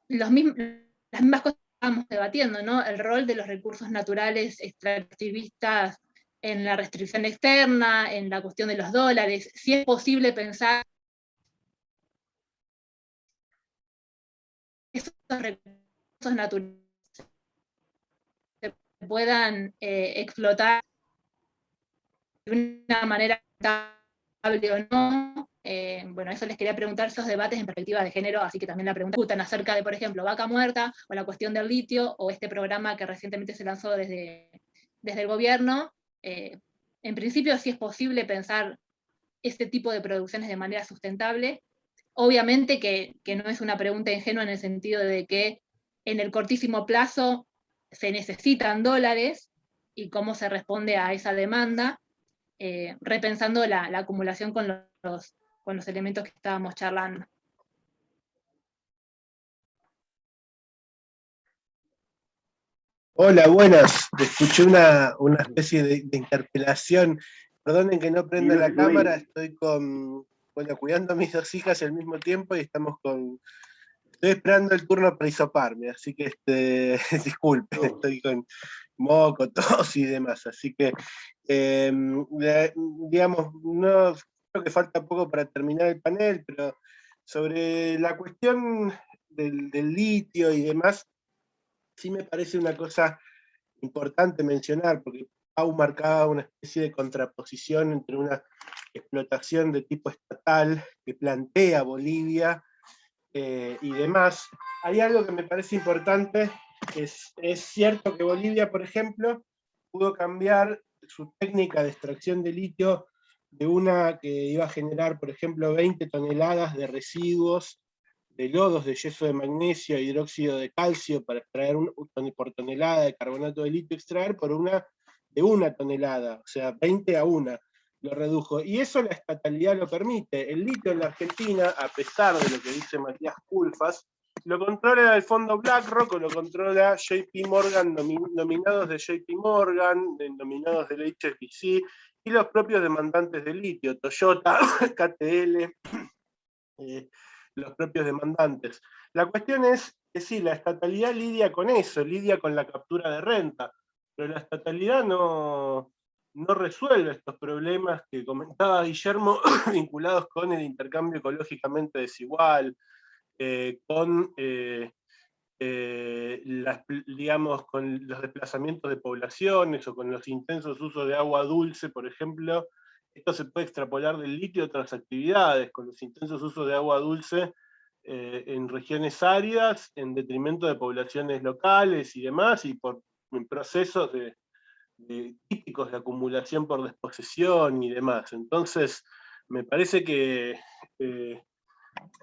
Las mismas cosas que estamos debatiendo, ¿no? El rol de los recursos naturales extractivistas en la restricción externa, en la cuestión de los dólares, si es posible pensar que esos recursos naturales se puedan explotar de una manera rentable o no. Bueno, eso les quería preguntar, esos debates en perspectiva de género, así que también la pregunta acerca de, por ejemplo, Vaca Muerta, o la cuestión del litio, o este programa que recientemente se lanzó desde el gobierno. En principio, sí es posible pensar este tipo de producciones de manera sustentable. Obviamente que no es una pregunta ingenua en el sentido de que en el cortísimo plazo se necesitan dólares, y cómo se responde a esa demanda, repensando la acumulación con los elementos que estábamos charlando. Hola, buenas. Escuché una especie de interpelación. Perdonen que no prenda la cámara, estoy cuidando a mis dos hijas al mismo tiempo y estoy esperando el turno para hisoparme, así que disculpen, estoy con moco, tos y demás, así que digamos, no creo que falta poco para terminar el panel, pero sobre la cuestión del litio y demás, sí me parece una cosa importante mencionar, porque Pau marcaba una especie de contraposición entre una explotación de tipo estatal que plantea Bolivia y demás. Hay algo que me parece importante, que es cierto que Bolivia, por ejemplo, pudo cambiar su técnica de extracción de litio de una que iba a generar, por ejemplo, 20 toneladas de residuos de lodos de yeso de magnesio e hidróxido de calcio para extraer por tonelada de carbonato de litio, extraer por una tonelada, o sea, 20 a 1 lo redujo. Y eso la estatalidad lo permite. El litio en la Argentina, a pesar de lo que dice Matías Culfas, lo controla el fondo BlackRock o lo controla JP Morgan, nominados de JP Morgan, nominados del HSBC, y los propios demandantes de litio, Toyota, KTL, los propios demandantes. La cuestión es que sí, la estatalidad lidia con eso, lidia con la captura de renta, pero la estatalidad no resuelve estos problemas que comentaba Guillermo, vinculados con el intercambio ecológicamente desigual, con digamos, con los desplazamientos de poblaciones o con los intensos usos de agua dulce, por ejemplo. Esto se puede extrapolar del litio a otras actividades, con los intensos usos de agua dulce en regiones áridas, en detrimento de poblaciones locales y demás, y por procesos típicos de acumulación por desposesión y demás. Entonces, me parece que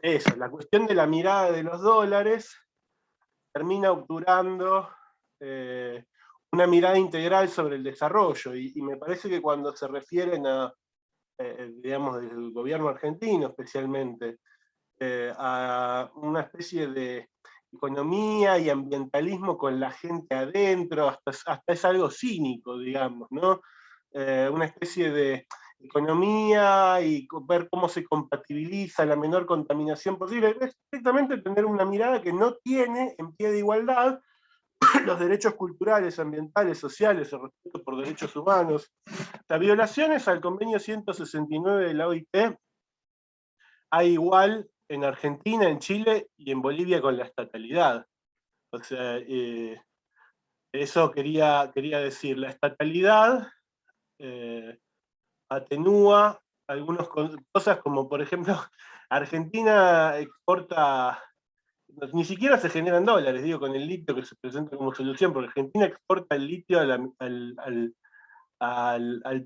eso, la cuestión de la mirada de los dólares termina obturando una mirada integral sobre el desarrollo, y me parece que cuando se refieren a, digamos, del gobierno argentino especialmente, a una especie de economía y ambientalismo con la gente adentro, hasta es algo cínico, digamos, ¿no? Una especie de economía y ver cómo se compatibiliza la menor contaminación posible, es directamente tener una mirada que no tiene en pie de igualdad los derechos culturales, ambientales, sociales, el respeto por derechos humanos. Las violaciones al convenio 169 de la OIT hay igual en Argentina, en Chile y en Bolivia con la estatalidad. O sea, eso quería decir, la estatalidad atenúa algunas cosas, como por ejemplo, Argentina exporta, ni siquiera se generan dólares, digo, con el litio que se presenta como solución, porque Argentina exporta el litio al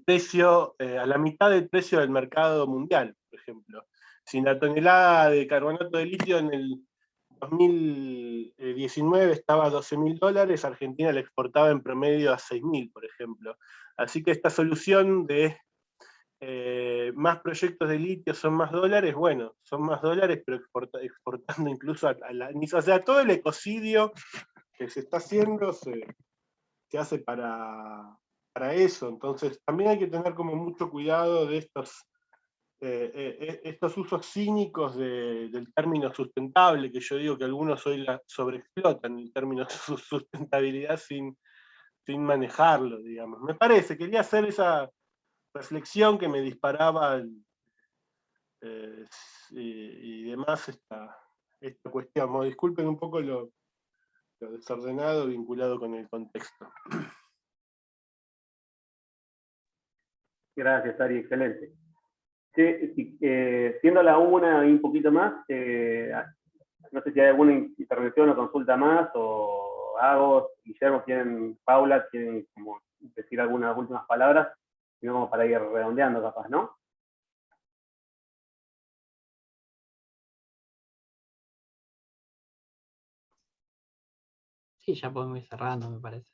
precio, a la mitad del precio del mercado mundial, por ejemplo. Si la tonelada de carbonato de litio en el 2019 estaba a $12.000, Argentina la exportaba en promedio a 6.000, por ejemplo. Así que esta solución de más proyectos de litio son más dólares, bueno, son más dólares, pero exportando incluso o sea, todo el ecocidio que se está haciendo se hace para eso. Entonces también hay que tener como mucho cuidado de estos usos cínicos del término sustentable, que yo digo que algunos hoy sobreexplotan el término sustentabilidad sin manejarlo, digamos. Me parece, quería hacer esa reflexión que me disparaba y demás esta cuestión. Disculpen un poco lo desordenado vinculado con el contexto. Gracias, Ari, excelente. Siendo la una y un poquito más, no sé si hay alguna intervención o consulta más, o Agos, Guillermo, Paula, quieren como decir algunas últimas palabras, sino como para ir redondeando capaz, ¿no? Sí, ya podemos ir cerrando, me parece.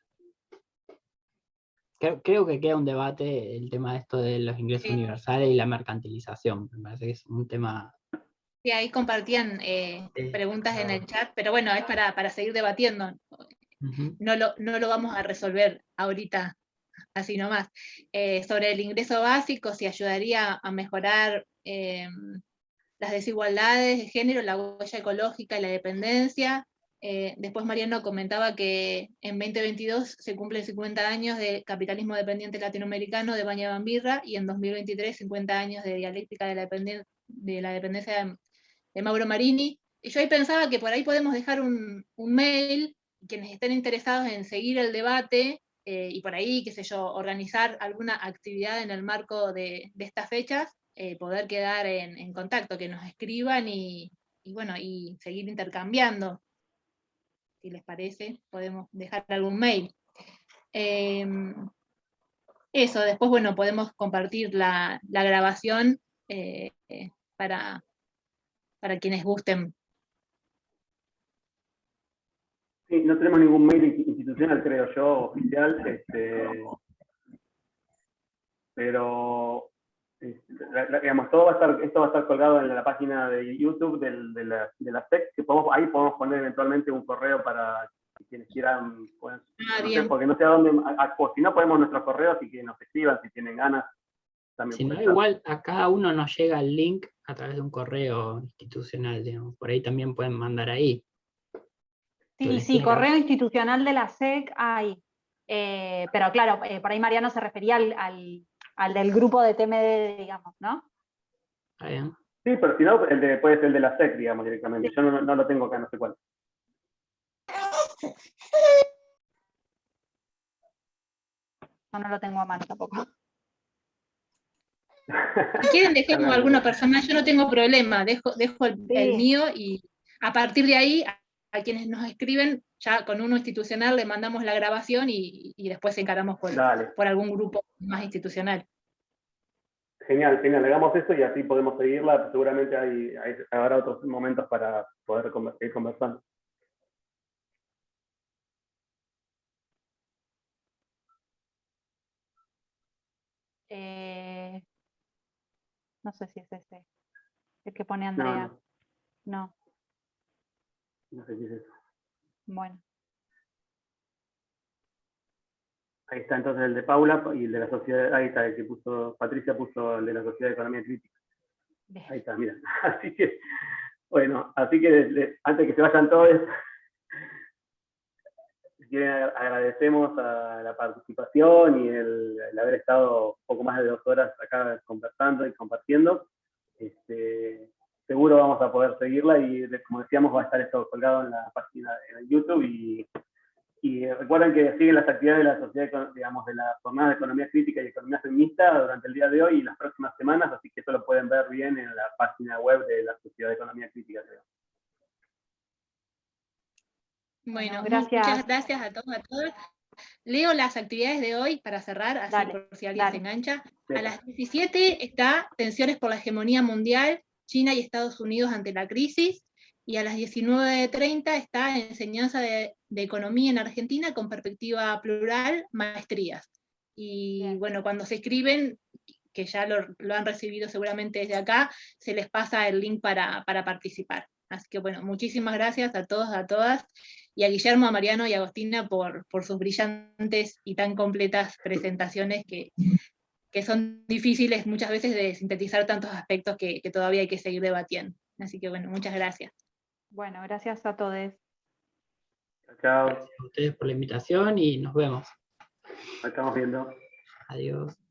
Creo que queda un debate el tema de esto de los ingresos universales y la mercantilización. Me parece que es un tema... Sí, ahí compartían preguntas en el chat, pero bueno, es para seguir debatiendo. No lo vamos a resolver ahorita, así nomás. Sobre el ingreso básico, si ayudaría a mejorar las desigualdades de género, la huella ecológica y la dependencia. Después Mariano comentaba que en 2022 se cumplen 50 años de capitalismo dependiente latinoamericano de Baña Bambirra, y en 2023 50 años de dialéctica de la dependencia de Mauro Marini. Y yo ahí pensaba que por ahí podemos dejar un mail, quienes estén interesados en seguir el debate, y por ahí, qué sé yo, organizar alguna actividad en el marco de estas fechas, poder quedar en contacto, que nos escriban y bueno, y seguir intercambiando. Si les parece, podemos dejar algún mail. Eso, después, bueno, podemos compartir la grabación para quienes gusten. Sí, no tenemos ningún mail institucional, creo yo, oficial, pero digamos, esto va a estar colgado en la página de YouTube de la SEC, que ahí podemos poner eventualmente un correo para quienes quieran, pues, no sé, porque no sé a dónde, si no ponemos nuestros correos y que nos escriban si tienen ganas. También si no, igual a cada uno nos llega el link a través de un correo institucional, digamos. Por ahí también pueden mandar ahí. Sí, correo institucional de la SEC hay. Pero claro, por ahí Mariano se refería al del grupo de TMD, digamos, ¿no? ¿Está bien? Sí, pero si no, puede ser el de la SEC, digamos, directamente. Yo no lo tengo acá, no sé cuál. Yo no lo tengo a mano tampoco. Si quieren dejemos alguna persona, yo no tengo problema, dejo el mío y a partir de ahí, a quienes nos escriben, ya con uno institucional le mandamos la grabación y después encaramos por algún grupo más institucional. Genial, hagamos eso y así podemos seguirla. Seguramente habrá otros momentos para poder seguir conversando. No sé si es ese, el que pone Andrea. No. No sé si es eso. Bueno. Ahí está entonces el de Paula y el de la sociedad, ahí está el que Patricia puso el de la Sociedad de Economía Crítica. Bien. Ahí está, mira. Así que, bueno, antes de que se vayan todos, agradecemos a la participación y el haber estado poco más de 2 horas acá conversando y compartiendo. Seguro vamos a poder seguirla y, como decíamos, va a estar esto colgado en la página de YouTube y recuerden que siguen las actividades de la sociedad, digamos, de la jornada de economía crítica y economía feminista durante el día de hoy y las próximas semanas, así que esto lo pueden ver bien en la página web de la Sociedad de Economía Crítica, creo. Bueno, gracias. Muchas gracias a todos, a todas. Leo las actividades de hoy para cerrar, así por si alguien se engancha. A las 17 está Tensiones por la hegemonía mundial, China y Estados Unidos ante la crisis, y a las 19:30 está Enseñanza de Economía en Argentina con perspectiva plural, maestrías. Y bueno, cuando se escriben, que ya lo han recibido seguramente desde acá, se les pasa el link para participar. Así que bueno, muchísimas gracias a todos, a todas, y a Guillermo, a Mariano y a Agostina por sus brillantes y tan completas presentaciones que son difíciles muchas veces de sintetizar tantos aspectos que todavía hay que seguir debatiendo. Así que bueno, muchas gracias. Bueno, gracias a todos. Chao. Gracias a ustedes por la invitación y nos vemos. Nos estamos viendo. Adiós.